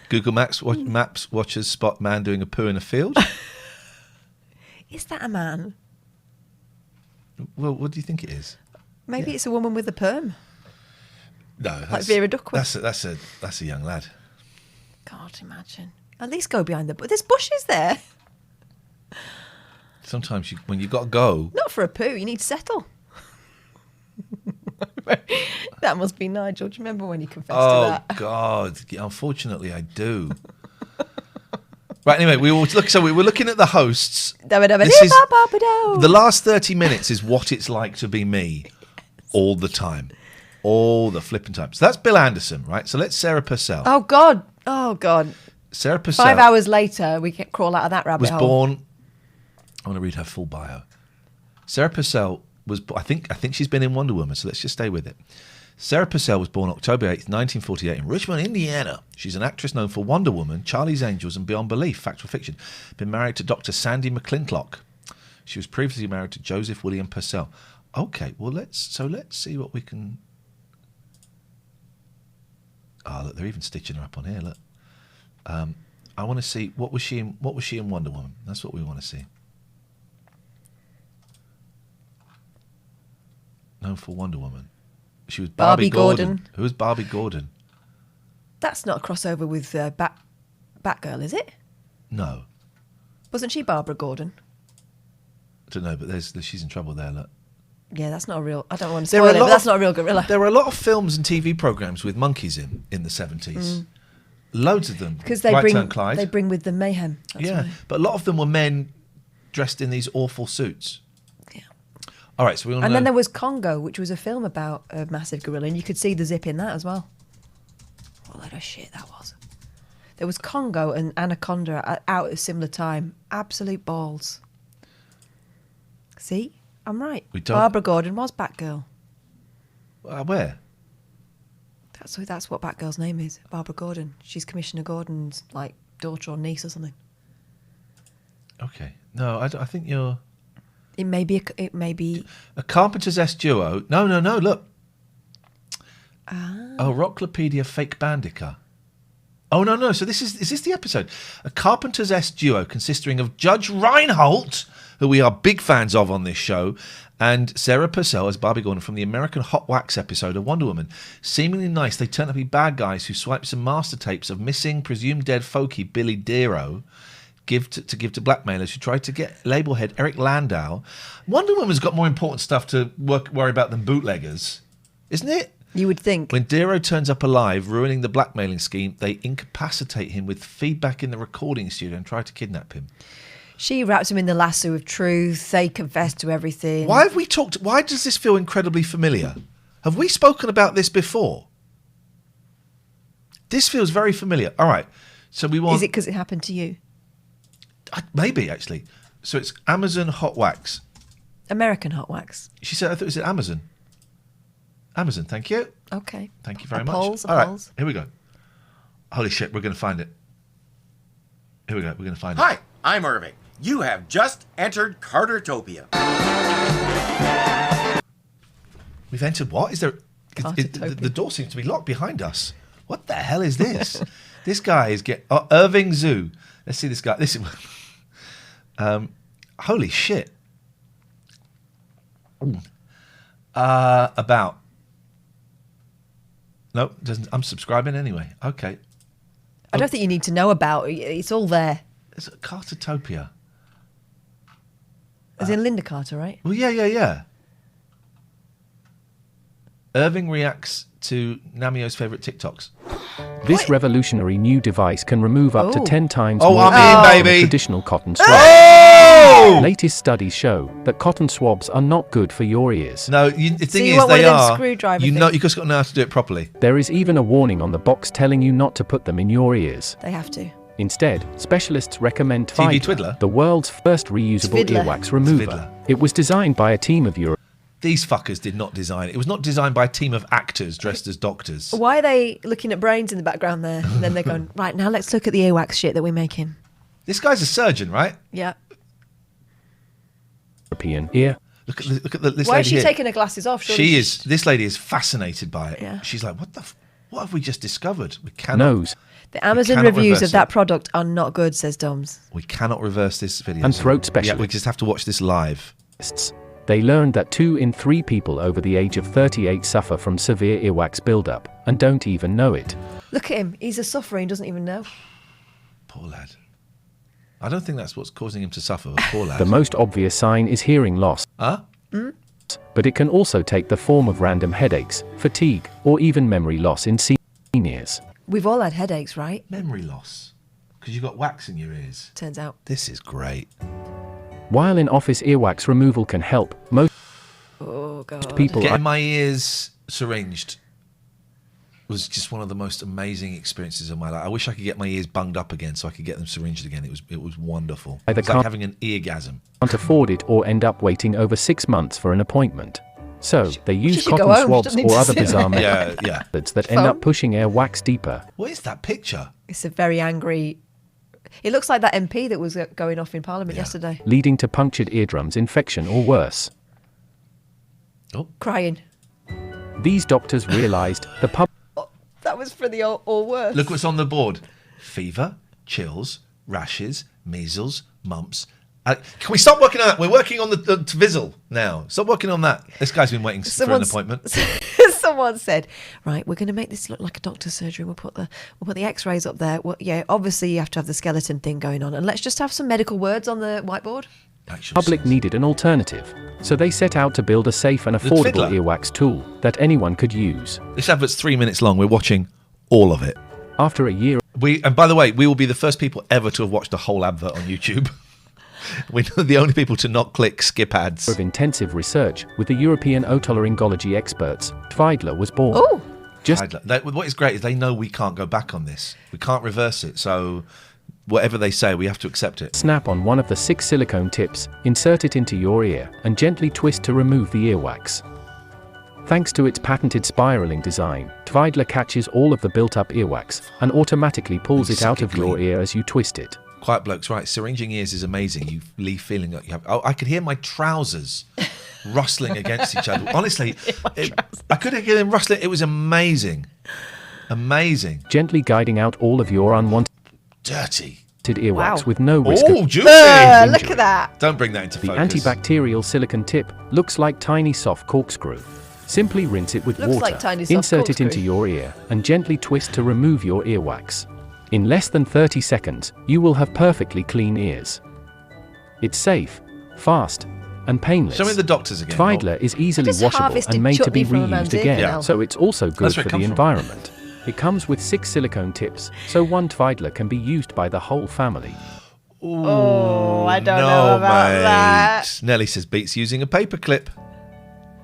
Google Maps watches spot man doing a poo in a field. Is that a man? Well, what do you think it is? Maybe it's a woman with a perm. No, like Vera Duckworth. That's a young lad. God, imagine. At least go behind the bush. There's bushes there. Sometimes when you've got to go... Not for a poo, you need to settle. That must be Nigel. Do you remember when you confessed to that? Oh, God. Unfortunately, I do. Right, anyway, we were looking at the hosts. The last 30 minutes is what it's like to be me all the time. All the flipping time. So that's Bill Anderson, right? So let's Sarah Purcell. Oh, God. Sarah Purcell. 5 hours later, we crawl out of that rabbit hole. Was born... I want to read her full bio. Sarah Purcell was... I think she's been in Wonder Woman, so let's just stay with it. Sarah Purcell was born October 8th, 1948 in Richmond, Indiana. She's an actress known for Wonder Woman, Charlie's Angels and Beyond Belief, fact or fiction. Been married to Dr. Sandy McClintock. She was previously married to Joseph William Purcell. Okay, well, let's see what we can... Oh, look, they're even stitching her up on here, look. I want to see, what was she in Wonder Woman? That's what we want to see. Known for Wonder Woman. She was Barbie Gordon. Who was Barbie Gordon? That's not a crossover with Batgirl, is it? No. Wasn't she Barbara Gordon? I don't know, but she's in trouble there, look. Yeah, that's not a real... I don't want to spoil it, but that's not a real gorilla. There were a lot of films and TV programmes with monkeys in the 70s. Loads of them. Because they bring with them mayhem. That's why. But a lot of them were men dressed in these awful suits. All right, so we all know. And then there was Congo, which was a film about a massive gorilla, and you could see the zip in that as well. What a load of shit that was. There was Congo and Anaconda out at a similar time. Absolute balls. See? I'm right. Barbara Gordon was Batgirl. Where? That's what Batgirl's name is. Barbara Gordon. She's Commissioner Gordon's daughter or niece or something. Okay. No, I think you're... It may be a Carpenter's-esque duo. No, look. Oh, Rocklopedia Fake Bandica. Oh, no. So is this the episode? A Carpenter's-esque duo consisting of Judge Reinhold, who we are big fans of on this show, and Sarah Purcell as Barbie Gordon from the American Hot Wax episode of Wonder Woman. Seemingly nice, they turn up to be bad guys who swipe some master tapes of missing, presumed dead folkie Billy Dero give to blackmailers who tried to get label head Eric Landau. Wonder Woman's got more important stuff to worry about than bootleggers, isn't it? You would think. When Dero turns up alive, ruining the blackmailing scheme, they incapacitate him with feedback in the recording studio and try to kidnap him. She wraps him in the lasso of truth. They confess to everything. Why does this feel incredibly familiar? Have we spoken about this before? This feels very familiar. All right. So we want... Is it because it happened to you? Maybe, actually. So it's Amazon Hot Wax. American Hot Wax. She said, I thought it was Amazon. Amazon, thank you. Okay. Thank you very much. All right, here we go. Holy shit, we're going to find it. Here we go, we're going to find it. Hi, I'm Irving. You have just entered Cartertopia. We've entered what? Is there... The door seems to be locked behind us. What the hell is this? This guy is Irving Zoo. Let's see this guy. This is... holy shit. About. No, doesn't. I'm subscribing anyway. Okay. I don't think you need to know about. It's all there. It's Cartertopia. As in Linda Carter, right? Well, yeah. Irving reacts to Namio's favourite TikToks. This revolutionary new device can remove up to 10 times Oh, more I'm air in, than baby. traditional cotton swabs. Oh! Latest studies show that cotton swabs are not good for your ears. No, the thing you is, want one they of them are. screwdriver You know, things? you just got to know how to do it properly. There is even a warning on the box telling you not to put them in your ears. They have to. Instead, specialists recommend TV Tvidler, Twiddler? the world's first reusable Tvidler. earwax remover. Tvidler. It was designed by a team of European. These fuckers did not design it. It was not designed by a team of actors dressed as doctors. Why are they looking at brains in the background there? And then they're going, right, now let's look at the earwax shit that we're making. This guy's a surgeon, right? Yeah. ear. Look at this Why lady is she here. taking her glasses off? Surely She she's- is. This lady is fascinated by it. Yeah. She's like, what have we just discovered? We cannot. Nose. The Amazon cannot reviews reverse of that it. product are not good, says Doms. We cannot reverse this video. And throat Yeah, specialist. we just have to watch this live. They learned that 2 in 3 people over the age of 38 suffer from severe earwax buildup and don't even know it. Look at him. He's a sufferer. He doesn't even know. Poor lad. I don't think that's what's causing him to suffer, but poor lad. The most obvious sign is hearing loss. Huh? But it can also take the form of random headaches, fatigue, or even memory loss in seniors. We've all had headaches, right? Memory loss. Because you've got wax in your ears. Turns out. This is great. While in-office earwax removal can help, most Oh, God. people Getting my ears syringed was just one of the most amazing experiences of my life. I wish I could get my ears bunged up again so I could get them syringed again. It was wonderful. Either It's like can't- having an eargasm. can't afford it or end up waiting over 6 months for an appointment. So they use should go cotton home, she swabs doesn't need or to other sit bizarre there. Yeah. methods that end up pushing earwax deeper. What is that picture? It's a very angry... It looks like that MP that was going off in Parliament yesterday. Leading to punctured eardrums, infection, or worse. Crying. These doctors realized the pub That was for the or worse. Look what's on the board. Fever, chills, rashes, measles, mumps. Can we stop working on that? We're working on the Tvizzle now. Stop working on that. This guy's been waiting for an appointment. Someone said, right, we're going to make this look like a doctor's surgery. We'll put the x-rays up there. Well, yeah, obviously you have to have the skeleton thing going on. And let's just have some medical words on the whiteboard. public needed an alternative. So they set out to build a safe and affordable Fiddler. earwax tool that anyone could use. This advert's 3 minutes long. We're watching all of it. After a year And by the way, we will be the first people ever to have watched a whole advert on YouTube. We're the only people to not click skip ads. of intensive research with the European otolaryngology experts, Tvidler was born. Oh, What is great is they know we can't go back on this. We can't reverse it. So whatever they say, we have to accept it. Snap on one of the 6 silicone tips, insert it into your ear, and gently twist to remove the earwax. Thanks to its patented spiraling design, Tvidler catches all of the built-up earwax and automatically pulls it out of your ear as you twist it. Quiet Blokes, right. Syringing ears is amazing. You leave feeling like you have... Oh, I could hear my trousers rustling against each other. Honestly, I could hear them rustling. It was amazing. Amazing. Gently guiding out all of your unwanted Dirty. earwax Wow. with no risk Oh, of juicy. look at that. Don't bring that into The focus. antibacterial silicone tip looks like tiny soft corkscrew. Simply rinse it with Looks water, like tiny soft insert it corkscrew. into your ear, and gently twist to remove your earwax. In less than 30 seconds, you will have perfectly clean ears. It's safe, fast, and painless. Show me the doctors again. Tvidler is easily Just washable harvested and made to be chutney from a man's reused ear again, canal. so it's also good That's for where it the comes from. environment. It comes with 6 silicone tips, so one Tvidler can be used by the whole family. Oh, I don't no, know about mate. that. Nelly says beats using a paperclip.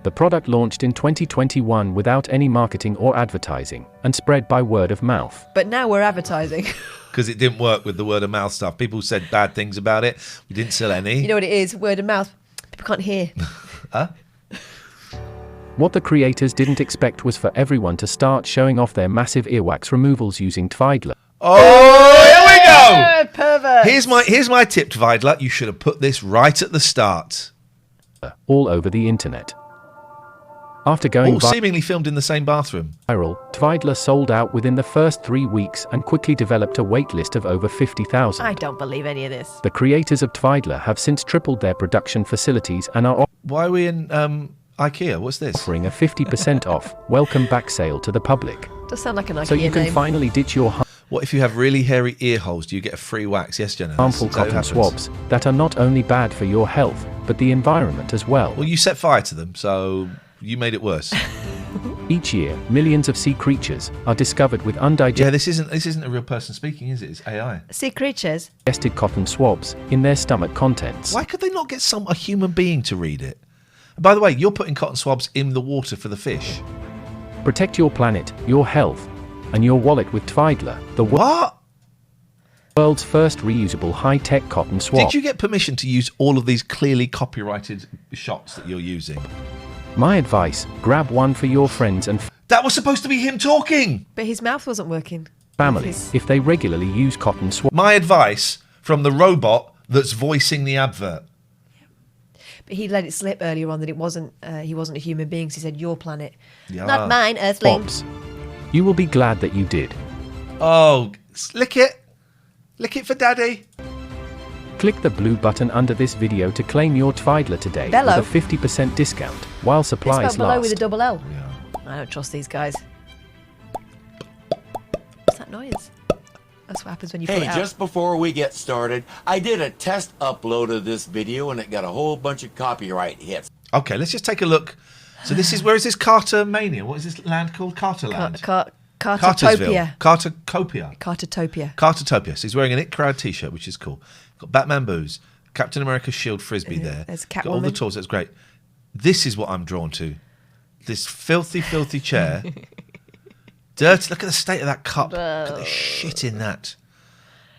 The product launched in 2021 without any marketing or advertising, and spread by word of mouth. But now we're advertising. Because it didn't work with the word of mouth stuff. People said bad things about it. We didn't sell any. You know what it is? Word of mouth. People can't hear. Huh? What the creators didn't expect was for everyone to start showing off their massive earwax removals using Tvidler. Oh, here we go. Pervert. Here's my tip, Tvidler. You should have put this right at the start. All over the internet. After going All seemingly filmed in the same bathroom. viral, Tvidler sold out within the first 3 weeks and quickly developed a wait list of over 50,000. I don't believe any of this. The creators of Tvidler have since tripled their production facilities and are Why are we in IKEA? What's this? offering a 50% off welcome back sale to the public. Does sound like an IKEA So you can name. finally ditch your What if you have really hairy ear holes? Do you get a free wax? Yes, Jenna. harmful Is that what cotton happens? swabs that are not only bad for your health, but the environment as well. Well, you set fire to them, so you made it worse. Each year, millions of sea creatures are discovered with undigested. Yeah, this isn't a real person speaking, is it? It's AI. Sea creatures. Digested cotton swabs in their stomach contents. Why could they not get a human being to read it? And by the way, you're putting cotton swabs in the water for the fish. Protect your planet, your health, and your wallet with Tvidler, the world's first reusable high-tech cotton swab. Did you get permission to use all of these clearly copyrighted shots that you're using? My advice, grab one for your friends and that was supposed to be him talking! But his mouth wasn't working. family if they regularly use cotton swab. My advice from the robot that's voicing the advert. But he let it slip earlier on that it wasn't. He wasn't a human being. So he said, "Your planet, Yeah. not mine, Earthling." Swabs. You will be glad that you did. Oh, lick it for daddy. Click the blue button under this video to claim your Tvidler today Bello. with a 50% discount while It's supplies spelled below with a last. double L. I don't trust these guys. What's that noise? That's what happens when you pull Hey, it out. just before we get started, I did a test upload of this video and it got a whole bunch of copyright hits. Okay, let's just take a look. So where is this Carter Mania? What is this land called? Carterland? Cartertopia. Cartercopia. Cartertopia. Cartertopia. So he's wearing an It Crowd t-shirt, which is cool. Got Batman booze, Captain America shield frisbee there. There's a Got all the Catwoman. tools. That's great. This is what I'm drawn to. This filthy, filthy chair. Dirty. Look at the state of that cup. Look at the shit in that.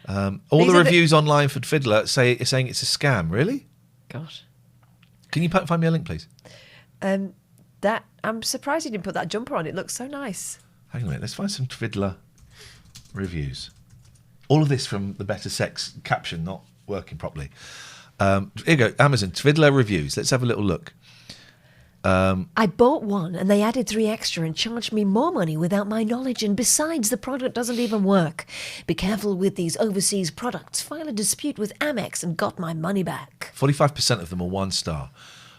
All These the are reviews online for Tvidler saying it's a scam. Really? Gosh. Can you find me a link, please? That I'm surprised you didn't put that jumper on. It looks so nice. Hang on a minute. Let's find some Tvidler reviews. All of this from the Better Sex caption not working properly. Here you go. Amazon Tvidler reviews. Let's have a little look. I bought one and they added 3 extra and charged me more money without my knowledge, and besides the product doesn't even work. Be careful with these overseas products. File a dispute with Amex and got my money back. 45% of them are 1 star.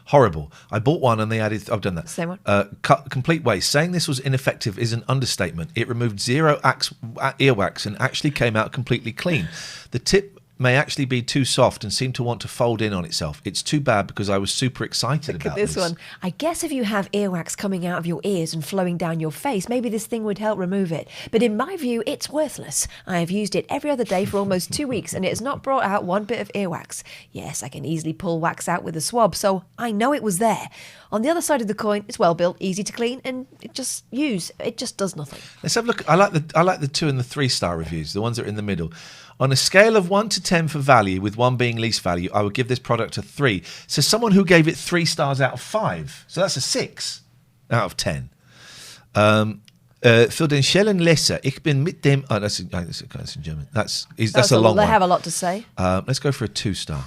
Horrible. I bought one and they added... I've done that. Same one. Complete waste. Saying this was ineffective is an understatement. It removed 0 earwax and actually came out completely clean. The tip may actually be too soft and seem to want to fold in on itself. It's too bad because I was super excited Look about at this one. I guess if you have earwax coming out of your ears and flowing down your face, maybe this thing would help remove it. But in my view, it's worthless. I have used it every other day for almost 2 weeks and it has not brought out one bit of earwax. Yes, I can easily pull wax out with a swab, so I know it was there. On the other side of the coin, it's well built, easy to clean, and it just does nothing. Let's have a look. I like the 2 and the 3 star reviews, the ones that are in the middle. On a scale of 1 to 10 for value, with 1 being least value, I would give this product a 3. So someone who gave it 3 stars out of 5. So that's a 6 out of 10. Für den Schellen Lesser, ich bin mit dem... Oh, that's in German. That's a long one. They have a lot to say. Let's go for a 2 star.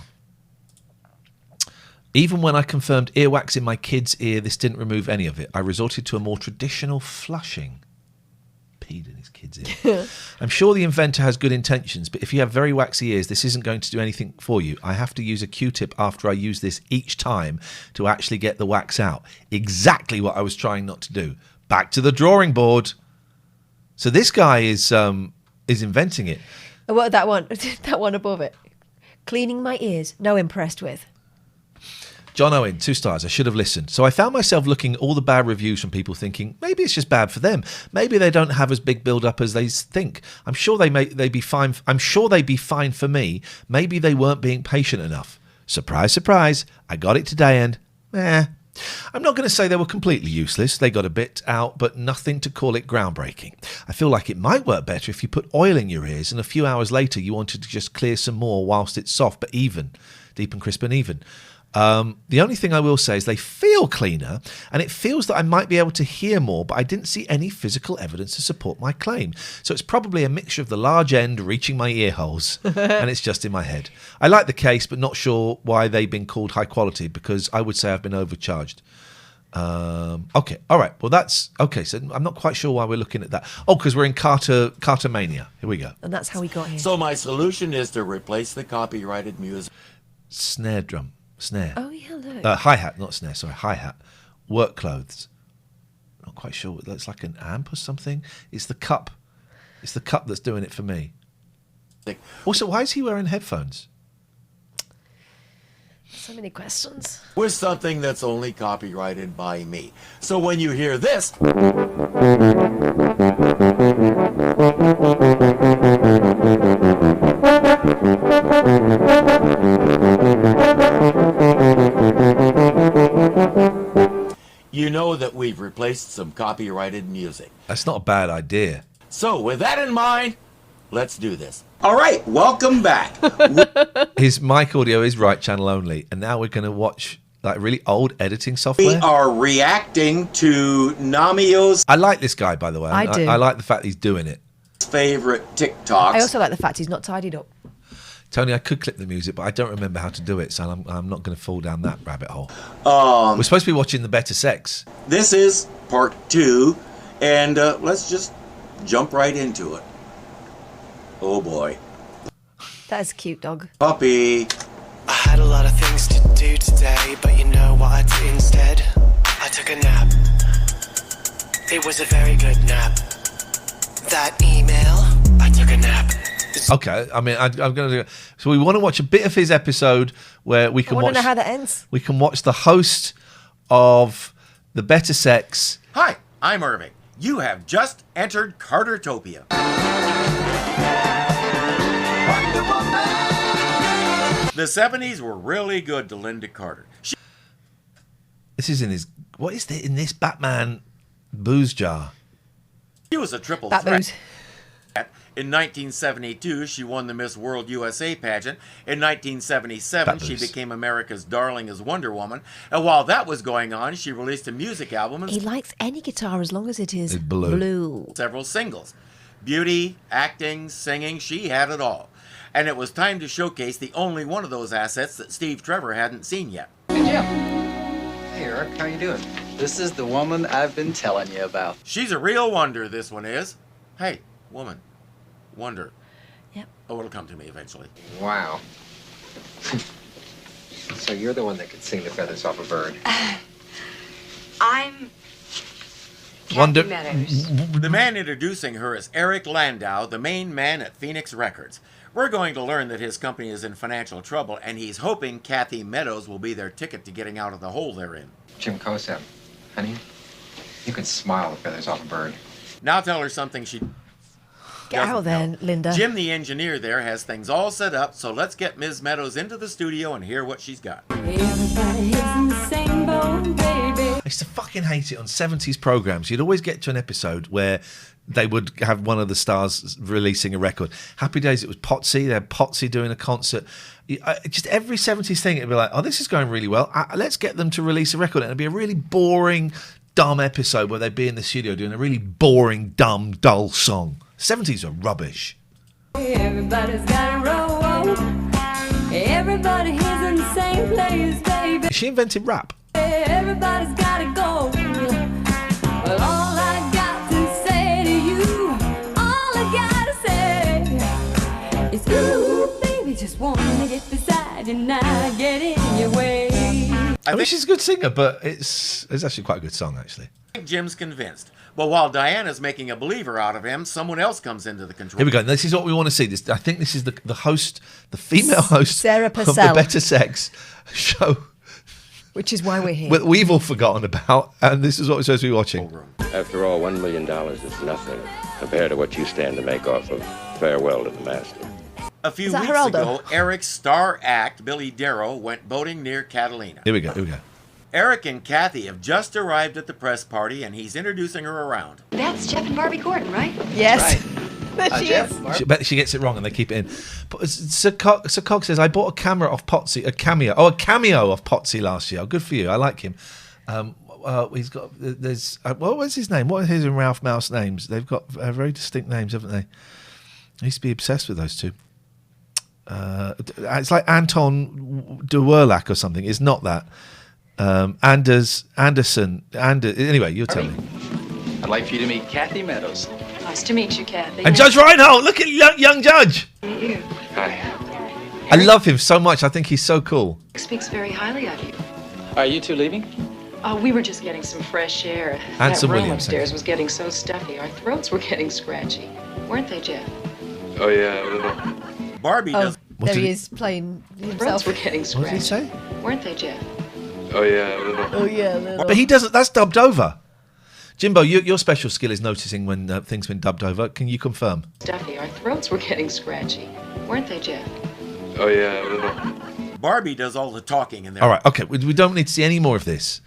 Even when I confirmed earwax in my kid's ear, this didn't remove any of it. I resorted to a more traditional flushing. Peed in his kid's ear. I'm sure the inventor has good intentions, but if you have very waxy ears, this isn't going to do anything for you. I have to use a Q-tip after I use this each time to actually get the wax out. Exactly what I was trying not to do. Back to the drawing board. So this guy is inventing it. What that one? That one above it. Cleaning my ears. No impressed with. John Owen, 2 stars. I should have listened. So I found myself looking at all the bad reviews from people thinking, maybe it's just bad for them. Maybe they don't have as big build-up as they think. I'm sure they'd be fine for me. Maybe they weren't being patient enough. Surprise, surprise. I got it today and, I'm not going to say they were completely useless. They got a bit out, but nothing to call it groundbreaking. I feel like it might work better if you put oil in your ears and a few hours later you wanted to just clear some more whilst it's soft but even, deep and crisp and even. The only thing I will say is they feel cleaner and it feels that I might be able to hear more, but I didn't see any physical evidence to support my claim. So it's probably a mixture of the large end reaching my ear holes and it's just in my head. I like the case, but not sure why they've been called high quality because I would say I've been overcharged. Okay. All right. Well, that's okay. So I'm not quite sure why we're looking at that. Oh, because we're in Carter Mania. Here we go. And that's how we got here. So my solution is to replace the copyrighted music. Snare drum. Snare. Oh, yeah, look. Hi-hat, not snare, sorry, hi-hat. Work clothes. Not quite sure. That's like an amp or something. It's the cup. It's the cup that's doing it for me. Also, why is he wearing headphones? So many questions. With something that's only copyrighted by me. So when you hear this... you know that we've replaced some copyrighted music. That's not a bad idea. So with that in mind, let's do this. All right, welcome back. His mic audio is right channel only, and now we're going to watch like really old editing software. We are reacting to Namio's... I like this guy, by the way. I do. I like the fact he's doing it. Favorite TikToks. I also like the fact he's not tidied up. Tony, I could clip the music, but I don't remember how to do it, so I'm not going to fall down that rabbit hole. We're supposed to be watching The Better Sex. This is part 2, and let's just jump right into it. Oh boy. That is a cute dog. Puppy. I had a lot of things to do today, but you know what I did instead? I took a nap. It was a very good nap. That email, I took a nap. Okay, I mean, I'm going to do. So we want to watch a bit of his episode where we can watch. I want to know how that ends. We can watch the host of The Better Sex. Hi, I'm Irving. You have just entered Cartertopia. The 70s were really good to Linda Carter. This is in his. What is there in this Batman booze jar? She was a triple Bat threat. booze. In 1972, she won the Miss World USA pageant. In 1977, she became America's darling as Wonder Woman. And while that was going on, she released a music album. And He likes any guitar as long as it is blue. Several singles. Beauty, acting, singing, she had it all. And it was time to showcase the only one of those assets that Steve Trevor hadn't seen yet. Hey, Jim. Hey, Eric. How you doing? This is the woman I've been telling you about. She's a real wonder, this one is. Hey, woman. Wonder. Yep. Oh, it'll come to me eventually. Wow. So you're the one that could sing the feathers off a bird. I'm Wonder. The man introducing her is Eric Landau, the main man at Phoenix Records. We're going to learn that his company is in financial trouble, and he's hoping Kathy Meadows will be their ticket to getting out of the hole they're in. Jim Kosep. Honey, you could smile the feathers off a bird. Now tell her something she... Get out then, Linda. Jim, the engineer there, has things all set up, so let's get Ms. Meadows into the studio and hear what she's got. I used to fucking hate it on 70s programs. You'd always get to an episode where they would have one of the stars releasing a record. Happy Days, it was Potsy. They had Potsy doing a concert. Just every 70s thing, it'd be like, oh, this is going really well. Let's get them to release a record. And it'd be a really boring, dumb episode where they'd be in the studio doing a really boring, dumb, dull song. 70s are rubbish. Everybody's got a roll. Everybody is in the same place, baby. She invented rap. Everybody's got to go. Well, all I got to say to you, all I got to say is, ooh, baby, just want to get beside you, not get in your way. I mean, she's a good singer, but it's actually quite a good song, actually. Jim's convinced. But while Diana's making a believer out of him, someone else comes into the control. Here we go. This is what we want to see. I think this is the host, the female host Sarah of Purcell. the Better Sex show. Which is why we're here. We've all forgotten about, and this is what we're supposed to be watching. After all, $1 million is nothing compared to what you stand to make off of Farewell to the Master. A few weeks ago, Eric's star act, Billy Darrow, went boating near Catalina. Here we go. Eric and Kathy have just arrived at the press party, and he's introducing her around. That's Jeff and Barbie Gordon, right? Yes. There she Jeff, is. She gets it wrong, and they keep it in. But Sir Cog says, I bought a camera off Potsy, a cameo off Potsy last year. Oh, good for you. I like him. He's got, what was his name? What are his and Ralph Mouse names? They've got very distinct names, haven't they? I used to be obsessed with those two. It's like Anton de Werlach or something. It's not that. Anderson. Anyway, you tell me. I'd like for you to meet Kathy Meadows. Nice to meet you, Kathy. And Judge Reinhold. Look at young Judge. Meet you. Hi. I love him so much. I think he's so cool. Speaks very highly of you. Are you two leaving? We were just getting some fresh air. Anson that room Williams, upstairs was getting so stuffy. Our throats were getting scratchy. Weren't they, Jeff? Oh, yeah, a little. Barbie does. There he is playing himself. Throats were getting What did he scratchy. say? weren't they, Jeff? Oh, yeah, a little. Oh, yeah, a little. But he doesn't. That's dubbed over. Jimbo, your special skill is noticing when things been dubbed over. Can you confirm? Duffy, our throats were getting scratchy, weren't they, Jeff? Oh, yeah, a little. Barbie does all the talking in there. All right, okay. We don't need to see any more of this.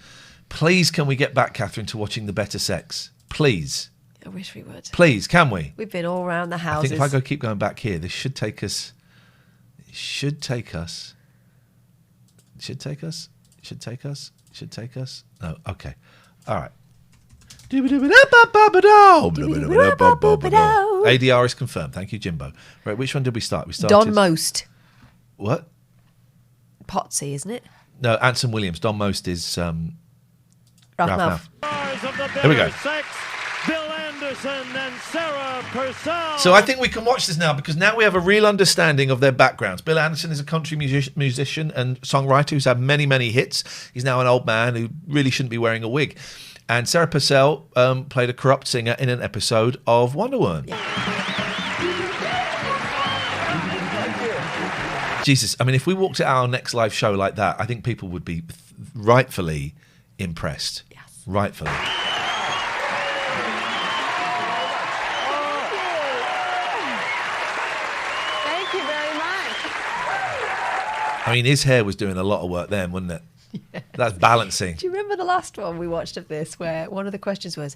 Please, can we get back, Catherine, to watching The Better Sex? Please. I wish we would. Please, can we? We've been all around the I houses. think if I keep going back here, this should take us. It should take us. It should take us. It should take us. It should take us. No, okay. All right. ADR is confirmed. Thank you, Jimbo. Right, which one did we start? We started Don Most. What? Potsy, isn't it? No, Anson Williams. Don Most is Ralph Ralph Malph. Here we go. Bill Anderson and Sarah Purcell. So I think we can watch this now because now we have a real understanding of their backgrounds. Bill Anderson is a country musician and songwriter who's had many, many hits. He's now an old man who really shouldn't be wearing a wig. And Sarah Purcell played a corrupt singer in an episode of Wonder Woman. Jesus, I mean, if we walked at our next live show like that, I think people would be rightfully impressed. Yes. Rightfully. Thank you very much. I mean, his hair was doing a lot of work then, wasn't it? Yeah. That's balancing. Do you remember the last one we watched of this where one of the questions was,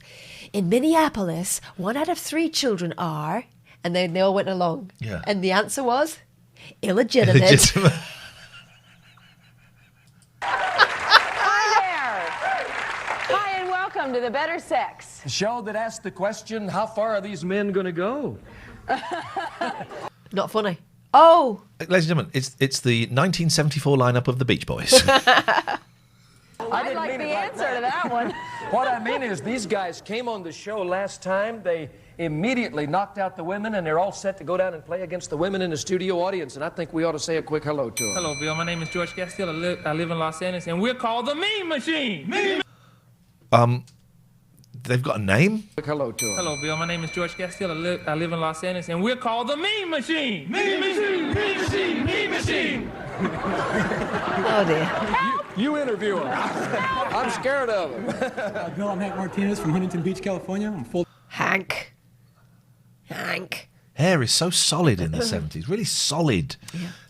in Minneapolis, 1 out of 3 children are, and then they all went along. Yeah. And the answer was illegitimate. Hi there. Hi and welcome to The Better Sex. The show that asks the question, how far are these men going to go? Not funny. Oh. Ladies and gentlemen, it's the 1974 lineup of the Beach Boys. I'd like the answer to that one. What I mean is these guys came on the show last time. They immediately knocked out the women, and they're all set to go down and play against the women in the studio audience, and I think we ought to say a quick hello to them. Hello, Bill. My name is George Castile. I live in Los Angeles, and we're called the Mean Machine. They've got a name? Quick hello to them. Hello, Bill. My name is George Castile. I live in Los Angeles, and we're called the Mean Machine. Mean Machine, Mean Machine, Mean Machine. Oh, dear. You interview him. I'm scared of him. Bill, I'm Hank Martinez from Huntington Beach, California. I'm full. Hank. Hair is so solid in the 70s. Really solid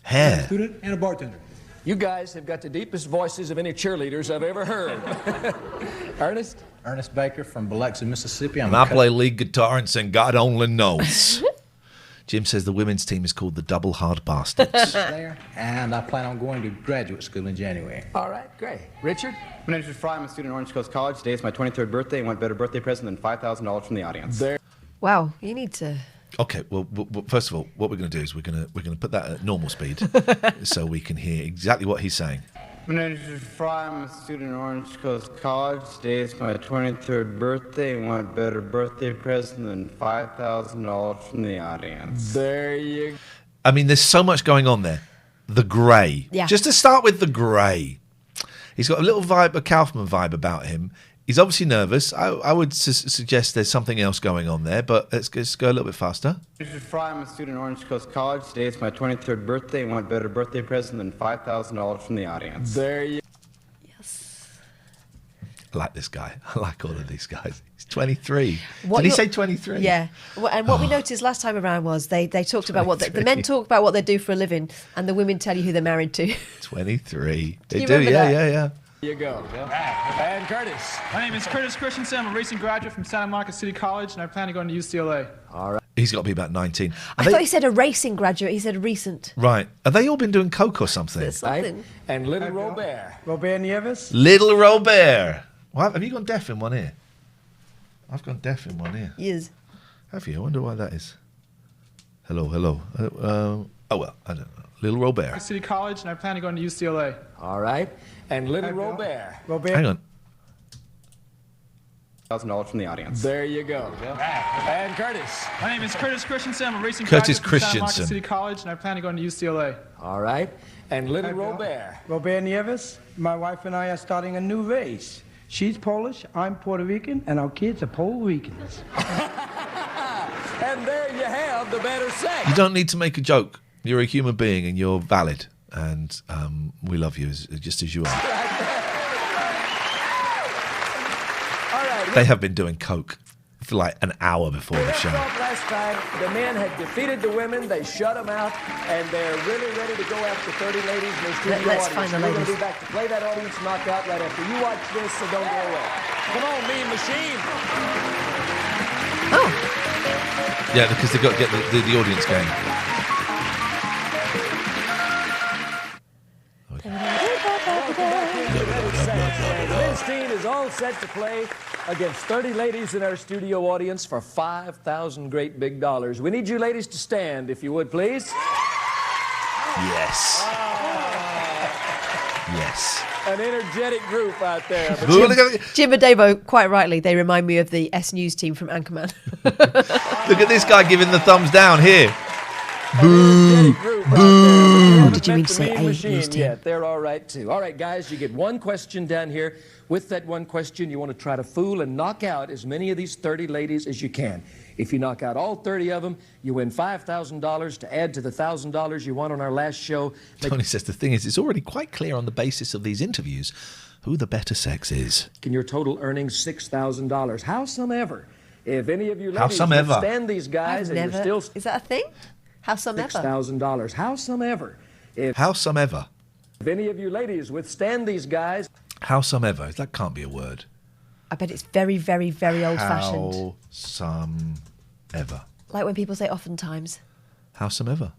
hair. A student and a bartender. You guys have got the deepest voices of any cheerleaders I've ever heard. Ernest? Ernest Baker from Biloxi, Mississippi. And I play lead guitar and sing God Only Knows. Jim says the women's team is called the Double Hard Bastards. There, and I plan on going to graduate school in January. All right, great. Richard? My name is Richard Fry. I'm a student at Orange Coast College. Today is my 23rd birthday and want a better birthday present than $5,000 from the audience. Wow, you need to... Okay, well, first of all, what we're going to do is we're going to put that at normal speed so we can hear exactly what he's saying. My name is Richard Fry. I'm a student at Orange Coast College. Today is my 23rd birthday and want a better birthday present than $5,000 from the audience. There you go. I mean, there's so much going on there. The grey. Yeah. Just to start with the grey. He's got a little vibe, a Kaufman vibe about him. He's obviously nervous. I would suggest there's something else going on there, but let's go a little bit faster. Richard Fry. I'm a student at Orange Coast College. Today is my 23rd birthday and want a better birthday present than $5,000 from the audience. There you I like this guy. I like all of these guys. He's 23. What Did he you- say 23? Yeah. And what we noticed last time around was they talked about what the men talk about what they do for a living, and the women tell you who they're married to. 23. Do They you do, remember yeah, that? yeah. You go. And Curtis. My name is Curtis Christensen. I'm a recent graduate from Santa Monica City College, and I plan to go into UCLA. All right. He's got to be about 19. I thought he said a racing graduate. He said recent. Right. Have they all been doing coke or something? There's something. And Little Robert. Robert Nieves. Little Robert. Well, have you gone deaf in one ear? I've gone deaf in one ear. Yes. Have you? I wonder why that is. Hello. Oh, well, I don't know. Little Robert. City College, and I plan to go into UCLA. All right. And Little Robert. Hang on. $1,000 from the audience. There you go. And Curtis. My name is Curtis Christensen. I'm a recent Curtis graduate from Santa Monica Christensen. City College, and I plan to go into UCLA. All right. And Little Robert. Robert Nieves. My wife and I are starting a new race. She's Polish, I'm Puerto Rican, and our kids are Puerto Ricans. And there you have the better sex. You don't need to make a joke. You're a human being and you're valid. and we love you just as you are. All right. They have been doing coke for like an hour before the show. Last time, the men had defeated the women. They shut them out, and they're really ready to go after 30 ladies in their studio Let's audience. find the We're going ladies. to be back to play that audience knockout right after you watch this, so don't go away. Come on, Mean Machine. Yeah, because they've got to get the audience going. Liz Steen is all set to play against 30 ladies in our studio audience for 5,000 great big dollars. We need you ladies to stand, if you would, please. Yes. Yes. An energetic group out there. But Jim and Davo, quite rightly, they remind me of the S News team from Anchorman. Look at this guy giving the thumbs down here. Boo! Boo! Did you mean to say Mean A Machine News team? yet. They're all right, too. All right, guys, you get one question down here. With that one question, you want to try to fool and knock out as many of these 30 ladies as you can. If you knock out all 30 of them, you win $5,000 to add to the $1,000 you won on our last show. Tony says the thing is, it's already quite clear on the basis of these interviews who the better sex is. Can your total earnings $6,000? Howsomever, if any of you ladies Howsomever. withstand these guys and you're still Is that a thing? Howsomever. $6,000. Howsomever, Howsomever. if any of you ladies withstand these guys. Howsomever. That can't be a word. I bet it's very, very, very old-fashioned. Howsomever. Like when people say oftentimes. Howsomever.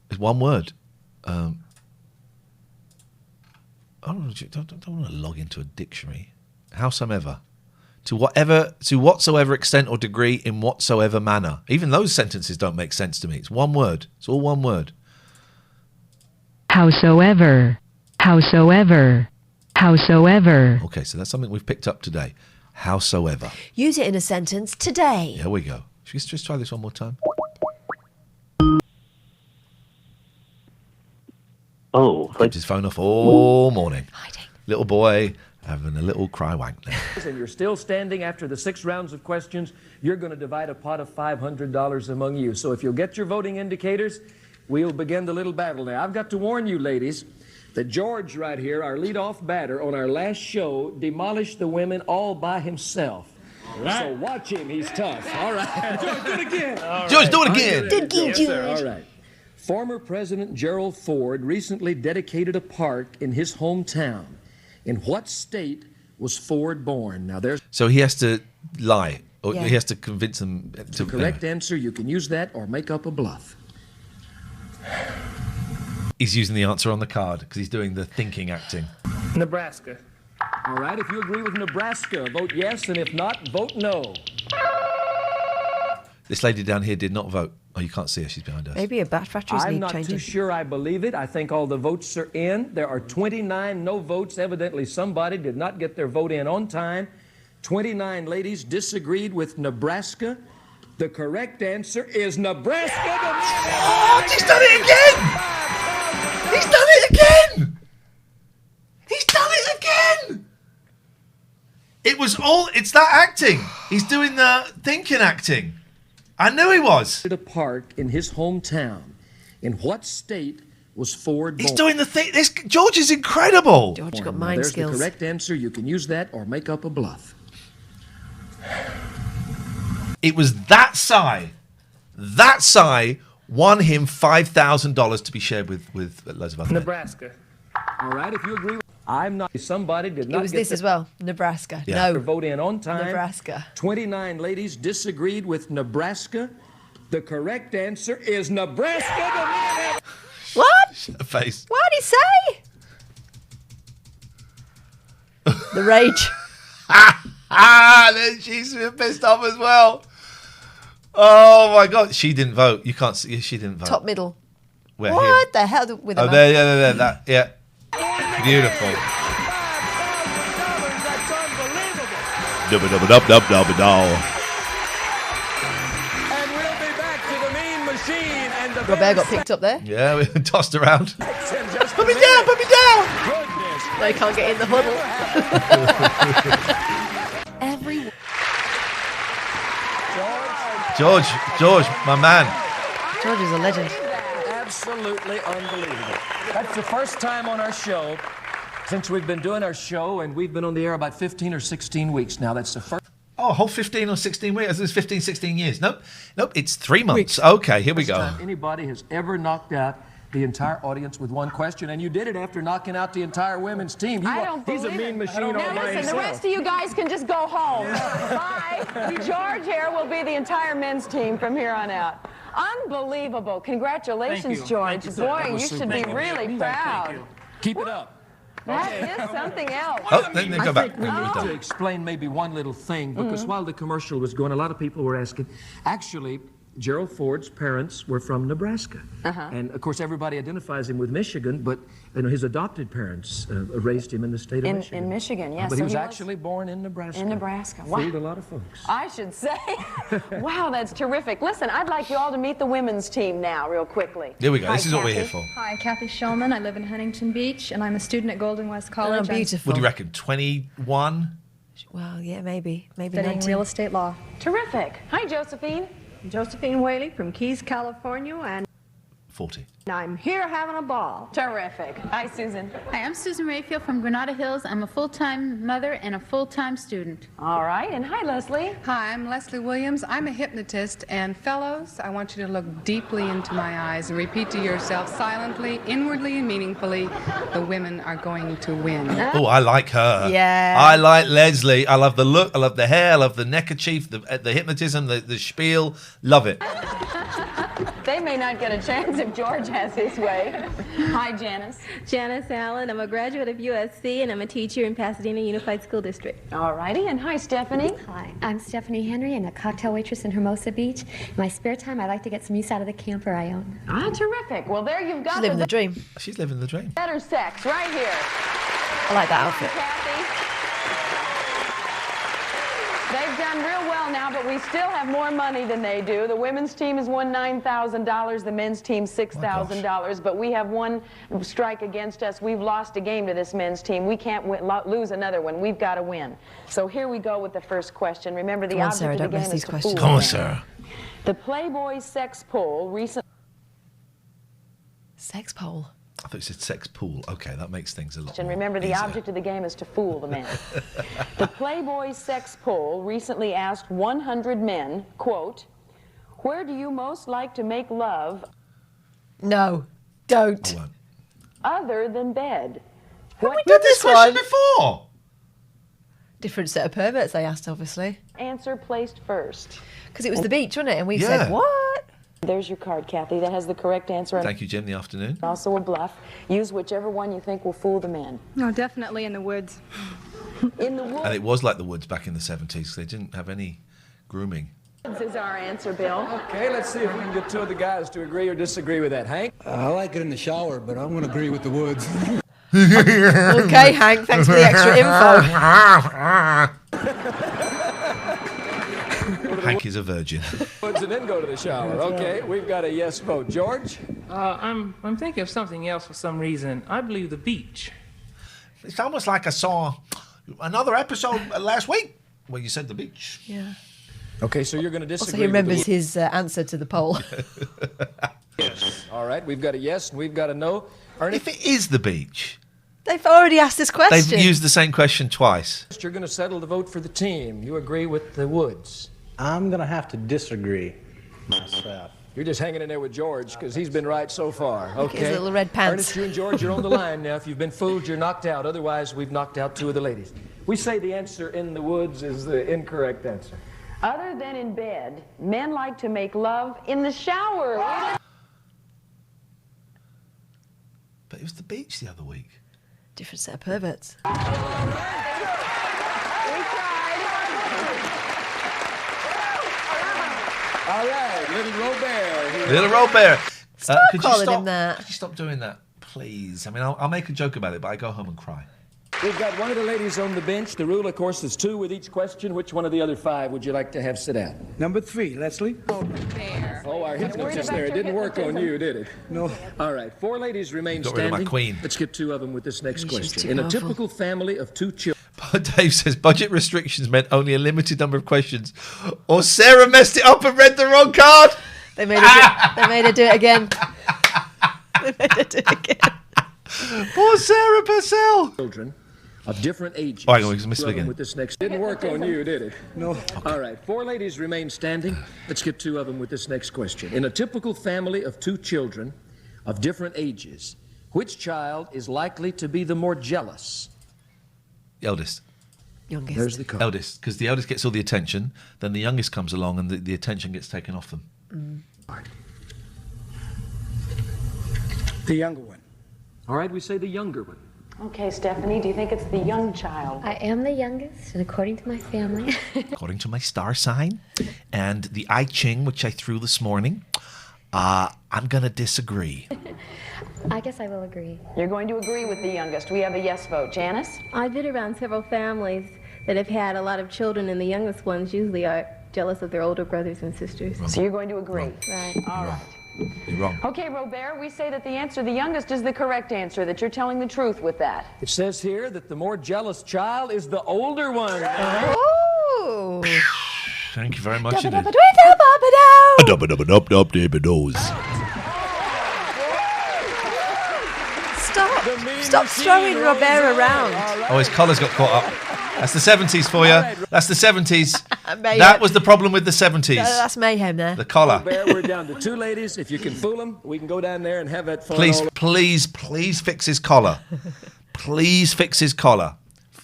It's one word. I don't want to log into a dictionary. Howsomever. To whatsoever extent or degree, in whatsoever manner. Even those sentences don't make sense to me. It's one word. It's all one word. Howsoever. Howsoever. Howsoever. Okay, so that's something we've picked up today. Howsoever. Use it in a sentence today. Here we go. Should we just try this one more time? Oh. Kept his phone off all morning. Hiding. Little boy having a little cry wank now. And you're still standing after the 6 rounds of questions, you're going to divide a pot of $500 among you. So if you'll get your voting indicators, we'll begin the little battle now. I've got to warn you, ladies, that George right here, our leadoff batter on our last show, demolished the women all by himself. right. So watch him. He's tough. All right. George, do it again. George, do it again. Do it again, Yes, George. sir. All right. Former President Gerald Ford recently dedicated a park in his hometown. In what state was Ford born? Now, there's So he has to lie, or Yeah. he has to convince them to. the correct answer. You can use that or make up a bluff. He's using the answer on the card because he's doing the thinking acting. Nebraska. All right. If you agree with Nebraska, vote yes, and if not, vote no. This lady down here did not vote. Oh, you can't see her. She's behind us. Maybe a batteries I'm need not changing. too sure I believe it. I think all the votes are in. There are 29 no votes. Evidently, somebody did not get their vote in on time. 29 ladies disagreed with Nebraska. The correct answer is Nebraska. Oh, he's done it again! He's done it again! He's done it again! It was all. It's that acting. He's doing the thinking acting. I knew he was. A park in his hometown. In what state was Ford born? He's doing the thing. This George is incredible. George got Now, mind there's skills. the correct answer. You can use that or make up a bluff. It was that sigh. That sigh won him $5,000 to be shared with loads of other men. Nebraska. All right. If you agree with I'm not. Somebody did not It was get this their as well. Nebraska. Yeah. No. vote in on time. Nebraska. 29 ladies disagreed with Nebraska. The correct answer is Nebraska. What? Face. What did he say? The rage. Then she's pissed off as well. Oh my God, she didn't vote. You can't see. She didn't vote. Top middle. Where, What here? the hell with Oh, him? there, yeah, that, yeah. Beautiful. Dub-a-dub-a-dub-dub-dub-a-dub. And we'll be back to the Mean Machine and the Robert got picked up there. Yeah, we tossed around. Put me down, put me down. No, he can't get in the huddle. Every George, my man. George is a legend. Absolutely unbelievable. That's the first time on our show since we've been doing our show, and we've been on the air about 15 or 16 weeks now. That's the first. Oh, a whole 15 or 16 weeks? It's 15, 16 years. Nope, it's 3 months. Okay, here we go. First time anybody has ever knocked out the entire audience with one question, and you did it after knocking out the entire women's team. He's a mean machine all Now by listen, himself. the rest of you guys can just go home. Bye. George here will be the entire men's team from here on out. Unbelievable. Congratulations, George. Boy, you should be really proud. Keep it up. That is something else. Oh, then go back. I think we need to explain maybe one little thing, because while the commercial was going, a lot of people were asking, actually, Gerald Ford's parents were from Nebraska. And, of course, everybody identifies him with Michigan, but his adopted parents raised him in the state of Michigan. In Michigan, yes. But So he was actually born in Nebraska. in Nebraska. Wow. Fooled a lot of folks. I should say. Wow, that's terrific. Listen, I'd like you all to meet the women's team now, real quickly. Here we go. Hi, This is what we're Kathy. here for. Hi, Kathy Shulman. I live in Huntington Beach, and I'm a student at Golden West College. beautiful. What do you reckon? 21? Well, yeah, maybe Studying 19. real estate law. Terrific. Hi, Josephine. Josephine Whaley from Keys, California, and 40. I'm here having a ball. Terrific. Hi, Susan. Hi, I'm Susan Rayfield from Granada Hills. I'm a full-time mother and a full-time student. All right, and hi, Leslie. Hi, I'm Leslie Williams. I'm a hypnotist, and fellows, I want you to look deeply into my eyes and repeat to yourself silently, inwardly, and meaningfully, the women are going to win. Oh, I like her. Yeah. I like Leslie. I love the look. I love the hair. I love the neckerchief, the hypnotism, the spiel. Love it. They may not get a chance if George has his way. Hi, Janice. Janice Allen. I'm a graduate of USC, and I'm a teacher in Pasadena Unified School District. All righty, and hi, Stephanie. Hi, I'm Stephanie Henry. I'm a cocktail waitress in Hermosa Beach. In my spare time, I like to get some use out of the camper I own. Ah, terrific. Well, there you've got She's living the dream. She's living the dream. better sex right here. I like that outfit. Kathy. They've done real well now, but we still have more money than they do. The women's team has won $9,000, the men's team $6,000, but we have one strike against us. We've lost a game to this men's team. We can't lose another one. We've got to win. So here we go with the first question. Remember, the Come on, object Sarah, of the don't miss game these is to questions. fool Come on, them. Sarah. The Playboy sex poll recently... Sex poll. I thought you said sex pool. Okay, that makes things a lot And more remember, the easier. object of the game is to fool the men. The Playboy sex poll recently asked 100 men, quote, where do you most like to make love No, don't. other than bed? We What did this question one before. Different set of perverts, they asked, obviously. answer placed first? Because it was the beach, wasn't it? And we Yeah. said, what? There's your card, Kathy. That has the correct answer. Thank you, Jim. The afternoon. Also a bluff. Use whichever one you think will fool the men. No, definitely in the woods. In the woods And it was like the woods back in the 70s. They didn't have any grooming. is our answer, Bill. Okay, let's see if we can get two of the guys to agree or disagree with that. Hank? I like it in the shower, but I'm going to agree with the woods. Okay, Hank, thanks for the extra info. Hank is a virgin. Woods and then go to the shower. Okay, we've got a yes vote. George? I'm thinking of something else for some reason. I believe the beach. It's almost like I saw another episode last week where you said the beach. Yeah. Okay, so you're going to disagree Also, he remembers with the his answer to the poll. yes. All right, we've got a yes and we've got a no. Ernie? If it is the beach, They've already asked this question. they've used the same question twice. You're going to settle the vote for the team. You agree with the Woods. I'm going to have to disagree myself. You're just hanging in there with George because he's been right so far. Look at Okay. his little red pants. Ernest, you and George, you're on the line now. If you've been fooled, you're knocked out. Otherwise, we've knocked out two of the ladies. We say the answer in the woods is the incorrect answer. Other than in bed, men like to make love in the shower. But it was the beach the other week. Different set of perverts. All right, Little Robert. Here. Little Robert. Stop calling him that. Could you stop doing that, please? I mean, I'll make a joke about it, but I go home and cry. We've got one of the ladies on the bench. The rule, of course, is 2 with each question. Which one of the other 5 would you like to have sit down? Number 3, Leslie. Oh, our hypnotist there. It didn't work on you, did it? No. All right, 4 ladies remain Got rid of standing. my queen. Let's get 2 of them with this next She's question. too In a powerful. typical family of 2 children. Dave says budget restrictions meant only a limited number of questions, or Sarah messed it up and read the wrong card. They made her do it again. Poor Sarah Purcell. Children of different ages. Oh, hang on, we can miss it again. With this next didn't work on you, did it? No. Okay. All right, 4 ladies remain standing. Let's get 2 of them with this next question. In a typical family of 2 children of different ages, which child is likely to be the more jealous? The eldest. Youngest. There's the card. Eldest, because the eldest gets all the attention, then the youngest comes along and the attention gets taken off them. The younger one. All right, we say the younger one. Okay, Stephanie, do you think it's the young child? I am the youngest, and according to my family. According to my star sign and the I Ching, which I threw this morning, I'm going to disagree. I guess I will agree. You're going to agree with the youngest. We have a yes vote. Janice? I've been around several families that have had a lot of children, and the youngest ones usually are jealous of their older brothers and sisters. So you're going to agree? Right. All right. You're wrong. Okay, Robert, we say that the answer, the youngest, is the correct answer, that you're telling the truth with that. It says here that the more jealous child is the older one. Ooh. Thank you very much indeed. Stop throwing Robert around. Oh, his collar's got caught up. That's the 70s for you. That's the 70s. Mayhem. That was the problem with the 70s. That's mayhem there. The collar. Robert, we're down to 2 ladies. If you can fool them, we can go down there and have that fun. Please fix his collar. Please fix his collar.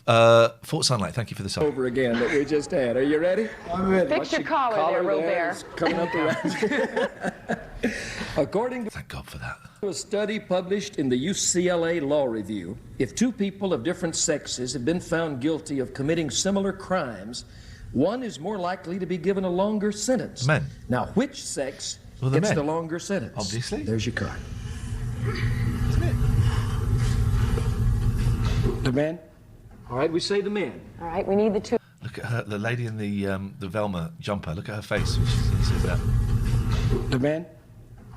Fort Sunlight, thank you for the song. Over again that we just had. Are you ready? I'm ready. Fix your collar there, Robert. Coming up around. According to Thank God for that. a study published in the UCLA Law Review, if 2 people of different sexes have been found guilty of committing similar crimes, one is more likely to be given a longer sentence. Men. Now, which sex Well, the gets men. the longer sentence? Obviously. There's your card. The man. All right, we say the men. All right, we need the 2. Look at her, the lady in the Velma jumper. Look at her face when she says that. The man.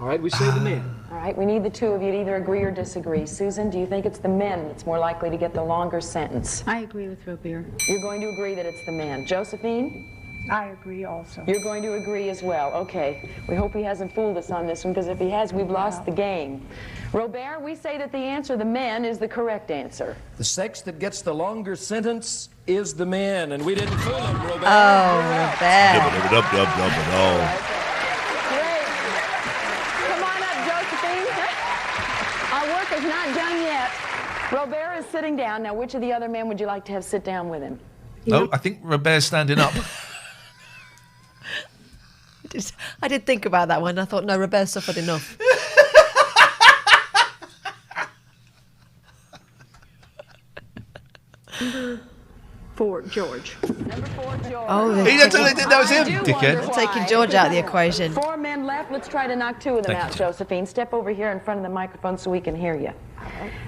All right, we say the men. All right, we need the 2 of you to either agree or disagree. Susan, do you think it's the men that's more likely to get the longer sentence? I agree with Robert. You're going to agree that it's the men. Josephine? I agree also. You're going to agree as well. Okay. We hope he hasn't fooled us on this one, because if he has, we've lost the game. Robert, we say that the answer, the men, is the correct answer. The sex that gets the longer sentence is the man, and we didn't fool him, Robert. Oh, Robert. Great. Come on up, Josephine. Our work is not done yet. Robert is sitting down. Now, which of the other men would you like to have sit down with him? No, I think Robert's standing up. I did think about that one. I thought, no, Robert suffered enough. Fort George. Number 4, George. Oh, He totally did. That was him, dickhead. They're taking George out of the equation. 4 men left. Let's try to knock 2 of them Thank out, you. Josephine. Step over here in front of the microphone so we can hear you.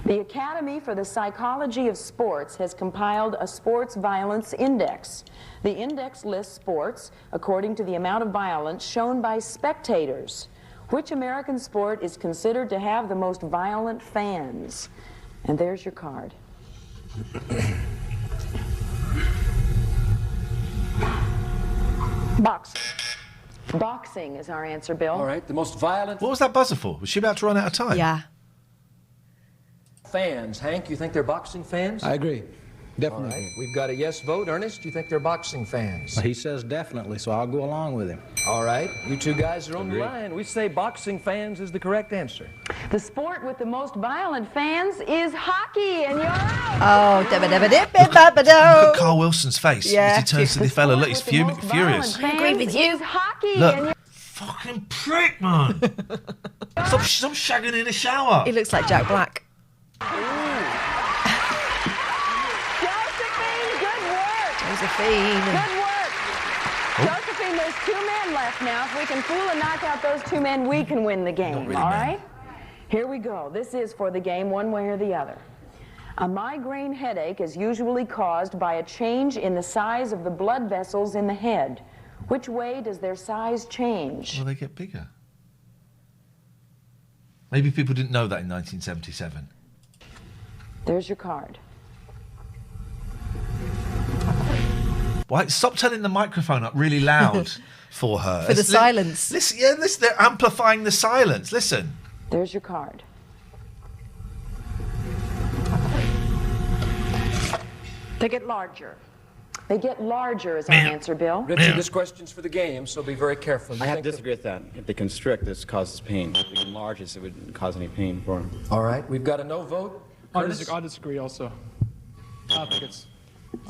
The Academy for the Psychology of Sports has compiled a sports violence index. The index lists sports according to the amount of violence shown by spectators. Which American sport is considered to have the most violent fans? And there's your card. Boxing. Boxing is our answer, Bill. All right, the most violent What was that buzzer for? Was she about to run out of time? Yeah. fans. Hank, you think they're boxing fans? I agree. All Definitely. right, we've got a yes vote. Ernest, do you think they're boxing fans? He says definitely, so I'll go along with him. All right, you 2 guys are on the Agreed. line. We say boxing fans is the correct answer. The sport with the most violent fans is hockey, and you're out. Oh, Look at Carl Wilson's face Yeah. as he turns to the fella. Look, he's furious. I agree with you. Is hockey, Look. and you're Fucking prick, man. Stop shagging in a shower. He looks like Jack Black. Josephine. Good work. Josephine, there's 2 men left now. If we can fool and knock out those 2 men, we can win the game, really, all man. right? Here we go. This is for the game one way or the other. A migraine headache is usually caused by a change in the size of the blood vessels in the head. Which way does their size change? Well, they get bigger. Maybe people didn't know that in 1977. There's your card. Why? Stop turning the microphone up really loud for her. For the silence. Listen, they're amplifying the silence. Listen. There's your card. They get larger. They get larger is our answer, Bill. Richard, this question's for the game, so be very careful. I have to disagree with that. If they constrict, this causes pain. If they enlarge this, it wouldn't cause any pain for them. All right, we've got a no vote. I'll disagree also. I think it's...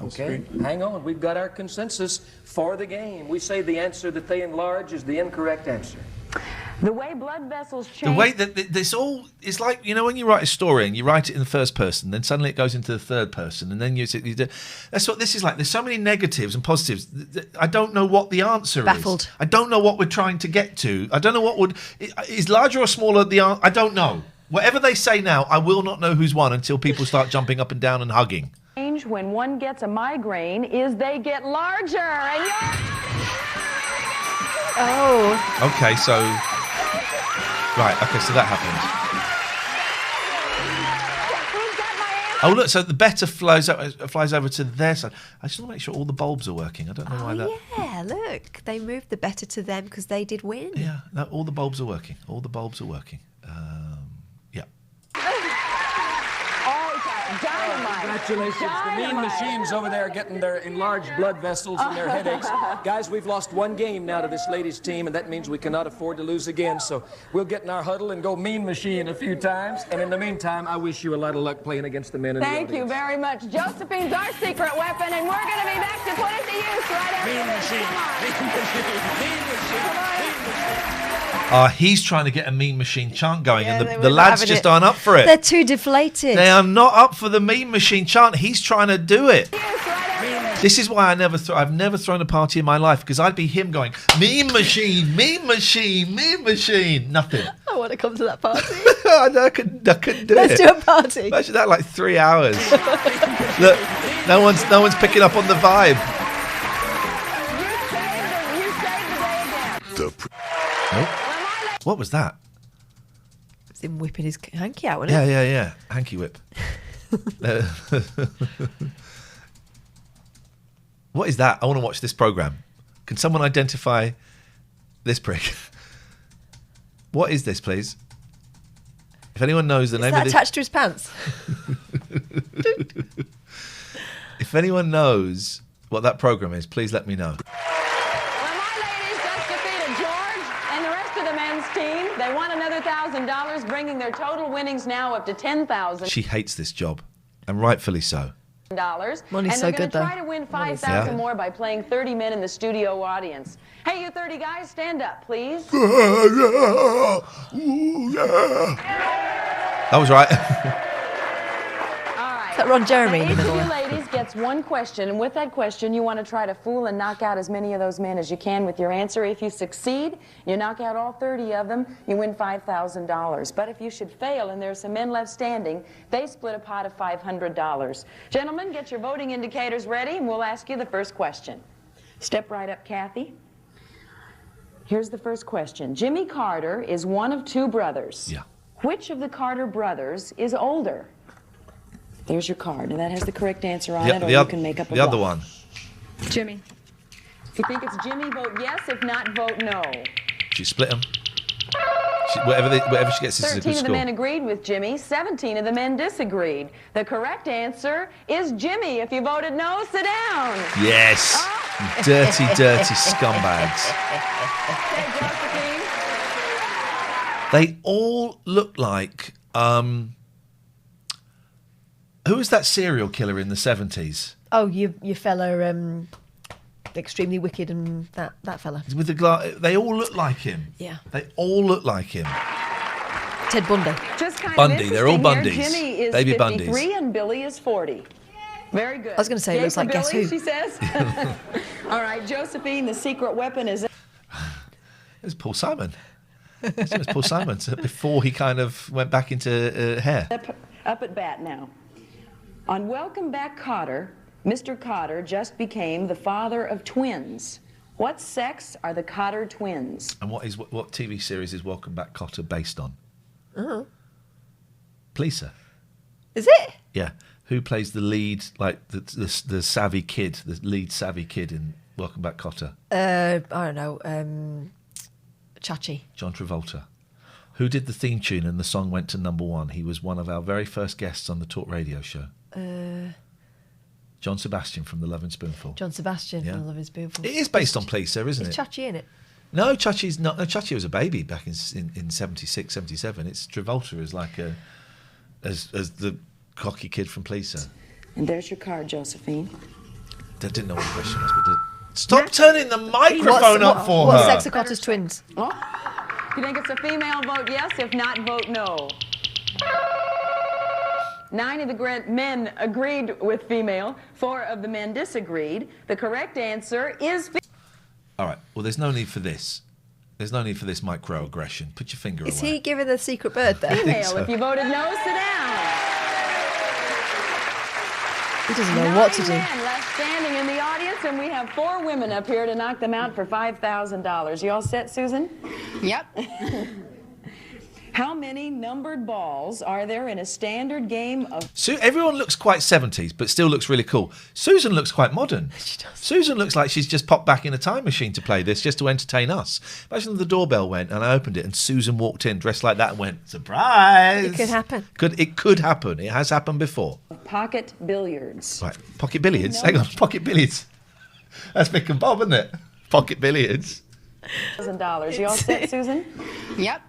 Okay, hang on. We've got our consensus for the game. We say the answer that they enlarge is the incorrect answer. The way blood vessels change... The way that this all... It's like, you know, when you write a story and you write it in the first person, then suddenly it goes into the third person, and then you do... That's what this is like. There's so many negatives and positives. I don't know what the answer Baffled. is. I don't know what we're trying to get to. I don't know what would... Is larger or smaller the answer? I don't know. Whatever they say now, I will not know who's won until people start jumping up and down and hugging. When one gets a migraine is they get larger. And Oh. Okay, so... Right, okay, so that happened. Oh, look, so the better flies over to their side. I just want to make sure all the bulbs are working. I don't know why that... Yeah, look. They moved the better to them because they did win. Yeah, no, all the bulbs are working. All the bulbs are working. Yeah. Congratulations. The mean machines over there getting their enlarged blood vessels and their headaches. Guys, we've lost one game now to this ladies' team, and that means we cannot afford to lose again. So we'll get in our huddle and go mean machine a few times. And in the meantime, I wish you a lot of luck playing against the men in the audience. Thank you very much. Josephine's our secret weapon, and we're going to be back to put it to use right after Mean this. machine. Mean machine. Mean machine. Mean machine. He's trying to get a mean machine chant going, Yeah, and the lads just aren't up for it. They're too deflated. They are not up for the mean machine chant. He's trying to do it. This is why I've never thrown a party in my life, because I'd be him going, mean machine, mean machine, mean machine. Nothing. I want to come to that party. I couldn't do it. Let's do a party. Imagine that, like 3 hours. Look, no one's picking up on the vibe. Nope. What was that? It's him whipping his hanky out, wasn't it? Yeah. Hanky whip. What is that? I want to watch this program. Can someone identify this prick? What is this, please? If anyone knows the name of this... Is that attached to his pants? If anyone knows what that program is, please let me know. They won another $1,000, bringing their total winnings now up to $10,000. She hates this job, and rightfully so. Money's so good, though. And they're going to try to win $5,000 more by playing 30 men in the studio audience. Hey, you 30 guys, stand up, please. That was right. Is that Ron Jeremy in the Each middle? of you ladies gets one question, and with that question, you want to try to fool and knock out as many of those men as you can with your answer. If you succeed, you knock out all 30 of them, you win $5,000. But if you should fail and there's some men left standing, they split a pot of $500. Gentlemen, get your voting indicators ready, and we'll ask you the first question. Step right up, Kathy. Here's the first question. Jimmy Carter is one of two brothers. Yeah. Which of the Carter brothers is older? There's your card, and that has the correct answer on it, or you can make up a The other bluff. one. Jimmy. If you think it's Jimmy, vote yes. If not, vote no. She split them. Whatever she gets, this is a 13 good of the score. men agreed with Jimmy. 17 of the men disagreed. The correct answer is Jimmy. If you voted no, sit down. Yes. You dirty, dirty scumbags. They all look like... who was that serial killer in the 70s? Oh, your fella, extremely wicked, and that fella. With the they all look like him. Yeah. They all look like him. Ted Bundy. Just kind Bundy, of they're all interesting here. Bundys. Jimmy is Baby 53 Bundys. and Billy is 40. Very good. I was going to say, it Yay looks for like Guess Billy, Who. she says. All right, Josephine, the secret weapon is... It's Paul Simon. It was Paul Simon before he kind of went back into hair. Up at bat now. On Welcome Back, Kotter, Mr. Kotter just became the father of twins. What sex are the Kotter twins? And what TV series is Welcome Back, Kotter based on? Oh. Please, sir. Is it? Yeah. Who plays the lead, like the savvy kid, the lead savvy kid in Welcome Back, Kotter? I don't know. Chachi. John Travolta. Who did the theme tune and the song went to #1? He was one of our very first guests on the Talk Radio show. John Sebastian from The Loving Spoonful. John Sebastian Yeah. from The Loving Spoonful. It is based on Pleaser, isn't Is it? Chachi in it? No, Chachi's not. No, Chachi was a baby back in 76, 77. It's Travolta as like as the cocky kid from Pleaser. And there's your card, Josephine. I didn't know what the question was, but stop turning the microphone up for her. What's Sexicotta's twins? Oh, you think it's a female? Vote yes. If not, vote no. 9 of the men agreed with female. 4 of the men disagreed. The correct answer is... All right. Well, there's no need for this. There's no need for this microaggression. Put your finger Is away. he giving the secret bird there? Female. so. If you voted no, sit down. He doesn't know what to 9 do. men left standing in the audience, and we have 4 women up here to knock them out for $5,000. You all set, Susan? Yep. How many numbered balls are there in a standard game of... Everyone looks quite 70s, but still looks really cool. Susan looks quite modern. She does. Susan looks like she's just popped back in a time machine to play this, just to entertain us. Imagine if the doorbell went and I opened it and Susan walked in dressed like that and went, surprise! It could happen. It could happen. It has happened before. Pocket billiards. Right, pocket billiards? Hang on, pocket billiards. That's Mick and Bob, isn't it? Pocket billiards. $1,000. You all set, Susan? Yep.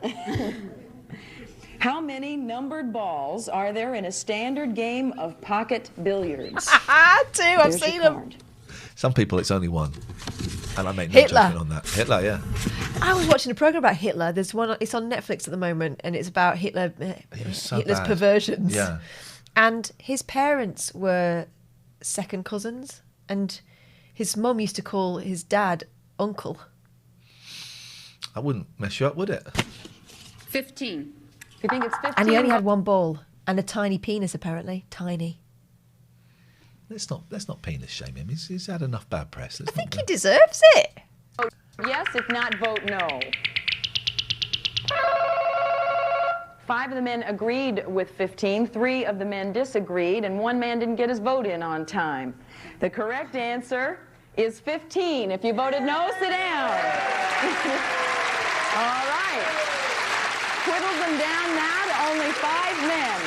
How many numbered balls are there in a standard game of pocket billiards? 2, I've There's seen your them. card. Some people, it's only one. And I make no Hitler. judgment on that. Hitler, yeah. I was watching a program about Hitler. There's one. It's on Netflix at the moment, and it's about Hitler. was so Hitler's bad. perversions. Yeah. And his parents were second cousins, and his mum used to call his dad uncle. I wouldn't mess you up, would it? 15. You think it's 15? And he only had one ball and a tiny penis, apparently. Tiny. Let's not penis shame him. He's had enough bad press. I think he deserves it. Yes, if not, vote no. 5 of the men agreed with 15, 3 of the men disagreed, and 1 man didn't get his vote in on time. The correct answer is 15. If you voted no, sit down. All right. Whittles them down now to only 5 men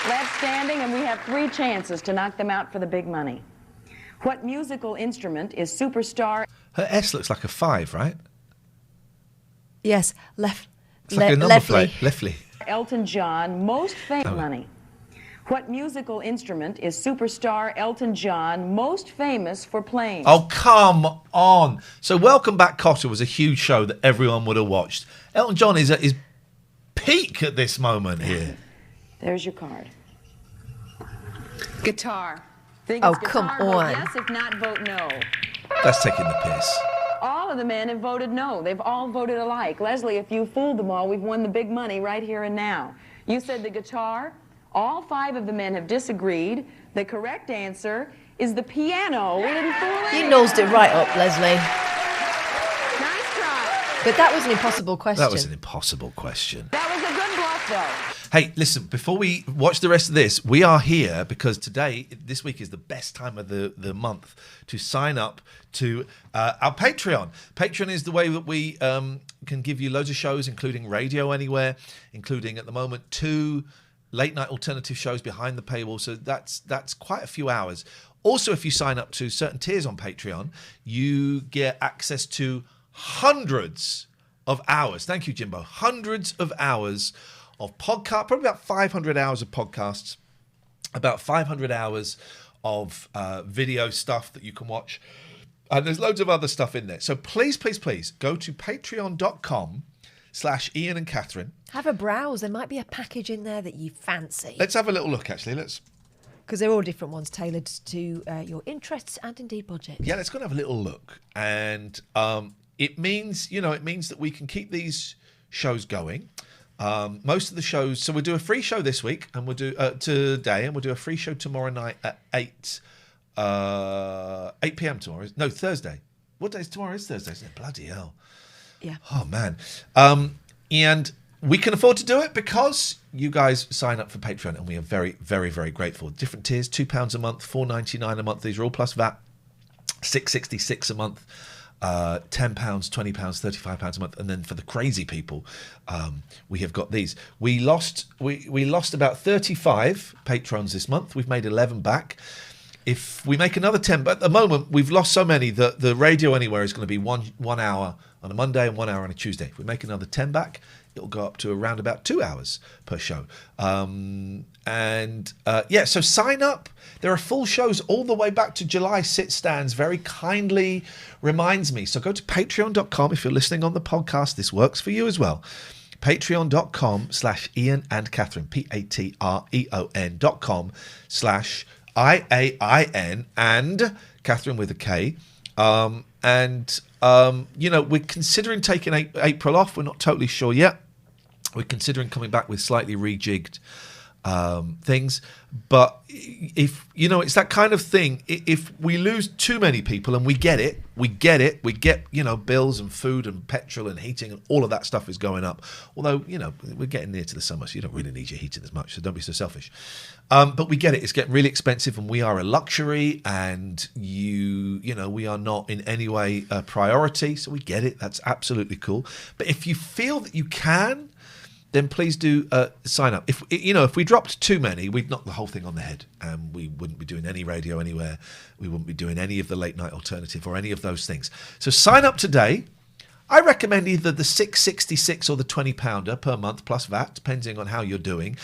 left standing, and we have 3 chances to knock them out for the big money. What musical instrument is superstar... Her S looks like a 5, right? Yes, It's like a number plate. Leftley. Elton John most famous money. What musical instrument is superstar Elton John most famous for playing? Oh, come on. So Welcome Back, Kotter was a huge show that everyone would have watched. Elton John is at his peak at this moment here. There's your card. Guitar. Think Oh, it's come guitar, vote on. yes, if not, vote no. That's taking the piss. All of the men have voted no. They've all voted alike. Leslie, if you fooled them all, we've won the big money right here and now. You said the guitar. All 5 of the men have disagreed. The correct answer is the piano. We didn't fool You anyone. nosed it right up, Leslie. Nice try. But that was an impossible question. That was an impossible question. That was a good bluff, though. Hey, listen, before we watch the rest of this, we are here because this week is the best time of the month to sign up to our Patreon. Patreon is the way that we can give you loads of shows, including Radio Anywhere, including at the moment 2 late night alternative shows behind the paywall. So that's quite a few hours. Also, if you sign up to certain tiers on Patreon, you get access to hundreds of hours. Thank you, Jimbo. Hundreds of hours of podcast, probably about 500 hours of podcasts, about 500 hours of video stuff that you can watch. And there's loads of other stuff in there. So please, please, please go to patreon.com/Ian and Catherine. Have a browse. There might be a package in there that you fancy. Let's have a little look, actually. Because they're all different ones tailored to your interests and indeed budget. Yeah, let's go and have a little look. And it means that we can keep these shows going. Most of the shows, so we'll do a free show this week, and we'll do today, and we'll do a free show tomorrow night at 8 p.m. tomorrow. No, Thursday. What day is tomorrow? Is Thursday, isn't it? Bloody hell. Yeah. Oh, man. And we can afford to do it because you guys sign up for Patreon, and we are very, very, very grateful. Different tiers, £2 a month, $4.99 a month. These are all plus VAT. $6.66 a month. £10, £20, £35 a month, and then for the crazy people, we have got these. We lost about 35 patrons this month. We've made 11 back. if we make another 10, but at the moment we've lost so many that the Radio Anywhere is going to be one hour on a Monday and 1 hour on a Tuesday. If we make another 10 back, it'll go up to around about 2 hours per show. So sign up. There are full shows all the way back to July. Sit Stands very kindly reminds me. So go to patreon.com. If you're listening on the podcast, this works for you as well. Patreon.com/Ian and Catherine, patreon.com/IAIN and Catherine with a K. We're considering taking April off. We're not totally sure yet. We're considering coming back with slightly rejigged things. But if, it's that kind of thing. If we lose too many people, and we get it, we get, bills and food and petrol and heating and all of that stuff is going up. Although, we're getting near to the summer, so you don't really need your heating as much, so don't be so selfish. But we get it. It's getting really expensive, and we are a luxury, and we are not in any way a priority, so we get it. That's absolutely cool. But if you feel that you can, then please do sign up. If we dropped too many, we'd knock the whole thing on the head, and we wouldn't be doing any Radio Anywhere. We wouldn't be doing any of the late night alternative or any of those things. So sign up today. I recommend either the $6.66 or the £20 per month plus VAT, depending on how you're doing.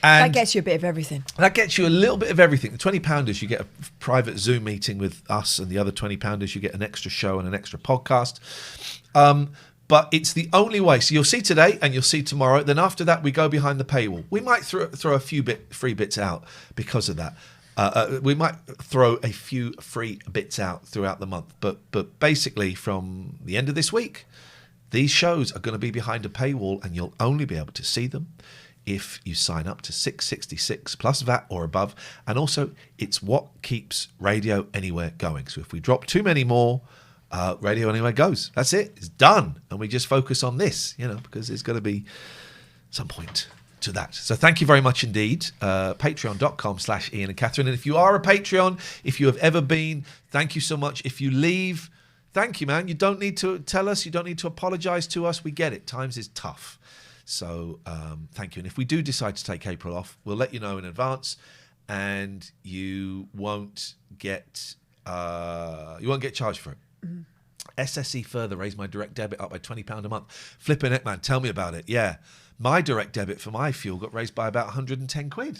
And that gets you a bit of everything. That gets you a little bit of everything. The £20, you get a private Zoom meeting with us, and the other £20, you get an extra show and an extra podcast. But it's the only way. So you'll see today and you'll see tomorrow. Then after that, we go behind the paywall. We might throw a few free bits out because of that. We might throw a few free bits out throughout the month. But basically, from the end of this week, these shows are going to be behind a paywall, and you'll only be able to see them if you sign up to $6.66 plus VAT or above. And also, it's what keeps Radio Anywhere going. So if we drop too many more, Radio Anywhere goes. That's it. It's done. And we just focus on this, because there's going to be some point to that. So thank you very much indeed. Patreon.com/Ian and Catherine. And if you are a Patreon, if you have ever been, thank you so much. If you leave, thank you, man. You don't need to tell us. You don't need to apologize to us. We get it. Times is tough. So thank you. And if we do decide to take April off, we'll let you know in advance, and you won't get charged for it. SSE Further raised my direct debit up by £20 a month. Flipping it, man. Tell me about it. Yeah. My direct debit for my fuel got raised by about 110 quid.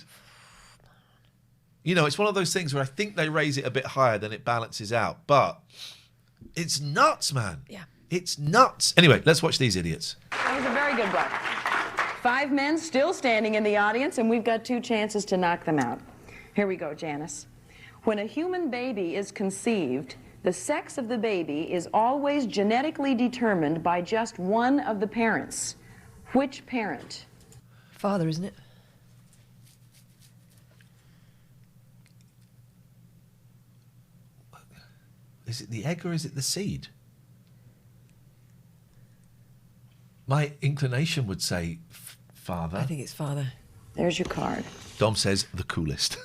It's one of those things where I think they raise it a bit higher than it balances out. But it's nuts, man. Yeah. It's nuts. Anyway, let's watch these idiots. That was a very good one. 5 men still standing in the audience, and we've got 2 chances to knock them out. Here we go, Janice. When a human baby is conceived, the sex of the baby is always genetically determined by just one of the parents. Which parent? Father, isn't it? Is it the egg or is it the seed? My inclination would say father. I think it's father. There's your card. Dom says the coolest.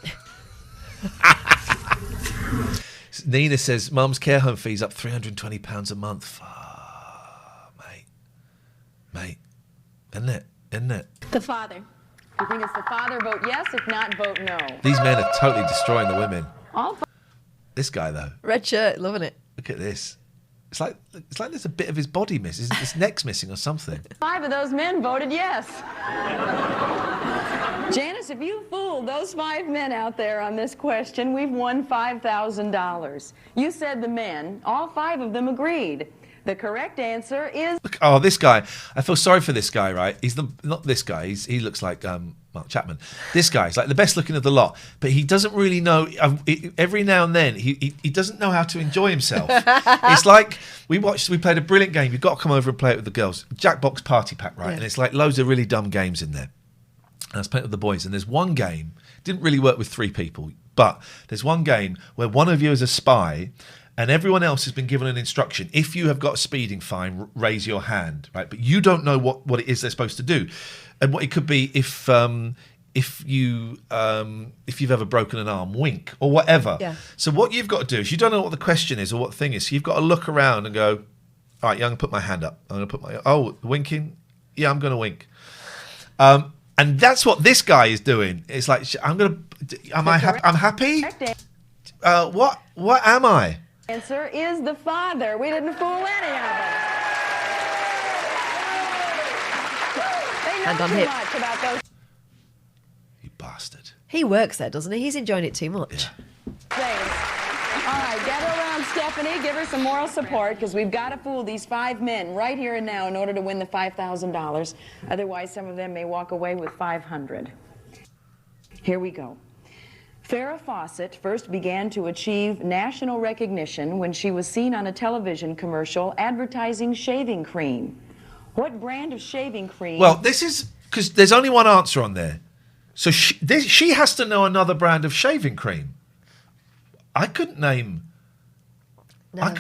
Nina says, Mum's care home fees up £320 a month. Mate. Isn't it? The father. You think it's the father? Vote yes. If not, vote no. These men are totally destroying the women. All This guy, though. Red shirt, loving it. Look at this. It's like there's a bit of his body missing. His neck's missing or something. 5 of those men voted yes. Janice, if you fooled those 5 men out there on this question, we've won $5,000. You said the men. All 5 of them agreed. The correct answer is... Oh, this guy. I feel sorry for this guy, right? He's not this guy. He looks like Mark Chapman. This guy is like the best looking of the lot, but he doesn't really know. Every now and then, he doesn't know how to enjoy himself. It's like we played a brilliant game. You've got to come over and play it with the girls. Jackbox Party Pack, right? Yeah. And it's like loads of really dumb games in there. And I was playing with the boys, and there's one game, didn't really work with 3 people, but there's one game where one of you is a spy, and everyone else has been given an instruction. If you have got a speeding fine, raise your hand, right? But you don't know what it is they're supposed to do. And what it could be if you've ever broken an arm, wink, or whatever. Yeah. So what you've got to do is you don't know what the question is or what the thing is. So you've got to look around and go, all right, yeah, I'm going to put my hand up. I'm going to put winking? Yeah, I'm going to wink. And that's what this guy is doing. It's like, I'm happy? What am I? Answer is the father. We didn't fool any of them. They know Hand on too hip. much about those You bastard. He works there, doesn't he? He's enjoying it too much. things. All right, gather around Stephanie. Give her some moral support, because we've got to fool these 5 men right here and now in order to win the $5,000. Otherwise, some of them may walk away with $500. Here we go. Farrah Fawcett first began to achieve national recognition when she was seen on a television commercial advertising shaving cream. What brand of shaving cream? Well, this is because there's only one answer on there. So she has to know another brand of shaving cream. I couldn't name a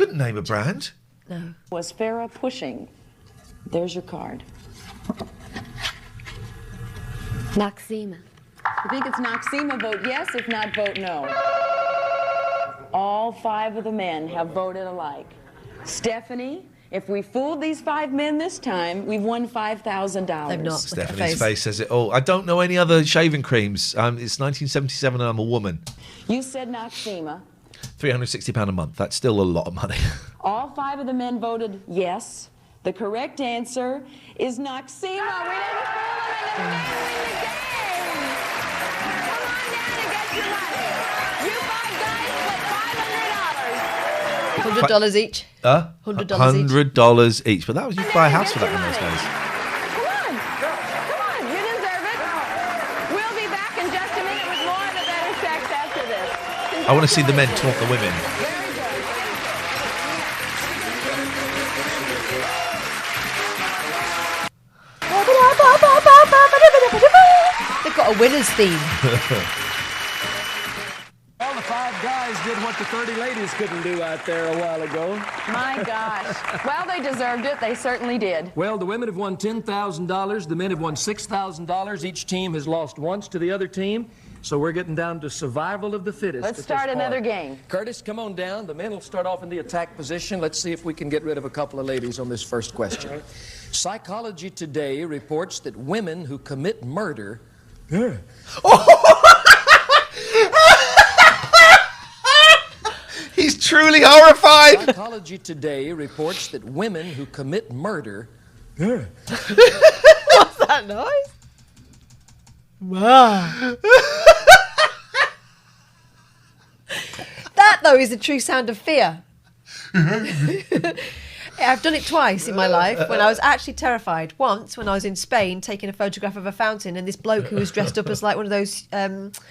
brand. No. Was Farrah pushing? There's your card. Noxzema. You think it's Noxzema? Vote yes. If not, vote no. All 5 of the men have voted alike. Stephanie, if we fooled these 5 men this time, we've won $5,000. They've not. Stephanie's face says it all. I don't know any other shaving creams. It's 1977 and I'm a woman. You said Noxzema. £360 a month. That's still a lot of money. All 5 of the men voted yes. The correct answer is Noxzema. We didn't fool them into winning the game. Come on down and get your money. You 5 guys split $500. $100 each. $100 each. But that was, you could buy a house for that in those days. Come on. Come on. You deserve it. We'll be back in just a minute with more of the Better Sex after this. I want to see the men taunt the women. They've got a winner's theme. Well, the 5 guys did what the 30 ladies couldn't do out there a while ago. My gosh. Well, they deserved it. They certainly did. Well, the women have won $10,000. The men have won $6,000. Each team has lost once to the other team. So we're getting down to survival of the fittest. Let's start another game. Curtis, come on down. The men will start off in the attack position. Let's see if we can get rid of a couple of ladies on this first question. Psychology Today reports that women who commit murder... He's truly horrified. Psychology Today reports that women who commit murder... What's that noise? Wow. That, though, is the true sound of fear. I've done it twice in my life when I was actually terrified. Once, when I was in Spain, taking a photograph of a fountain, and this bloke who was dressed up as like one of those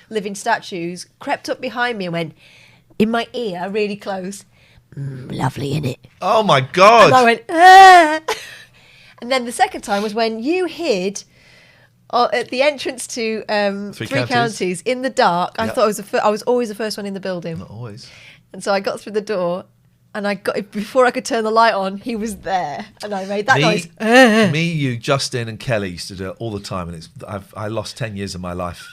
living statues crept up behind me and went in my ear, really close. Lovely, innit? Oh, my God. And I went, ah. And then the second time was when you hid... at the entrance to Three Counties in the dark. I thought I was always the first one in the building. Not always. And so I got through the door, and before I could turn the light on, he was there, and I made that noise. Me, you, Justin, and Kelly used to do it all the time, and I lost 10 years of my life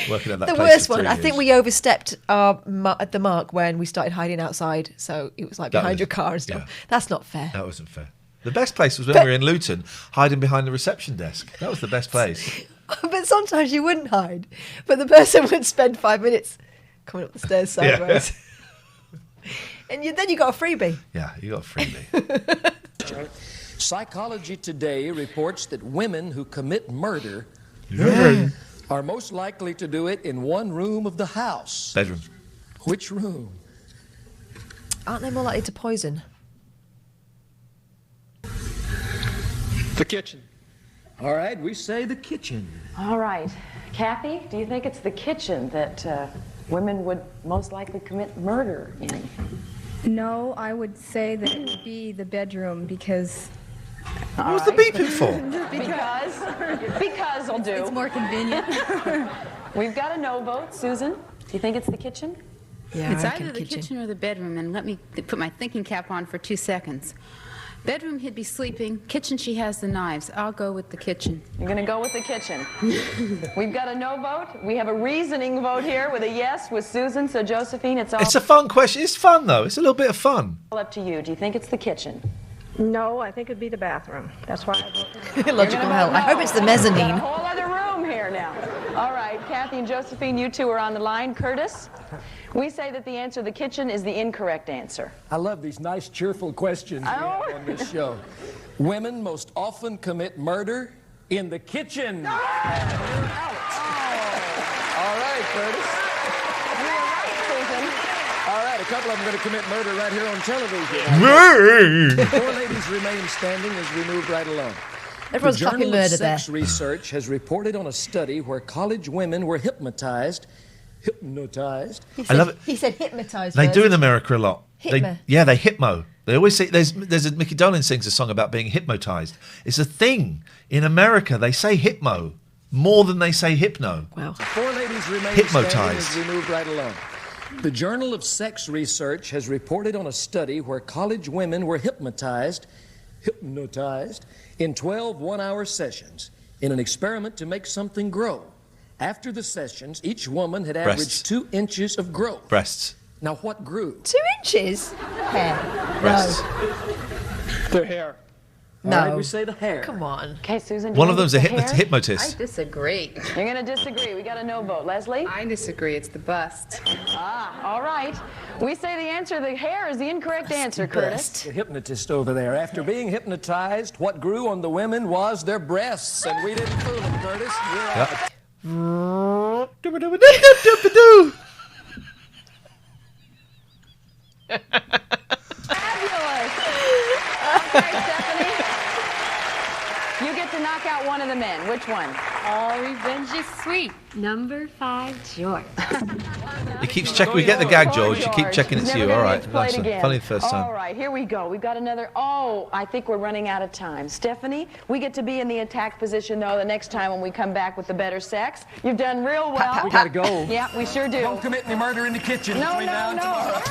working at that the place. worst one. I think we overstepped at the mark when we started hiding outside. So it was like behind your car and stuff. Yeah. That's not fair. That wasn't fair. The best place was when we were in Luton, hiding behind the reception desk. That was the best place. But sometimes you wouldn't hide. But the person would spend 5 minutes coming up the stairs sideways. Yeah. And then you got a freebie. Yeah, you got a freebie. Psychology Today reports that women who commit murder are most likely to do it in one room of the house. Bedroom. Which room? Aren't they more likely to poison? The kitchen. All right, we say the kitchen. All right. Kathy, do you think it's the kitchen that women would most likely commit murder in? No, I would say that it would be the bedroom because... What was the beeping for? Because will do. It's more convenient. We've got a no vote. Susan, do you think it's the kitchen? Yeah, it's either the kitchen or the bedroom, and let me put my thinking cap on for 2 seconds. Bedroom, he'd be sleeping. Kitchen, she has the knives. I'll go with the kitchen. You're going to go with the kitchen. We've got a no vote. We have a reasoning vote here with a yes with Susan. So, Josephine, it's all... It's a fun question. It's fun, though. It's a little bit of fun. Up to you. Do you think it's the kitchen? No, I think it'd be the bathroom. That's why I voted. Logical hell. No. I hope it's the mezzanine. We've got a whole other room here now. All right. right, Kathy and Josephine, you two are on the line. Curtis, we say that the answer, the kitchen, is the incorrect answer. I love these nice, cheerful questions we have on this show. Women most often commit murder in the kitchen. Oh. All right, Curtis. You were right, Susan. All right, a couple of them are going to commit murder right here on television. 4 ladies remain standing as we move right along. Everyone's the talking Journal of murder Sex there. Research has reported on a study where college women were hypnotized. He said, I love it. He said hypnotised. They do in America a lot. Hypno. They hypmo. They always say there's a Mickey Dolenz sings a song about being hypnotized. It's a thing in America. They say hypmo more than they say hypno. Wow. 4 ladies remain Hypnotized. standing as we move right along. The Journal of Sex Research has reported on a study where college women were hypnotized in 12 one-hour sessions in an experiment to make something grow. After the sessions, each woman had averaged 2 inches of growth. Breasts. Now, what grew? 2 inches? Hair. Breasts. The hair. No. All right, we say the hair. Come on. Okay, Susan. One of them's a hypnotist. I disagree. You're going to disagree. We got a no vote. Leslie? I disagree. It's the bust. All right. We say the answer, the hair, is the incorrect answer, Curtis. The hypnotist over there. After being hypnotized, what grew on the women was their breasts, and we didn't fool them, Curtis. Fabulous. Okay, Stephanie. You get to knock out one of the men. Which one? All revenge is sweet. Number 5, George. He keeps checking. We get the gag, George. You keep checking it's Never you. gonna All get right. to play Nice it one. again. Funny the first time. All right, here we go. We've got another. Oh, I think we're running out of time. Stephanie, we get to be in the attack position, though, the next time when we come back with the better sex. You've done real well. We gotta go. Yeah, we sure do. Don't commit any murder in the kitchen No, between now and no. tomorrow.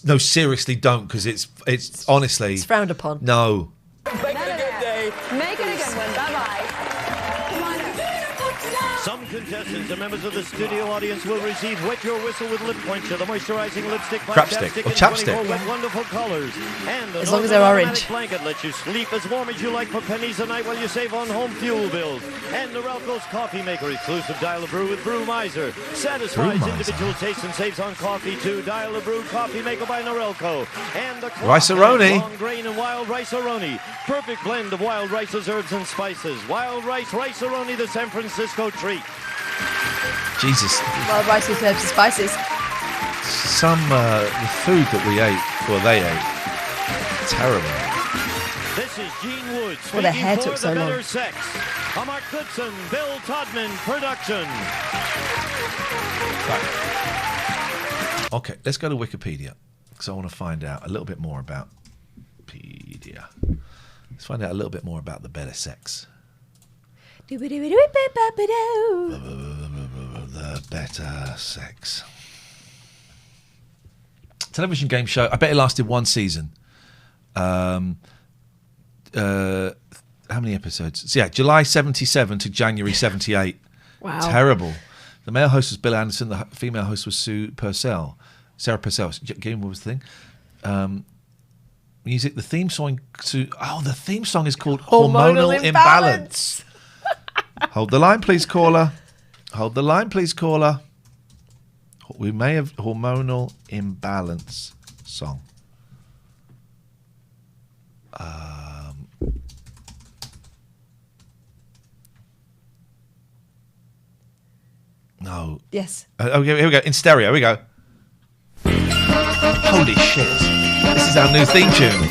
No, seriously, don't, because it's honestly. It's frowned upon. No. Make it a good day. Make it a good one. Bye-bye. Some contestants and members of the studio audience will receive Wet Your Whistle with Lip Quencher, the moisturizing lipstick by Crapstick Chapstick or in chapstick. 24 wet wonderful colors. And As long as they're orange. automatic blanket lets you sleep as warm as you like for pennies a night while you save on home fuel bills. And Norelco's Coffee Maker, exclusive Dial-A-Brew with Brew Miser. Satisfies Brew Miser. individual tastes and saves on coffee too. Dial-A-Brew Coffee Maker by Norelco. And the Rice-A-Roni. long grain and wild rice-a-roni. Perfect blend of wild rices, herbs, and spices. Wild rice, rice-a-roni, the San Francisco treat. Jesus. Wild rices, herbs, and spices. Some the food that we ate, or they ate, terrible. This is Gene Woods Well, their speaking hair for took the so long. Better Sex. A Mark Goodson, Bill Todman production. Okay, let's go to Wikipedia because I want to find out a little bit more about Wikipedia. Let's find out a little bit more about the better sex. The better sex. Television game show. I bet it lasted 1 season. How many episodes? So yeah, July 77 to January 78. Wow. Terrible. The male host was Bill Anderson. The female host was Sue Purcell. Sarah Purcell. Game, what was the thing? Music. The theme song. The theme song is called Hormonal Imbalance. Hold the line, please, caller. Hold the line, please, caller. We may have Hormonal Imbalance song. No. Yes. Okay, here we go. In stereo, here we go. Holy shit. This is our new theme tune.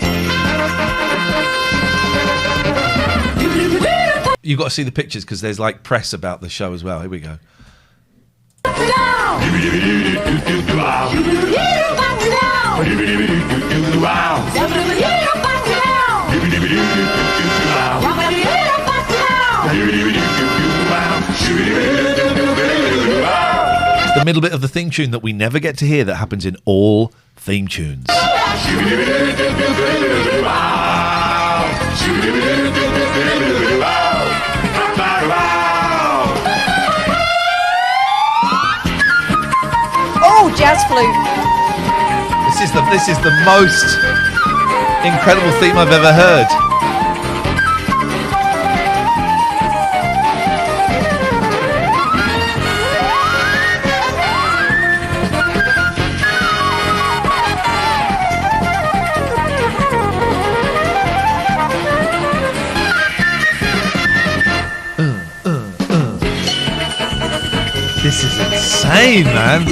You've got to see the pictures because there's like press about the show as well. Here we go. It's the middle bit of the theme tune that we never get to hear that happens in all theme tunes. Oh, jazz flute. This is the most incredible theme I've ever heard. insane, man.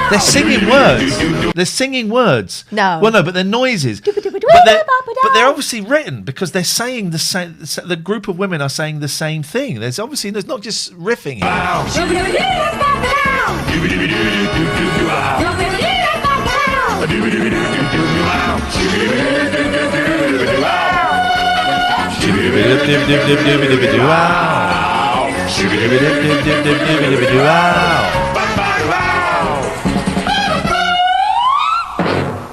They're singing words. They're singing words. No. Well, no, but they're noises. But they're obviously written because they're saying the same. The group of women are saying the same thing. There's not just riffing here.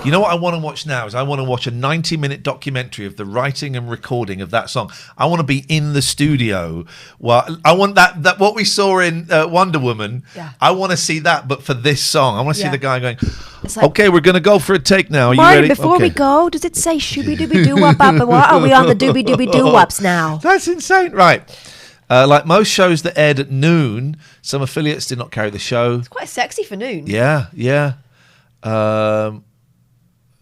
You know what I want to watch now is I want to watch a 90-minute documentary of the writing and recording of that song. I want to be in the studio. Well, I want that what we saw in Wonder Woman. Yeah. I want to see that, but for this song, I want to see the guy going, like, okay, we're going to go for a take now. Are you Martin, ready? before we go, does it say shooby dooby doo wop up? What are we on the dooby dooby doo wops now? That's insane, right? Like most shows that aired at noon, some affiliates did not carry the show. It's quite sexy for noon. Yeah.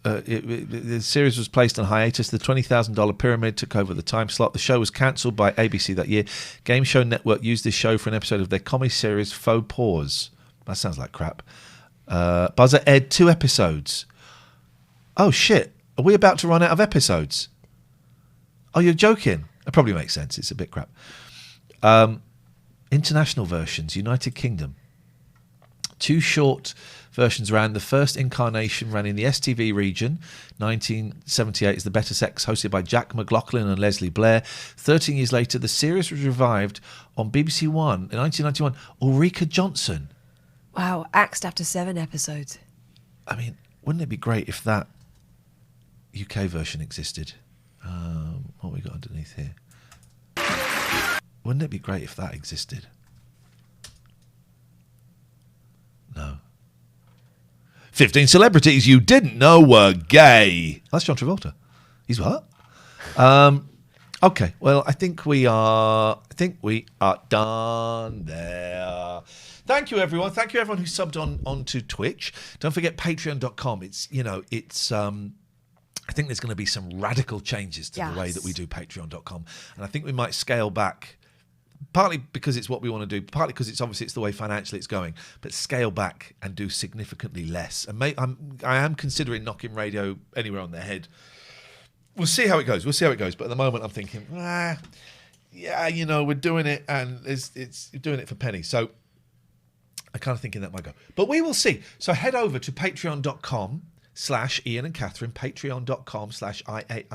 The series was placed on hiatus. The $20,000 pyramid took over the time slot. The show was cancelled by ABC that year. Game Show Network used this show for an episode of their comedy series Faux Pause. That sounds like crap. Buzzer aired 2 episodes. Oh, shit. Are we about to run out of episodes? Oh, you're joking. That probably makes sense. It's a bit crap. International versions, United Kingdom. 2 short versions ran. The first incarnation ran in the STV region. 1978 is The Better Sex, hosted by Jack McLaughlin and Leslie Blair. 13 years later, the series was revived on BBC One in 1991. Ulrika Johnson. Wow, axed after 7 episodes. I mean, wouldn't it be great if that UK version existed? What have we got underneath here? Wouldn't it be great if that existed? No. 15 celebrities you didn't know were gay. That's John Travolta. He's what? Okay. Well, I think we are done there. Thank you, everyone. Thank you, everyone who subbed onto Twitch. Don't forget patreon.com. I think there's going to be some radical changes to the way that we do patreon.com. And I think we might scale back, partly because it's what we want to do, partly because it's the way financially it's going, but scale back and do significantly less. And I am considering knocking radio anywhere on their head. We'll see how it goes. But at the moment, I'm thinking, we're doing it, and it's doing it for penny. So I'm kind of thinking that might go. But we will see. So head over to patreon.com/Ian and Catherine, patreon.com/IAI.